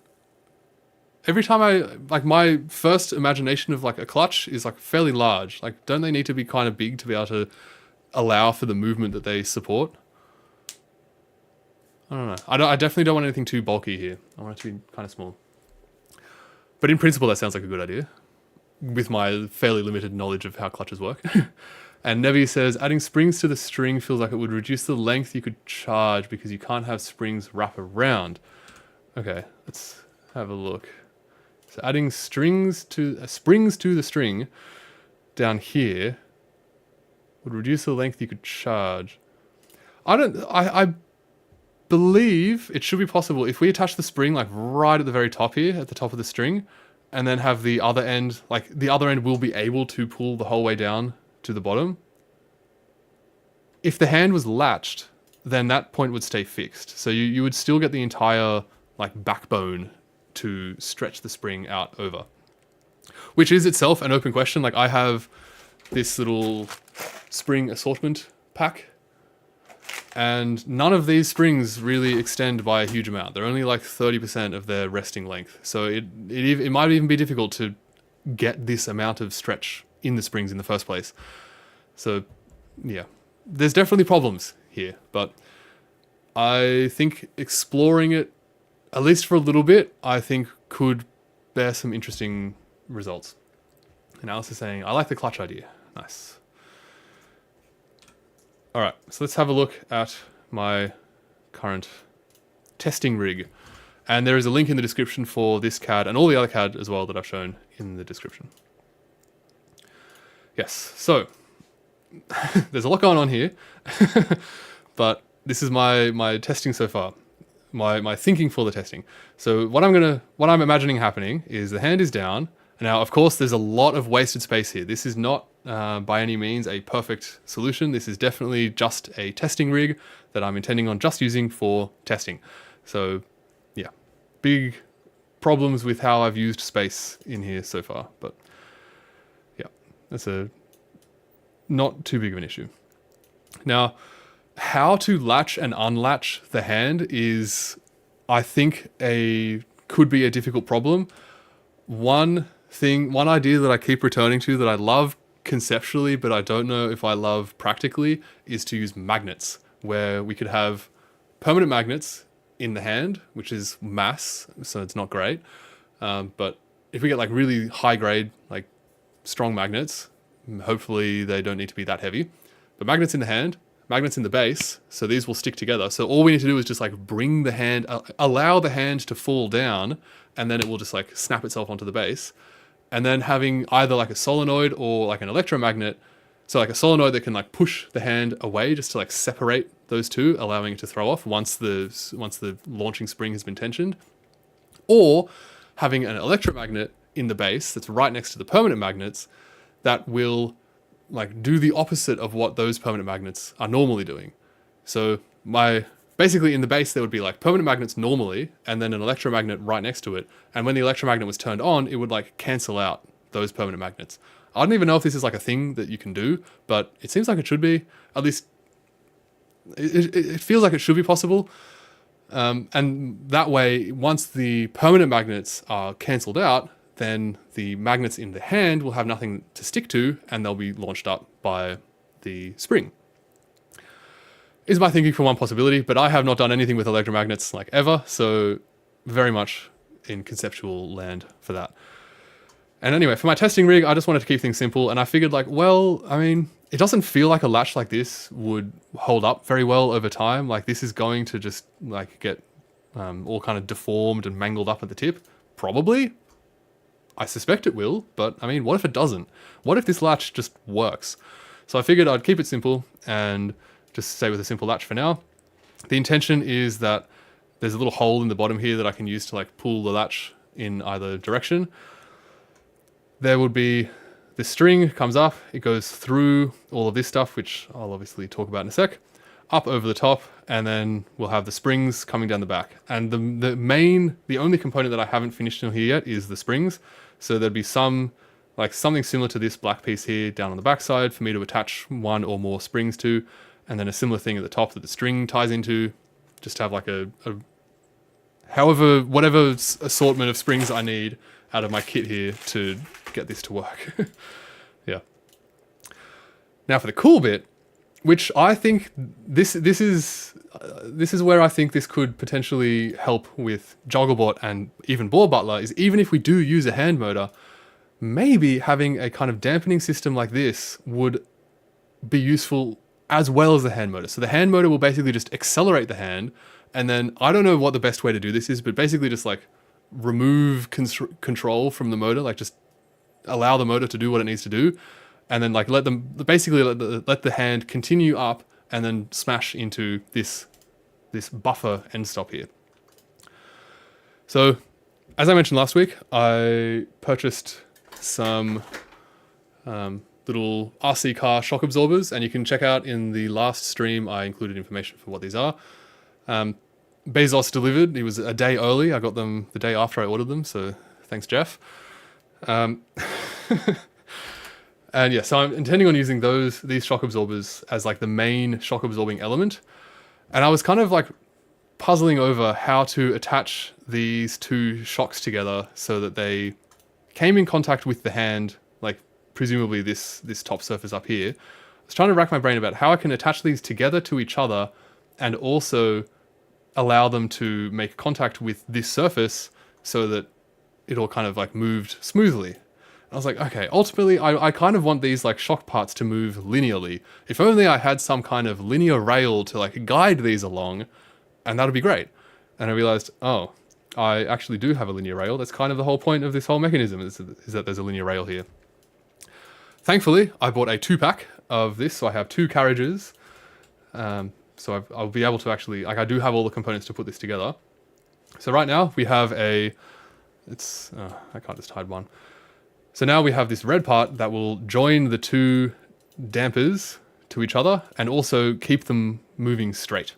Every time my first imagination of like a clutch is like fairly large. Like, don't they need to be kind of big to be able to allow for the movement that they support? I don't know. I definitely don't want anything too bulky here. I want it to be kind of small. But in principle, that sounds like a good idea, with my fairly limited knowledge of how clutches work. And Nevi says, adding springs to the string feels like it would reduce the length you could charge because you can't have springs wrap around. Okay, let's have a look. So adding springs to the string down here would reduce the length you could charge. I believe it should be possible if we attach the spring like right at the very top here, at the top of the string, and then have the other end, like the other end will be able to pull the whole way down to the bottom. If the hand was latched, then that point would stay fixed. So you would still get the entire like backbone to stretch the spring out over, which is itself an open question. Like, I have this little spring assortment pack, and none of these springs really extend by a huge amount. They're only like 30% of their resting length. So it might even be difficult to get this amount of stretch in the springs in the first place. So yeah, there's definitely problems here, but I think exploring it, at least for a little bit, I think could bear some interesting results. And Alice is saying, I like the clutch idea. Nice. All right, so let's have a look at my current testing rig. And there is a link in the description for this CAD and all the other CAD as well that I've shown in the description. Yes, so there's a lot going on here, but this is my testing so far, my thinking for the testing. So what I'm imagining happening is the hand is down. Now, of course, there's a lot of wasted space here. This is not by any means a perfect solution. This is definitely just a testing rig that I'm intending on just using for testing. So yeah, big problems with how I've used space in here so far, but yeah, that's not too big of an issue. Now, how to latch and unlatch the hand is, I think, could be a difficult problem. One idea that I keep returning to that I love conceptually, but I don't know if I love practically, is to use magnets, where we could have permanent magnets in the hand, which is mass, so it's not great. But if we get like really high grade, like strong magnets, hopefully they don't need to be that heavy, but magnets in the hand, magnets in the base, so these will stick together. So all we need to do is just like bring the hand, allow the hand to fall down, and then it will just like snap itself onto the base. And then having either like a solenoid or like an electromagnet, so like a solenoid that can like push the hand away just to like separate those two, allowing it to throw off once the launching spring has been tensioned, or having an electromagnet in the base that's right next to the permanent magnets that will like do the opposite of what those permanent magnets are normally doing. So basically in the base there would be like permanent magnets normally and then an electromagnet right next to it, and when the electromagnet was turned on, it would like cancel out those permanent magnets. I don't even know if this is like a thing that you can do, but it seems like it should be. At least it feels like it should be possible. And that way, once the permanent magnets are cancelled out, then the magnets in the hand will have nothing to stick to, and they'll be launched up by the spring. Is my thinking for one possibility, but I have not done anything with electromagnets like ever, so very much in conceptual land for that. And anyway, for my testing rig, I just wanted to keep things simple, and I figured like, well, I mean, it doesn't feel like a latch like this would hold up very well over time. Like, this is going to just like get all kind of deformed and mangled up at the tip. Probably. I suspect it will, but I mean, what if it doesn't? What if this latch just works? So I figured I'd keep it simple and just stay with a simple latch for now. The intention is that there's a little hole in the bottom here that I can use to like pull the latch in either direction. There would be this string comes up, it goes through all of this stuff, which I'll obviously talk about in a sec. up over the top, and then we'll have the springs coming down the back. And the only component that I haven't finished in here yet is the springs. So there'd be something similar to this black piece here down on the back side for me to attach one or more springs to, and then a similar thing at the top that the string ties into, just to have like whatever assortment of springs I need out of my kit here to get this to work. Yeah. Now for the cool bit, which I think this is where I think this could potentially help with Jugglebot and even Ball Butler, is even if we do use a hand motor, maybe having a kind of dampening system like this would be useful as well as the hand motor. So the hand motor will basically just accelerate the hand, and then I don't know what the best way to do this is, but basically just like remove control from the motor, like just allow the motor to do what it needs to do, and then like let the hand continue up and then smash into this buffer end stop here. So as I mentioned last week, I purchased some little RC car shock absorbers, and you can check out in the last stream I included information for what these are. Bezos delivered. It was a day early. I got them the day after I ordered them, so thanks, Jeff. And yeah, so I'm intending on using these shock absorbers as like the main shock absorbing element. And I was kind of like puzzling over how to attach these two shocks together so that they came in contact with the hand, like presumably this top surface up here. I was trying to rack my brain about how I can attach these together to each other and also allow them to make contact with this surface so that it all kind of like moved smoothly. I was like, okay, ultimately I kind of want these like shock parts to move linearly. If only I had some kind of linear rail to like guide these along, and that would be great. And I realized, oh, I actually do have a linear rail. That's kind of the whole point of this whole mechanism, is that there's a linear rail here. Thankfully, I bought a 2-pack of this, so I have 2 carriages. So I'll be able to actually, like I do have all the components to put this together. So right now we have I can't just hide one. So now we have this red part that will join the 2 dampers to each other and also keep them moving straight.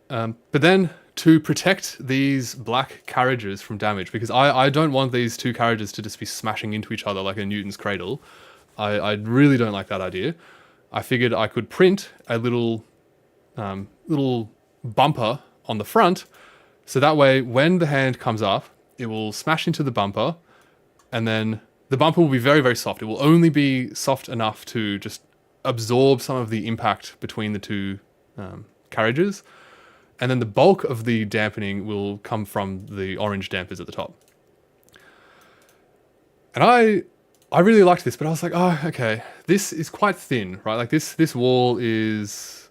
But then to protect these black carriages from damage, because I don't want these 2 carriages to just be smashing into each other like a Newton's cradle. I really don't like that idea. I figured I could print a little bumper on the front, so that way when the hand comes up, it will smash into the bumper, and then the bumper will be very, very soft. It will only be soft enough to just absorb some of the impact between the 2 carriages, and then the bulk of the dampening will come from the orange dampers at the top. And I really liked this, but I was like, oh, okay, this is quite thin, right? Like this wall is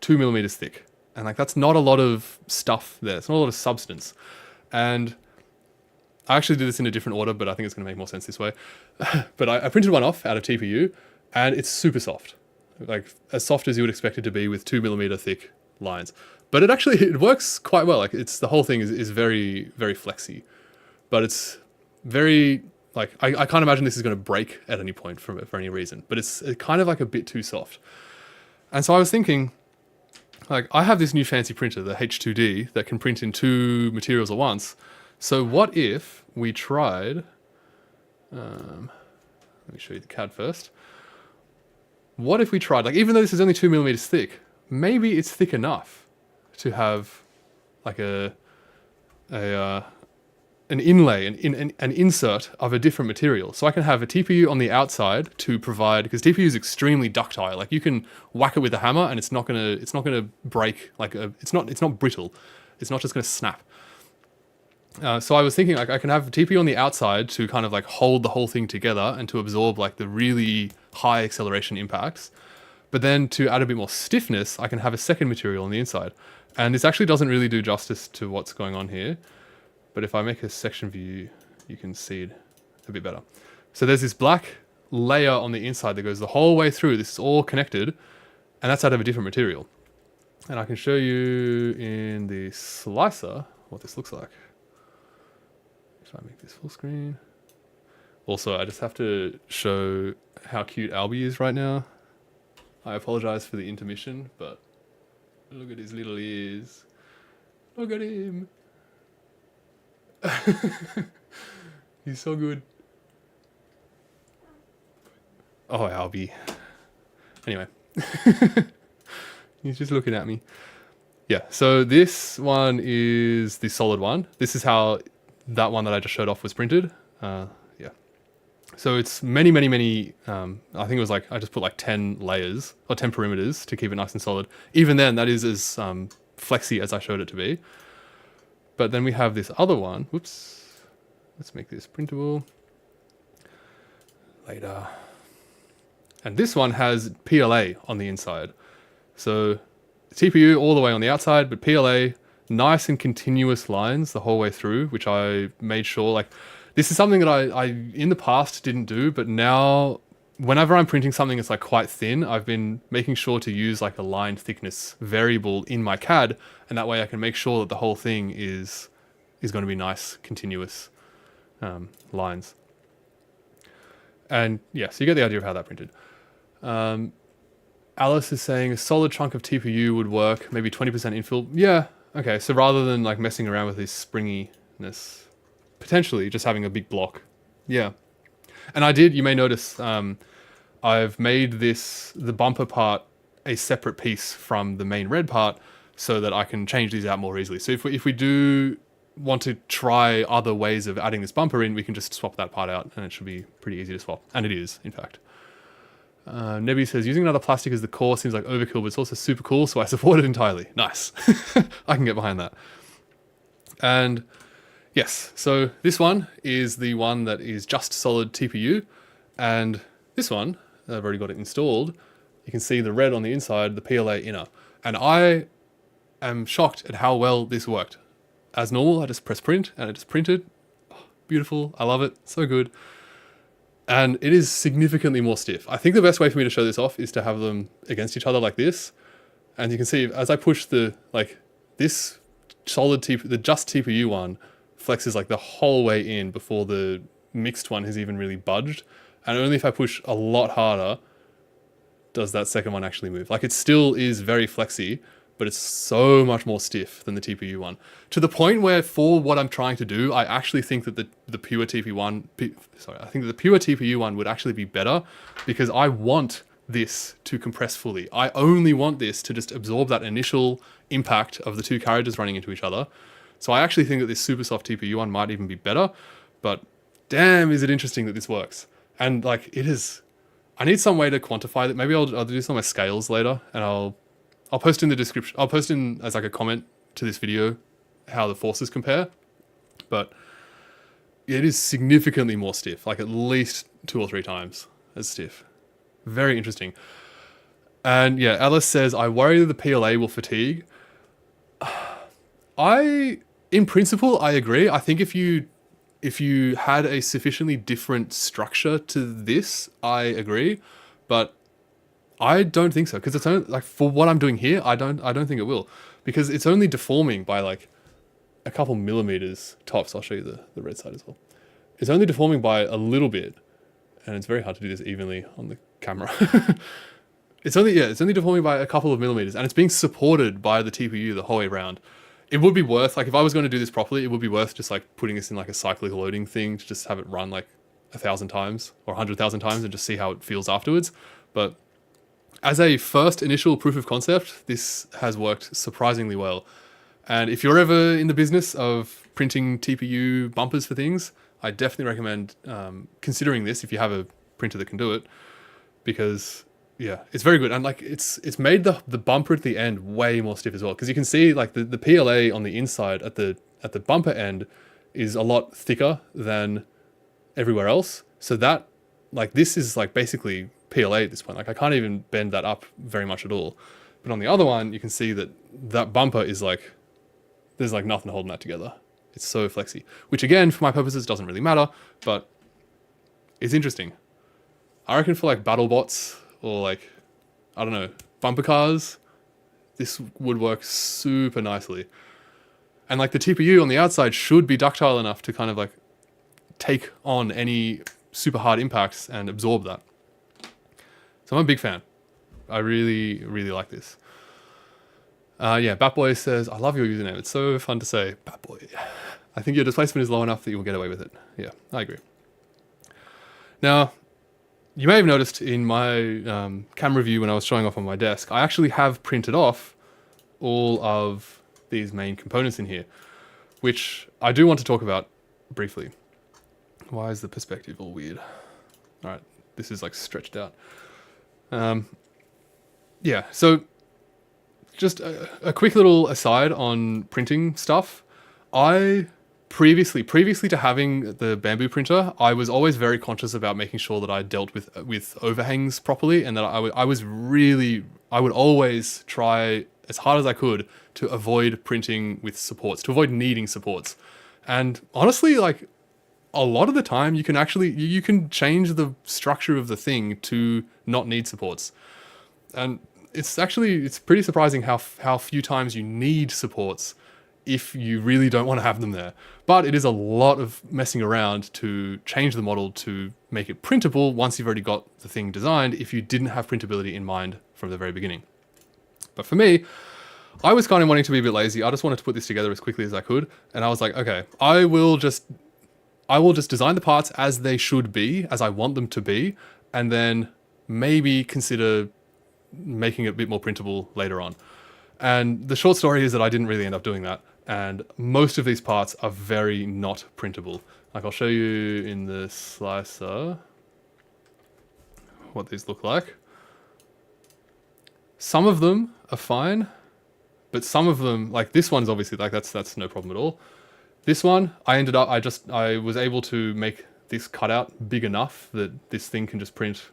2 millimeters thick, and like that's not a lot of stuff there. It's not a lot of substance. And I actually did this in a different order, but I think it's going to make more sense this way. But I printed one off out of TPU, and it's super soft, like as soft as you would expect it to be with 2 millimeter thick lines. But it works quite well. Like the whole thing is very, very flexy, but it's very, like, I can't imagine this is going to break at any point for any reason, but it's kind of like a bit too soft. And so I was thinking, like, I have this new fancy printer, the H2D, that can print in 2 materials at once. So what if we tried, let me show you the CAD first. What if we tried, like, even though this is only 2 millimeters thick, maybe it's thick enough to have like an inlay, an insert of a different material. So I can have a TPU on the outside to provide, because TPU is extremely ductile. Like you can whack it with a hammer and it's not gonna break. Like it's not brittle. It's not just gonna snap. So I was thinking, like, I can have a TPU on the outside to kind of like hold the whole thing together and to absorb like the really high acceleration impacts. But then to add a bit more stiffness, I can have a second material on the inside. And this actually doesn't really do justice to what's going on here. But if I make a section view, you can see it a bit better. So there's this black layer on the inside that goes the whole way through. This is all connected, and that's out of a different material. And I can show you in the slicer what this looks like. If I make this full screen. Also, I just have to show how cute Albie is right now. I apologize for the intermission, but look at his little ears. Look at him. He's so good. Oh, Albie. Anyway. He's just looking at me. Yeah, so this one is the solid one. This is how that one that I just showed off was printed. Yeah. So it's many, I think it was like, I just put like 10 layers or 10 perimeters to keep it nice and solid. Even then, that is as flexy as I showed it to be. But then we have this other one. Whoops. Let's make this printable. Later. And this one has PLA on the inside. So TPU all the way on the outside, but PLA, nice and continuous lines the whole way through, which I made sure, like, this is something that I in the past didn't do, but now whenever I'm printing something that's like quite thin, I've been making sure to use like a line thickness variable in my CAD, and that way I can make sure that the whole thing is going to be nice, continuous lines. And yeah, so you get the idea of how that printed. Alice is saying a solid chunk of TPU would work, maybe 20% infill. Yeah, okay, so rather than like messing around with this springiness, potentially just having a big block. Yeah. And I did, you may notice, I've made the bumper part a separate piece from the main red part so that I can change these out more easily. So if we do want to try other ways of adding this bumper in, we can just swap that part out and it should be pretty easy to swap. And it is, in fact. Nebby says, using another plastic as the core seems like overkill, but it's also super cool, so I support it entirely. Nice. I can get behind that. And yes, so this one is the one that is just solid TPU, and this one, I've already got it installed. You can see the red on the inside, the PLA inner. And I am shocked at how well this worked. As normal, I just press print, and it just printed. Oh, beautiful, I love it, so good. And it is significantly more stiff. I think the best way for me to show this off is to have them against each other like this. And you can see as I push this solid the just TPU one flexes like the whole way in before the mixed one has even really budged. And only if I push a lot harder does that second one actually move. Like, it still is very flexy, but it's so much more stiff than the TPU one. To the point where, for what I'm trying to do, I actually think that the pure TPU one would actually be better, because I want this to compress fully. I only want this to just absorb that initial impact of the two carriages running into each other. So I actually think that this super soft TPU one might even be better, but damn, is it interesting that this works. And like, it is, I need some way to quantify that. Maybe I'll do some of my scales later, and I'll post in the description. I'll post in as like a comment to this video how the forces compare, but it is significantly more stiff, like at least 2 or 3 times as stiff. Very interesting. And yeah, Alice says, I worry that the PLA will fatigue. In principle, I agree. I think if you had a sufficiently different structure to this, I agree, but I don't think so, because it's only, like, for what I'm doing here, I don't think it will, because it's only deforming by like a couple millimeters tops. I'll show you the red side as well. It's only deforming by a little bit, and it's very hard to do this evenly on the camera. It's only deforming by a couple of millimeters, and it's being supported by the TPU the whole way around. It would be worth, like, if I was going to do this properly, it would be worth just like putting this in like a cyclic loading thing to just have it run like 1,000 times or 100,000 times and just see how it feels afterwards. But as a first initial proof of concept, this has worked surprisingly well. And if you're ever in the business of printing TPU bumpers for things, I definitely recommend considering this if you have a printer that can do it, because yeah, it's very good. And like, it's made the bumper at the end way more stiff as well, because you can see like the PLA on the inside at the bumper end is a lot thicker than everywhere else. So that, like, this is like basically PLA at this point. Like, I can't even bend that up very much at all. But on the other one, you can see that bumper is like, there's like nothing holding that together. It's so flexy, which again, for my purposes, doesn't really matter, but it's interesting. I reckon for like battle bots or like, I don't know, bumper cars, this would work super nicely. And like, the TPU on the outside should be ductile enough to kind of like take on any super hard impacts and absorb that. So I'm a big fan. I really, really like this. Yeah, Batboy says, I love your username. It's so fun to say, Batboy. I think your displacement is low enough that you will get away with it. Yeah, I agree. Now, you may have noticed in my camera view when I was showing off on my desk, I actually have printed off all of these main components in here, which I do want to talk about briefly. Why is the perspective all weird? All right, this is like stretched out. Yeah, so just a quick little aside on printing stuff. I previously to having the Bamboo printer, I was always very conscious about making sure that I dealt with overhangs properly, and that I would always try as hard as I could to avoid printing with supports, to avoid needing supports. And honestly, like a lot of the time you can change the structure of the thing to not need supports. And it's pretty surprising how few times you need supports if you really don't want to have them there. But it is a lot of messing around to change the model to make it printable once you've already got the thing designed, if you didn't have printability in mind from the very beginning. But for me, I was kind of wanting to be a bit lazy. I just wanted to put this together as quickly as I could. And I was like, okay, I will just design the parts as they should be, as I want them to be, and then maybe consider making it a bit more printable later on. And the short story is that I didn't really end up doing that. And most of these parts are very not printable. Like I'll show you in the slicer what these look like. Some of them are fine, but some of them, like this one's obviously like that's no problem at all. This one, I was able to make this cutout big enough that this thing can just print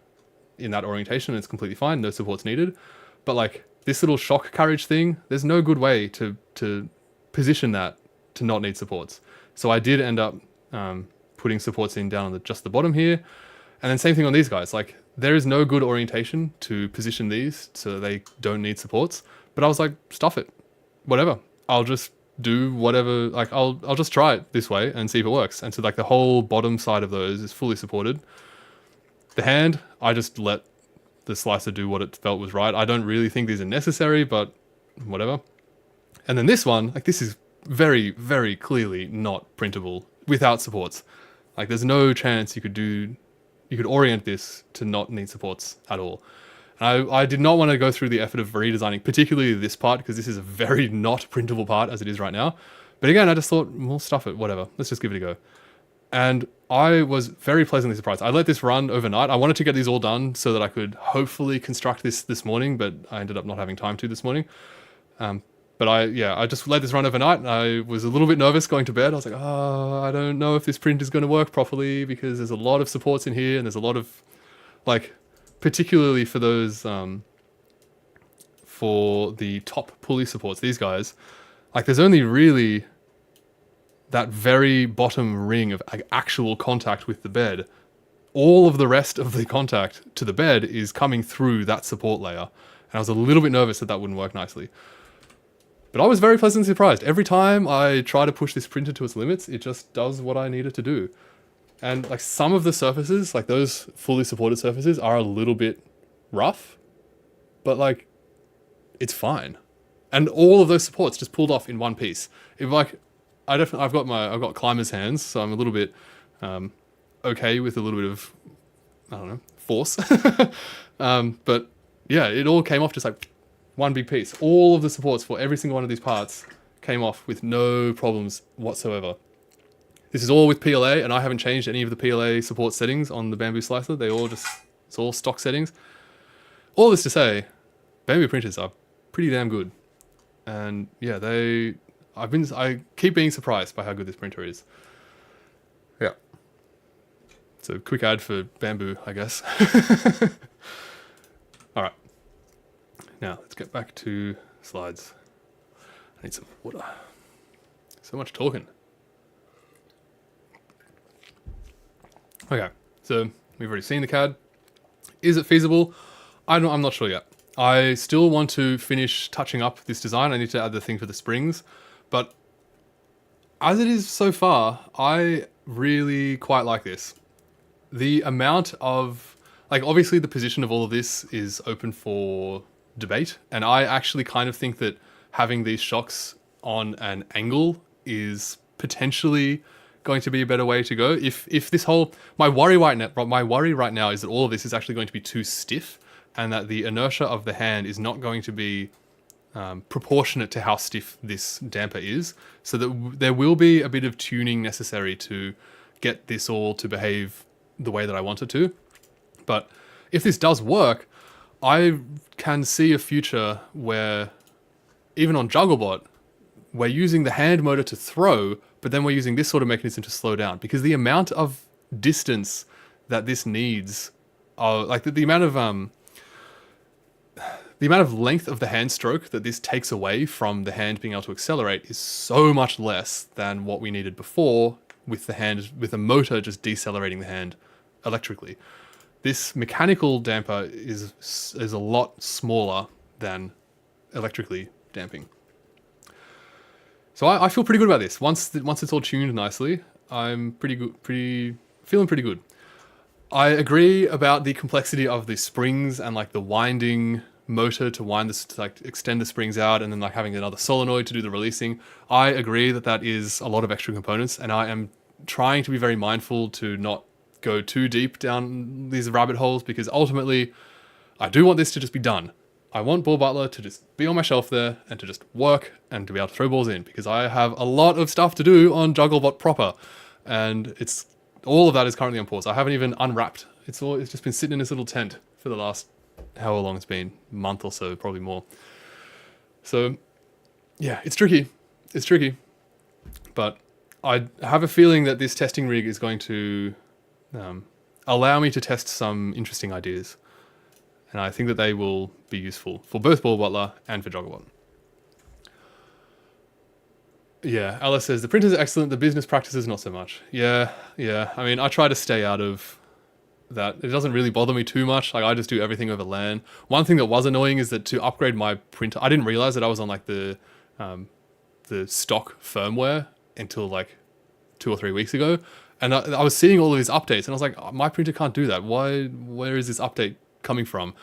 in that orientation and it's completely fine, no supports needed. But like this little shock carriage thing, there's no good way to position that to not need supports. So I did end up putting supports in down on just the bottom here. And then same thing on these guys. Like there is no good orientation to position these so they don't need supports. But I was like, stuff it, whatever. I'll just do whatever, like I'll just try it this way and see if it works. And so like the whole bottom side of those is fully supported. The hand, I just let the slicer do what it felt was right. I don't really think these are necessary, but whatever. And then this one, like this is very, very clearly not printable without supports. Like there's no chance you could orient this to not need supports at all. And I did not want to go through the effort of redesigning, particularly this part, because this is a very not printable part as it is right now. But again, I just thought, we'll stuff it, whatever. Let's just give it a go. And I was very pleasantly surprised. I let this run overnight. I wanted to get these all done so that I could hopefully construct this morning, but I ended up not having time to this morning. But I just let this run overnight, and I was a little bit nervous going to bed. I was like, I don't know if this print is going to work properly because there's a lot of supports in here, and there's a lot of, like, particularly for those, for the top pulley supports, these guys, like there's only really that very bottom ring of actual contact with the bed. All of the rest of the contact to the bed is coming through that support layer. And I was a little bit nervous that wouldn't work nicely. But I was very pleasantly surprised. Every time I try to push this printer to its limits, it just does what I need it to do. And like some of the surfaces, like those fully supported surfaces, are a little bit rough, but like it's fine. And all of those supports just pulled off in one piece. If like I've got climber's hands, so I'm a little bit okay with a little bit of, I don't know, force. But yeah, it all came off just like one big piece. All of the supports for every single one of these parts came off with no problems whatsoever. This is all with PLA, and I haven't changed any of the PLA support settings on the Bamboo Slicer. It's all stock settings. All this to say, Bamboo printers are pretty damn good. And yeah, I keep being surprised by how good this printer is. Yeah. It's a quick ad for Bamboo, I guess. All right. Now, let's get back to slides. I need some water. So much talking. Okay, so we've already seen the CAD. Is it feasible? I'm not sure yet. I still want to finish touching up this design. I need to add the thing for the springs. But as it is so far, I really quite like this. The amount of, like obviously the position of all of this is open for debate, and I actually kind of think that having these shocks on an angle is potentially going to be a better way to go. If this whole my worry right now is that all of this is actually going to be too stiff, and that the inertia of the hand is not going to be proportionate to how stiff this damper is, so that there will be a bit of tuning necessary to get this all to behave the way that I want it to. But if this does work, I can see a future where even on Jugglebot, we're using the hand motor to throw, but then we're using this sort of mechanism to slow down, because the amount of distance that this needs, like the amount of length of the hand stroke that this takes away from the hand being able to accelerate is so much less than what we needed before with the motor just decelerating the hand electrically. This mechanical damper is a lot smaller than electrically damping. So I feel pretty good about this. Once it's all tuned nicely, I'm feeling pretty good. I agree about the complexity of the springs and like the winding motor to wind this, to like extend the springs out, and then like having another solenoid to do the releasing. I agree that is a lot of extra components, and I am trying to be very mindful to not go too deep down these rabbit holes, because ultimately I do want this to just be done. I want Ball Butler to just be on my shelf there and to just work and to be able to throw balls in, because I have a lot of stuff to do on Jugglebot proper, and all of that is currently on pause. I haven't even unwrapped. It's just been sitting in this little tent for the last however long it's been, month or so, probably more. So yeah, it's tricky. But I have a feeling that this testing rig is going to allow me to test some interesting ideas. And I think that they will be useful for both Ball Butler and for Jugglebot. Yeah, Alice says, the printers are excellent, the business practices not so much. Yeah. I mean, I try to stay out of that. It doesn't really bother me too much. Like, I just do everything over LAN. One thing that was annoying is that to upgrade my printer, I didn't realize that I was on like the stock firmware until like 2 or 3 weeks ago. And I was seeing all of these updates and I was like, oh, my printer can't do that. Where is this update coming from?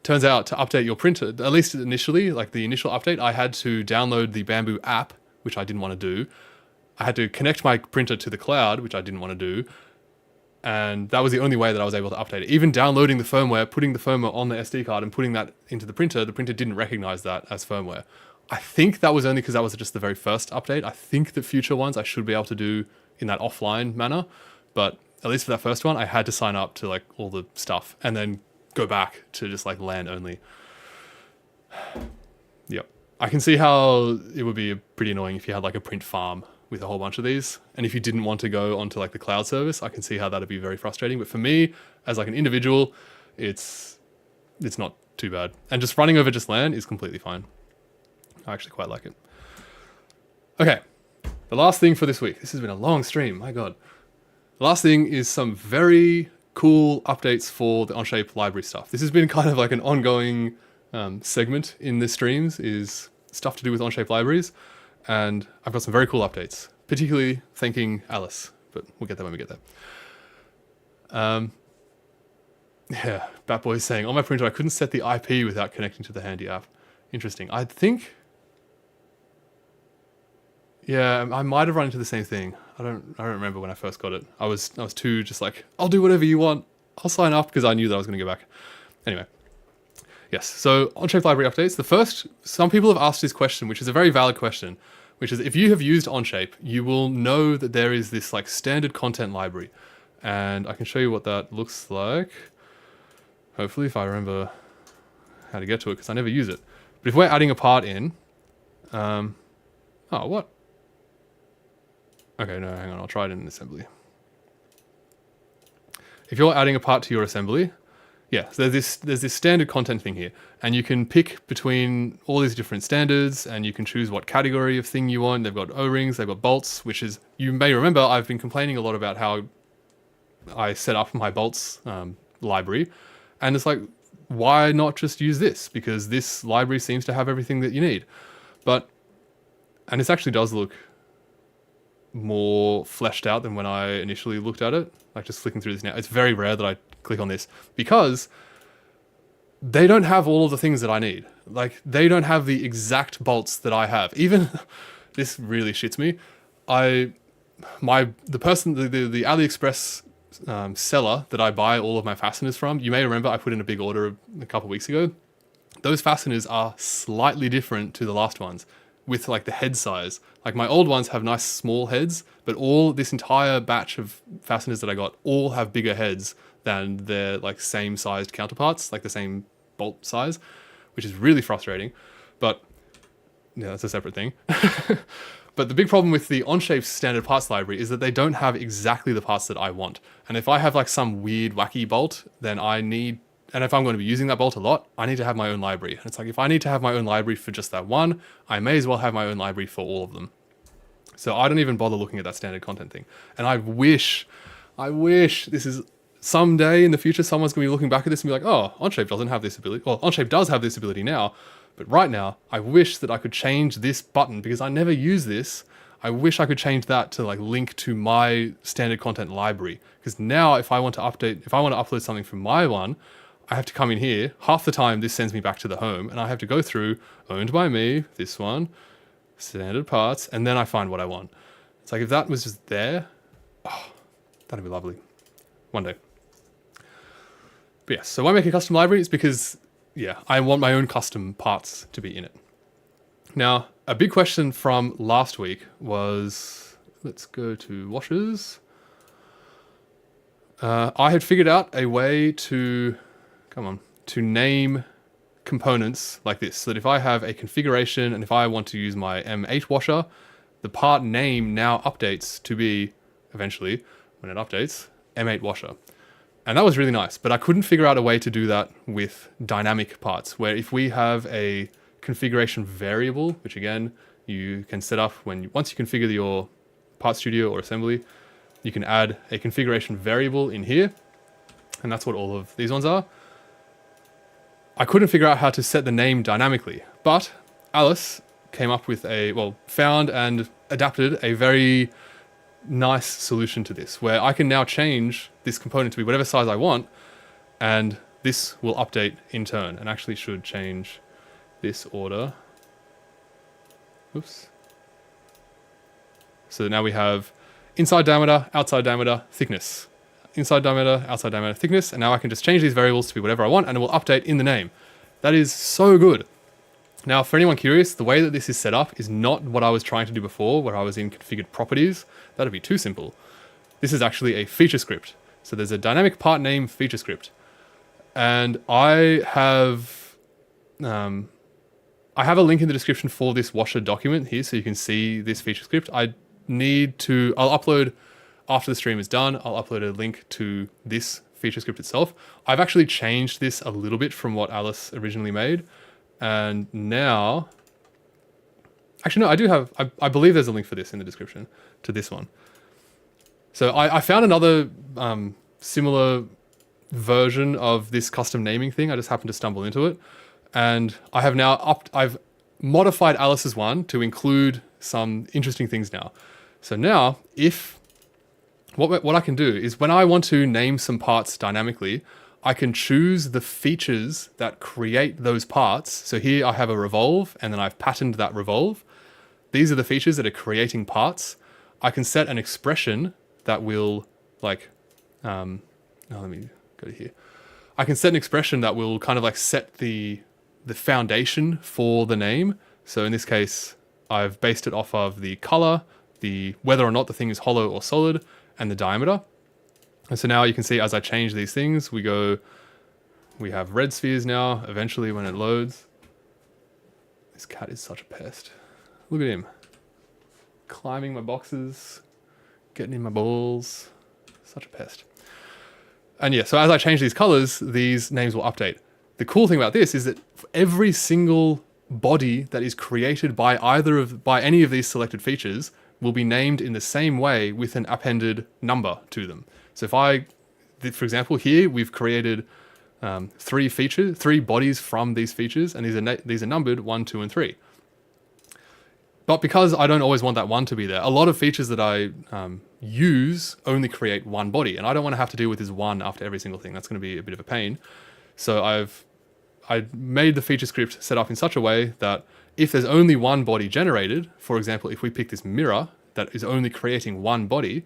Turns out to update your printer, at least initially, like the initial update, I had to download the Bamboo app, which I didn't want to do. I had to connect my printer to the cloud, which I didn't want to do. And that was the only way that I was able to update it. Even downloading the firmware, putting the firmware on the SD card and putting that into the printer didn't recognize that as firmware. I think that was only because that was just the very first update. I think the future ones I should be able to do in that offline manner. But at least for that first one, I had to sign up to like all the stuff and then go back to just like LAN only. Yep. I can see how it would be pretty annoying if you had like a print farm with a whole bunch of these. And if you didn't want to go onto like the cloud service, I can see how that'd be very frustrating. But for me, as like an individual, it's not too bad. And just running over just LAN is completely fine. I actually quite like it. Okay. The last thing for this week. This has been a long stream, my God. The last thing is some very cool updates for the Onshape library stuff. This has been kind of like an ongoing segment in the streams, is stuff to do with Onshape libraries. And I've got some very cool updates, particularly thanking Alice, but we'll get there when we get there. Yeah, Batboy's saying, on my printer I couldn't set the IP without connecting to the Handy app. Interesting. I think... Yeah, I might have run into the same thing. I don't remember when I first got it. I was too just like, I'll do whatever you want. I'll sign up, because I knew that I was going to go back. Anyway. Yes, so Onshape library updates. The first, some people have asked this question, which is a very valid question, which is if you have used Onshape, you will know that there is this like standard content library. And I can show you what that looks like. Hopefully, if I remember how to get to it, because I never use it. But if we're adding a part in, oh, what? Okay, no, hang on, I'll try it in assembly. If you're adding a part to your assembly, yeah, so there's this standard content thing here, and you can pick between all these different standards, and you can choose what category of thing you want. They've got O-rings, they've got bolts, which is, you may remember, I've been complaining a lot about how I set up my bolts library, and it's like, why not just use this? Because this library seems to have everything that you need. And this actually does look more fleshed out than when I initially looked at it. Like just flicking through this now, it's very rare that I click on this, because they don't have all of the things that I need. Like, they don't have the exact bolts that I have. Even, this really shits me. The AliExpress seller that I buy all of my fasteners from, you may remember I put in a big order a couple weeks ago. Those fasteners are slightly different to the last ones with like the head size. Like my old ones have nice small heads, but this entire batch of fasteners that I got all have bigger heads than their like same sized counterparts, like the same bolt size, which is really frustrating. But yeah, that's a separate thing. But the big problem with the Onshape standard parts library is that they don't have exactly the parts that I want. And if I have like some weird wacky bolt, then and if I'm going to be using that bolt a lot, I need to have my own library. And it's like, if I need to have my own library for just that one, I may as well have my own library for all of them. So I don't even bother looking at that standard content thing. And I wish this is someday in the future, someone's going to be looking back at this and be like, oh, Onshape doesn't have this ability. Well, Onshape does have this ability now. But right now, I wish that I could change this button because I never use this. I wish I could change that to like link to my standard content library. Because now if I want to upload something from my one, I have to come in here. Half the time this sends me back to the home and I have to go through owned by me, this one, standard parts, and then I find what I want. It's like if that was just there, oh, that'd be lovely. One day. But yeah, so why make a custom library? It's because, yeah, I want my own custom parts to be in it. Now, a big question from last week was, let's go to washers. I had figured out a way to name components like this. So that if I have a configuration and if I want to use my M8 washer, the part name now updates to be, eventually, when it updates, M8 washer. And that was really nice, but I couldn't figure out a way to do that with dynamic parts, where if we have a configuration variable, which again, you can set up once you configure your Part Studio or assembly, you can add a configuration variable in here. And that's what all of these ones are. I couldn't figure out how to set the name dynamically, but Alice came up with found and adapted a very nice solution to this, where I can now change this component to be whatever size I want, and this will update in turn, and actually should change this order. Oops. So now we have inside diameter, outside diameter, thickness. Inside diameter, outside diameter, thickness, and now I can just change these variables to be whatever I want, and it will update in the name. That is so good. Now, for anyone curious, the way that this is set up is not what I was trying to do before, where I was in configured properties. That'd be too simple. This is actually a feature script. So there's a dynamic part name feature script. And I have a link in the description for this washer document here, so you can see this feature script. I'll upload, after the stream is done, I'll upload a link to this feature script itself. I've actually changed this a little bit from what Alice originally made. And now, actually no, I believe there's a link for this in the description to this one. So I found another similar version of this custom naming thing. I just happened to stumble into it. And I have now I've modified Alice's one to include some interesting things now. So now, what I can do is when I want to name some parts dynamically, I can choose the features that create those parts. So here I have a revolve, and then I've patterned that revolve. These are the features that are creating parts. I can set an expression that will let me go to here. I can set an expression that will kind of like set the foundation for the name. So in this case, I've based it off of the color, whether or not the thing is hollow or solid, and the diameter. And so now you can see as I change these things, we have red spheres now, eventually when it loads. This cat is such a pest. Look at him. Climbing my boxes, getting in my balls. Such a pest. And yeah, so as I change these colors, these names will update. The cool thing about this is that for every single body that is created by any of these selected features will be named in the same way with an appended number to them. So for example, here we've created 3 bodies from these features, and these are numbered 1, 2, and 3. But because I don't always want that 1 to be there, a lot of features that I only create one body. And I don't want to have to deal with this one after every single thing. That's going to be a bit of a pain. So I made the feature script set up in such a way that if there's only one body generated, for example, if we pick this mirror that is only creating one body,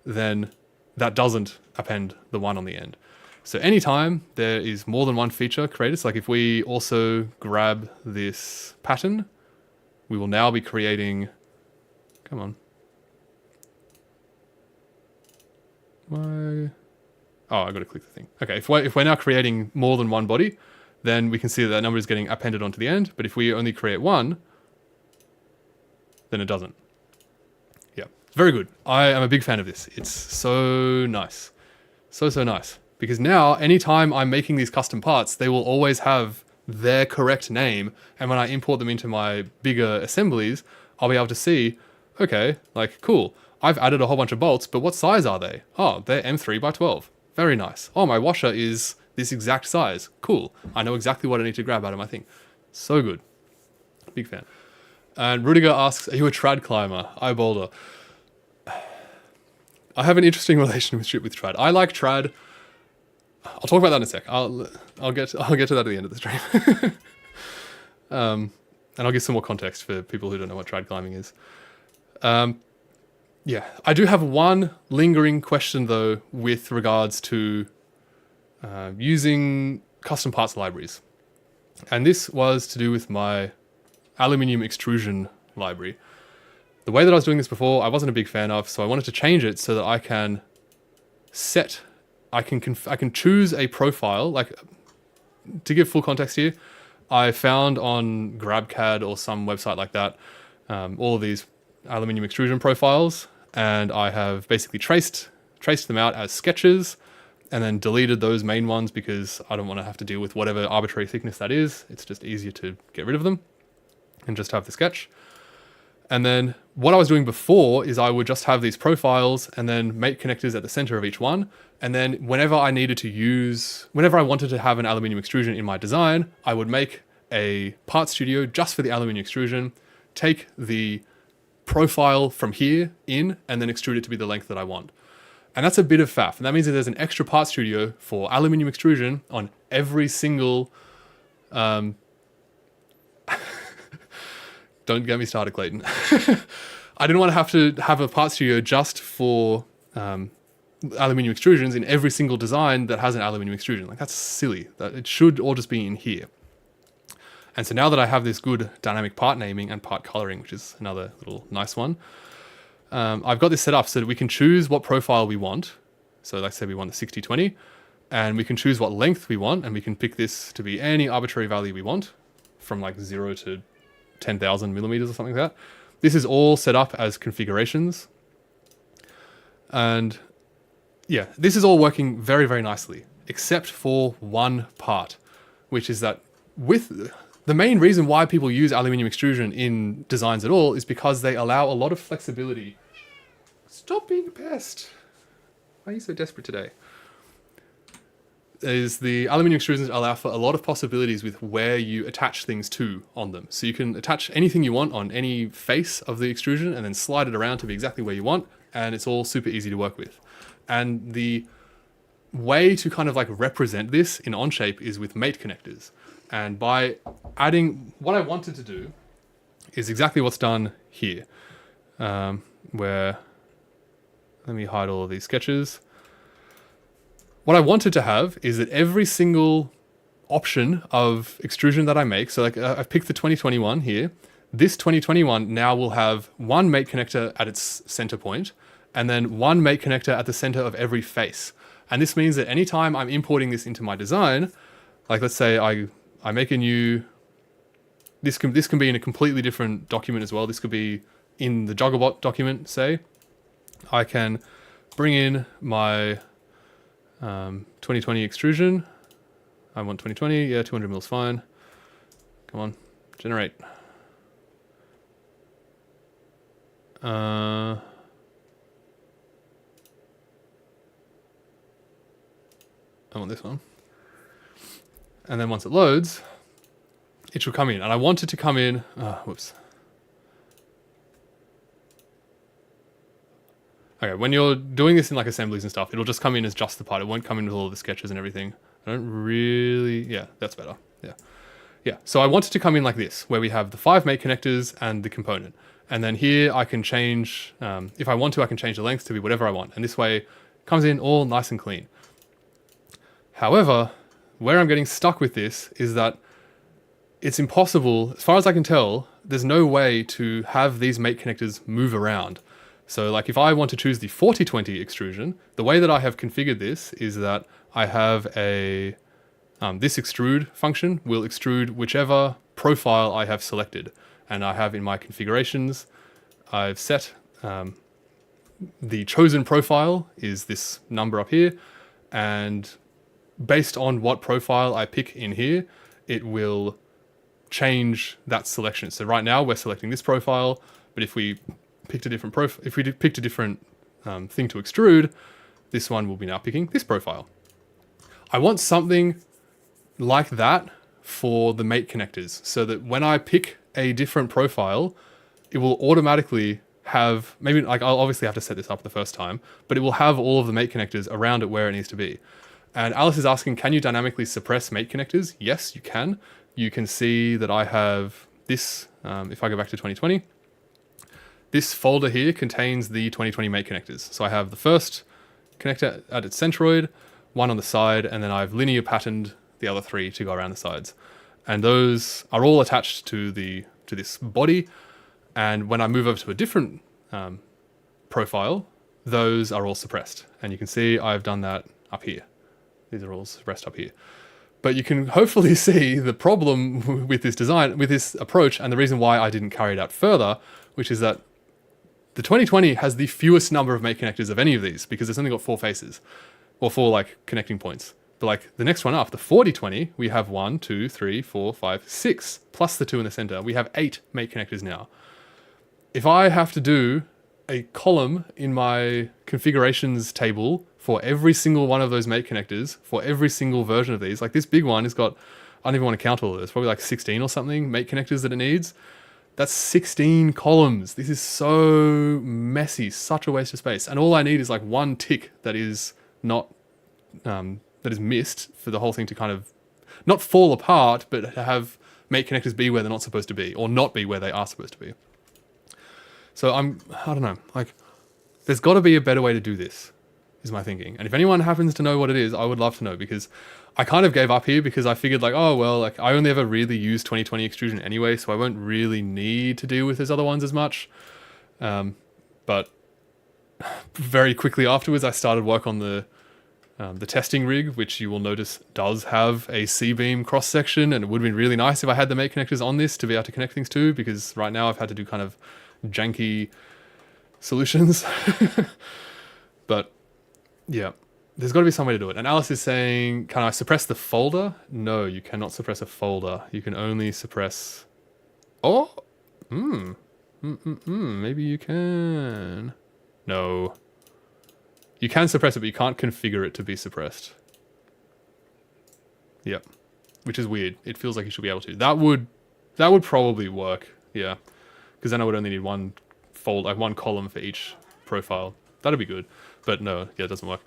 then that doesn't append the one on the end. So anytime there is more than one feature created, so like if we also grab this pattern, we will now be creating, come on. Oh, I got to click the thing. Okay, if we're now creating more than one body, then we can see that number is getting appended onto the end. But if we only create one, then it doesn't. Yeah, very good. I am a big fan of this. It's so nice. So nice. Because now, anytime I'm making these custom parts, they will always have their correct name. And when I import them into my bigger assemblies, I'll be able to see, okay, like, cool. I've added a whole bunch of bolts, but what size are they? Oh, they're M3 by 12. Very nice. Oh, my washer is this exact size. Cool. I know exactly what I need to grab out of my thing. So good. Big fan. And Rudiger asks, are you a trad climber? I boulder. I have an interesting relationship with trad. I like trad. I'll talk about that in a sec. I'll get to that at the end of the stream. And I'll give some more context for people who don't know what trad climbing is. Yeah, I do have one lingering question though with regards to using custom parts libraries. And this was to do with my aluminium extrusion library. The way that I was doing this before, I wasn't a big fan of, so I wanted to change it so that I can I can choose a profile. Like, to give full context here, I found on GrabCAD or some website like that, all of these aluminium extrusion profiles, and I have basically traced them out as sketches and then deleted those main ones because I don't want to have to deal with whatever arbitrary thickness that is. It's just easier to get rid of them and just have the sketch. And then what I was doing before is I would just have these profiles and then make connectors at the center of each one. And then whenever I wanted to have an aluminium extrusion in my design, I would make a part studio just for the aluminium extrusion, take the profile from here in, and then extrude it to be the length that I want. And that's a bit of faff. And that means that there's an extra part studio for aluminium extrusion on every single, don't get me started, Clayton. I didn't want to have a part studio just for aluminium extrusions in every single design that has an aluminium extrusion. Like, that's silly. It should all just be in here. And so now that I have this good dynamic part naming and part coloring, which is another little nice one, I've got this set up so that we can choose what profile we want. So let's say we want the 60-20, and we can choose what length we want, and we can pick this to be any arbitrary value we want, from like 0 to 10,000 millimeters or something like that. This is all set up as configurations. And yeah, this is all working very, very nicely, except for one part, which is that with the main reason why people use aluminium extrusion in designs at all is because they allow a lot of flexibility. Stop being a pest. Why are you so desperate today? Is the aluminium extrusions allow for a lot of possibilities with where you attach things to on them. So you can attach anything you want on any face of the extrusion and then slide it around to be exactly where you want, and it's all super easy to work with. And the way to kind of like represent this in Onshape is with mate connectors. And by adding, what I wanted to do is exactly what's done here, where, let me hide all of these sketches. What I wanted to have is that every single option of extrusion that I make, so like I've picked the 2021 here, this 2021 now will have one mate connector at its center point, and then one mate connector at the center of every face. And this means that anytime I'm importing this into my design, like let's say I make a new, this can be in a completely different document as well. This could be in the Jugglebot document, say. I can bring in my 2020 extrusion. I want 2020, yeah, 200 mils fine. Come on, generate. I want this one. And then once it loads, it should come in. And I want it to come in, whoops. Okay, when you're doing this in like assemblies and stuff, it'll just come in as just the part. It won't come in with all the sketches and everything. I don't really, yeah, that's better. Yeah. Yeah, so I want it to come in like this, where we have the 5 mate connectors and the component. And then here I can change, if I want to, I can change the length to be whatever I want. And this way it comes in all nice and clean. However, where I'm getting stuck with this is that it's impossible, as far as I can tell, there's no way to have these mate connectors move around. So like if I want to choose the 40-20 extrusion, the way that I have configured this is that I have a, this extrude function will extrude whichever profile I have selected. And I have in my configurations, I've set the chosen profile is this number up here. And based on what profile I pick in here, it will change that selection. So right now we're selecting this profile, but if we picked a different picked a different thing to extrude, this one will be now picking this profile. I want something like that for the mate connectors, so that when I pick a different profile, it will automatically have, maybe like I'll obviously have to set this up the first time, but it will have all of the mate connectors around it where it needs to be. And Alice is asking, can you dynamically suppress mate connectors? Yes, you can. You can see that I have this, if I go back to 2020, this folder here contains the 2020 mate connectors. So I have the first connector at its centroid, one on the side, and then I've linear patterned the other 3 to go around the sides. And those are all attached to this body. And when I move over to a different profile, those are all suppressed. And you can see I've done that up here. These are all suppressed up here. But you can hopefully see the problem with this design, with this approach, and the reason why I didn't carry it out further, which is that the 2020 has the fewest number of mate connectors of any of these, because it's only got 4 faces, or 4 like connecting points. But like the next one up, the 40-20, we have 1, 2, 3, 4, 5, 6, plus the 2 in the center. We have 8 mate connectors now. If I have to do a column in my configurations table for every single one of those mate connectors, for every single version of these, like this big one has got, I don't even want to count all of this, probably like 16 or something mate connectors that it needs. That's 16 columns. This is so messy, such a waste of space. And all I need is like one tick that is not, that is missed for the whole thing to kind of not fall apart, but to have mate connectors be where they're not supposed to be, or not be where they are supposed to be. So I don't know, like there's got to be a better way to do this, is my thinking. And if anyone happens to know what it is, I would love to know, because I kind of gave up here because I figured like, oh, well, like I only ever really use 2020 extrusion anyway, so I won't really need to deal with those other ones as much. But very quickly afterwards, I started work on the testing rig, which you will notice does have a C-beam cross-section, and it would have been really nice if I had the mate connectors on this to be able to connect things to, because right now I've had to do kind of janky solutions. But yeah, there's got to be some way to do it. And Alice is saying, can I suppress the folder? No, you cannot suppress a folder. You can only suppress... Oh! Maybe you can... No. You can suppress it, but you can't configure it to be suppressed. Yep. Which is weird. It feels like you should be able to. That would probably work, yeah. Because then I would only need one one column for each profile. That'd be good. But no, yeah, it doesn't work.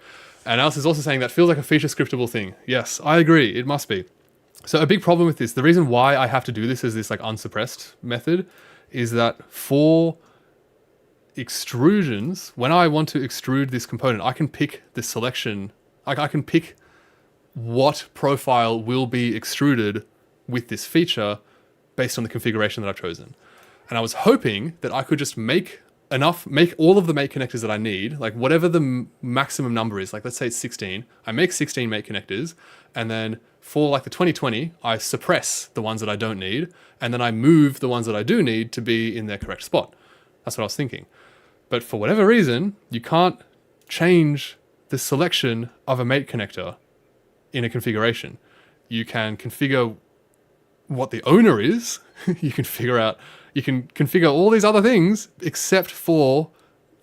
And Alice is also saying that feels like a feature scriptable thing. Yes, I agree. It must be. So a big problem with this, the reason why I have to do this as this like unsuppressed method, is that for extrusions, when I want to extrude this component, I can pick the selection, like I can pick what profile will be extruded with this feature based on the configuration that I've chosen. And I was hoping that I could just make all of the mate connectors that I need, like whatever the maximum number is, like let's say it's 16, I make 16 mate connectors, and then for like the 2020, I suppress the ones that I don't need, and then I move the ones that I do need to be in their correct spot. That's what I was thinking. But for whatever reason, you can't change the selection of a mate connector in a configuration. You can configure what the owner is. You can configure all these other things except for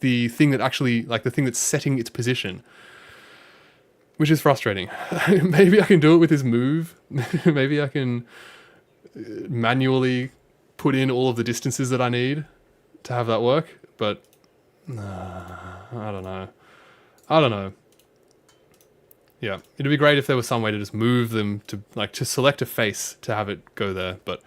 the thing that actually, like the thing that's setting its position, which is frustrating. Maybe I can do it with this move. Maybe I can manually put in all of the distances that I need to have that work, but I don't know. I don't know. Yeah, it'd be great if there was some way to just move them to, like, to select a face to have it go there, but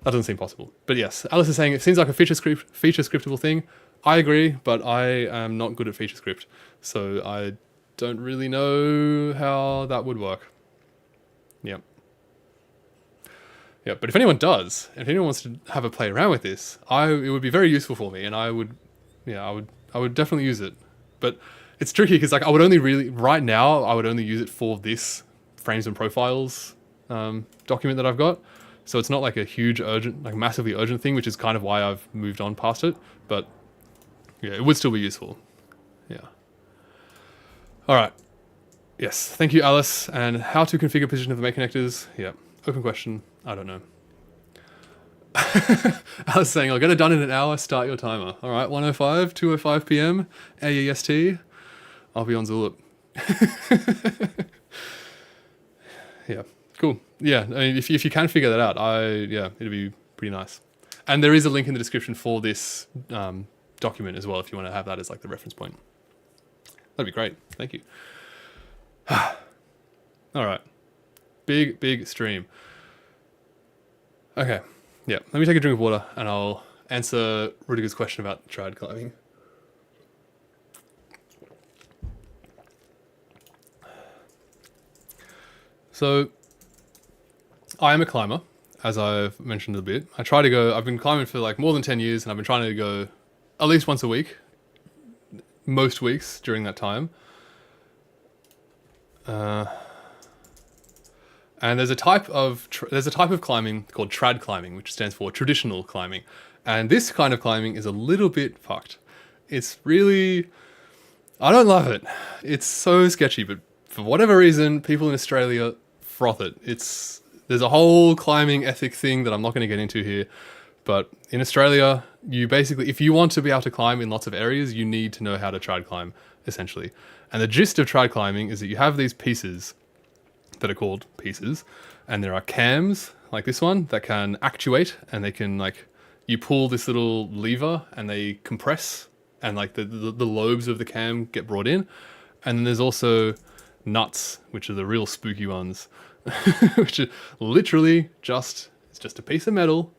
that doesn't seem possible. But yes, Alice is saying it seems like a feature scriptable thing. I agree, but I am not good at feature script, so I don't really know how that would work. Yep. Yeah, but if anyone does, if anyone wants to have a play around with this, it would be very useful for me, and I would definitely use it. But it's tricky because, like, I would only really right now I would only use it for this frames and profiles document that I've got. So it's not like a huge urgent, like massively urgent thing, which is kind of why I've moved on past it. But yeah, it would still be useful. Yeah. All right. Yes. Thank you, Alice. And how to configure position of the mate connectors? Yeah. Open question. I don't know. Alice saying, I'll get it done in an hour. Start your timer. All right. 1:05, 2:05 p.m. AEST. I'll be on Zulip. Yeah. Cool. Yeah. I mean, if you can figure that out, it'd be pretty nice. And there is a link in the description for this document as well, if you want to have that as like the reference point. That'd be great. Thank you. All right. Big stream. Okay. Yeah. Let me take a drink of water and I'll answer Rudiger's question about trad climbing. So, I am a climber, as I've mentioned a bit. I've been climbing for like more than 10 years and I've been trying to go at least once a week, most weeks during that time. And there's a type of climbing called trad climbing, which stands for traditional climbing. And this kind of climbing is a little bit fucked. It's really, I don't love it. It's so sketchy, but for whatever reason, people in Australia froth it. There's a whole climbing ethic thing that I'm not going to get into here. But in Australia, you basically, if you want to be able to climb in lots of areas, you need to know how to trad climb, essentially. And the gist of trad climbing is that you have these pieces that are called pieces, and there are cams, like this one, that can actuate, and they can, like, you pull this little lever, and they compress, and, like, the lobes of the cam get brought in. And then there's also nuts, which are the real spooky ones, which are literally it's just a piece of metal,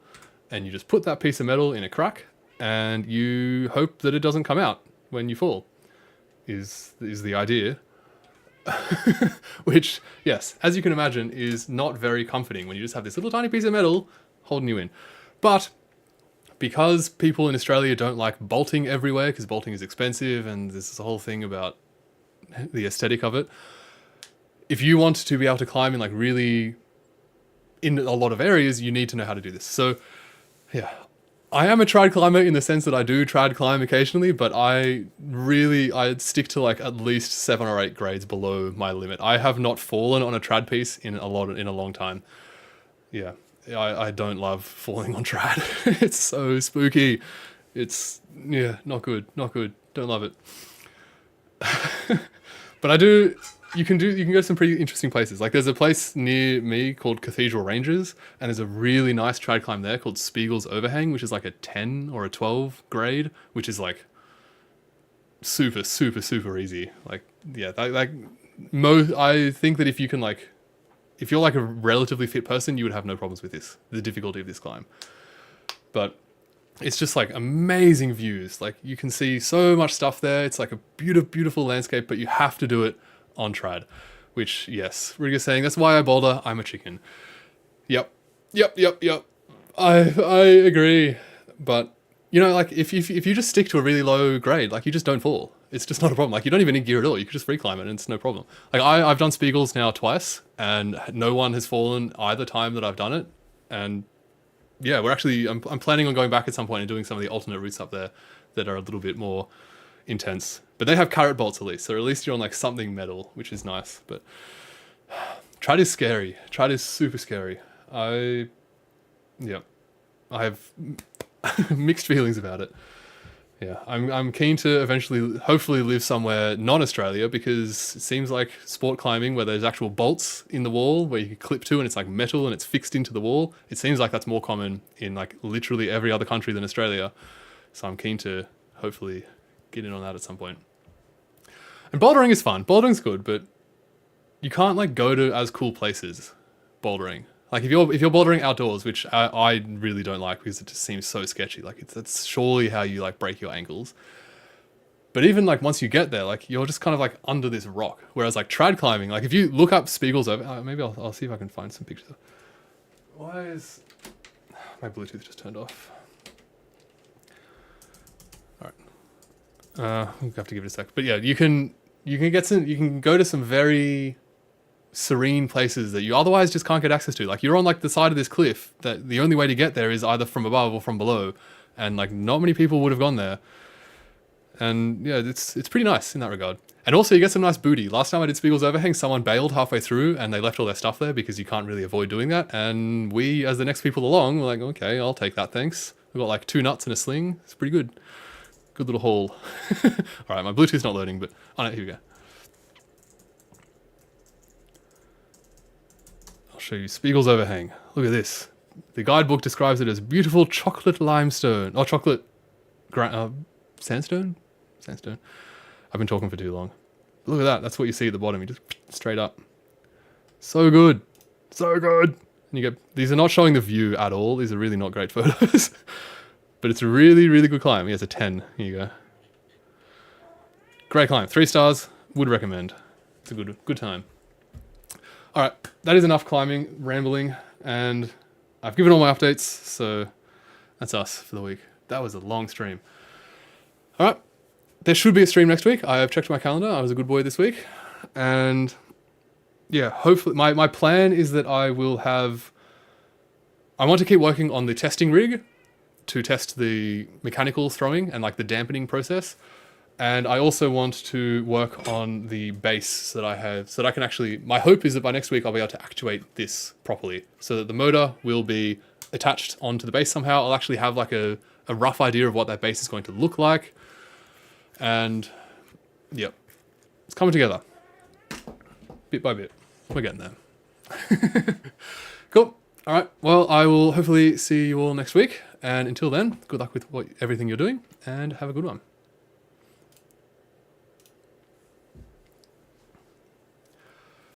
and you just put that piece of metal in a crack, and you hope that it doesn't come out when you fall, is the idea. Which, yes, as you can imagine, is not very comforting when you just have this little tiny piece of metal holding you in. But because people in Australia don't like bolting everywhere, because bolting is expensive, and there's this whole thing about the aesthetic of it, if you want to be able to climb in, like, really in a lot of areas, you need to know how to do this. So yeah, I am a trad climber in the sense that I do trad climb occasionally, but I'd stick to like at least 7 or 8 grades below my limit. I have not fallen on a trad piece in a long time. Yeah, I don't love falling on trad. It's so spooky. It's, yeah, not good. Don't love it. But I do. You can go to some pretty interesting places. Like, there's a place near me called Cathedral Ranges, and there's a really nice trad climb there called Spiegel's Overhang, which is like a 10 or a 12 grade, which is like super easy. Like, yeah, I think that if you're like a relatively fit person, you would have no problems with the difficulty of this climb. But it's just like amazing views. Like, you can see so much stuff there. It's like a beautiful landscape, but you have to do it on trad, which, yes, Rudiger's saying, that's why I boulder, I'm a chicken. Yep. I agree. But, you know, like, if you just stick to a really low grade, like, you just don't fall. It's just not a problem. Like, you don't even need gear at all. You could just free climb it and it's no problem. Like, I've done Spiegels now twice, and no one has fallen either time that I've done it. And yeah, I'm planning on going back at some point and doing some of the alternate routes up there that are a little bit more intense. But they have carrot bolts at least, so at least you're on like something metal, which is nice. But trad is scary. Trad is super scary. I have mixed feelings about it. Yeah, I'm keen to eventually, hopefully, live somewhere non-Australia, because it seems like sport climbing, where there's actual bolts in the wall where you can clip to, and it's like metal and it's fixed into the wall. It seems like that's more common in like literally every other country than Australia. So I'm keen to hopefully get in on that at some point. And bouldering is fun. Bouldering's good, but you can't like go to as cool places bouldering. Like if you're bouldering outdoors, which I really don't like because it just seems so sketchy. Like that's surely how you like break your ankles. But even like once you get there, like you're just kind of like under this rock. Whereas like trad climbing, like if you look up Spiegel's over, maybe I'll see if I can find some pictures. Why is my Bluetooth just turned off? All right, we'll have to give it a sec. But yeah, you can go to some very serene places that you otherwise just can't get access to. Like you're on like the side of this cliff that the only way to get there is either from above or from below, and like not many people would have gone there. And yeah, it's pretty nice in that regard. And also you get some nice booty. Last time I did Spiegel's Overhang, someone bailed halfway through and they left all their stuff there because you can't really avoid doing that. And we, as the next people along, were like, okay, I'll take that, thanks. We've got like 2 nuts and a sling. It's pretty good. Good little haul. All right, my Bluetooth's not loading, but oh no, here we go. I'll show you Spiegel's Overhang. Look at this. The guidebook describes it as beautiful chocolate limestone, or chocolate sandstone? Sandstone. I've been talking for too long. Look at that. That's what you see at the bottom. You just straight up. So good. So good. And you get, these are not showing the view at all. These are really not great photos. But it's a really, really good climb. Here's a 10. Here you go. Great climb. 3 stars. Would recommend. It's a good time. All right. That is enough climbing, rambling, and I've given all my updates. So that's us for the week. That was a long stream. All right. There should be a stream next week. I have checked my calendar. I was a good boy this week. And yeah, hopefully my plan is that I want to keep working on the testing rig to test the mechanical throwing and like the dampening process. And I also want to work on the base that I have so that I can actually, my hope is that by next week I'll be able to actuate this properly so that the motor will be attached onto the base somehow. I'll actually have like a rough idea of what that base is going to look like. And yep, it's coming together bit by bit. We're getting there. Cool. All right. Well, I will hopefully see you all next week. And until then, good luck with everything you're doing and have a good one.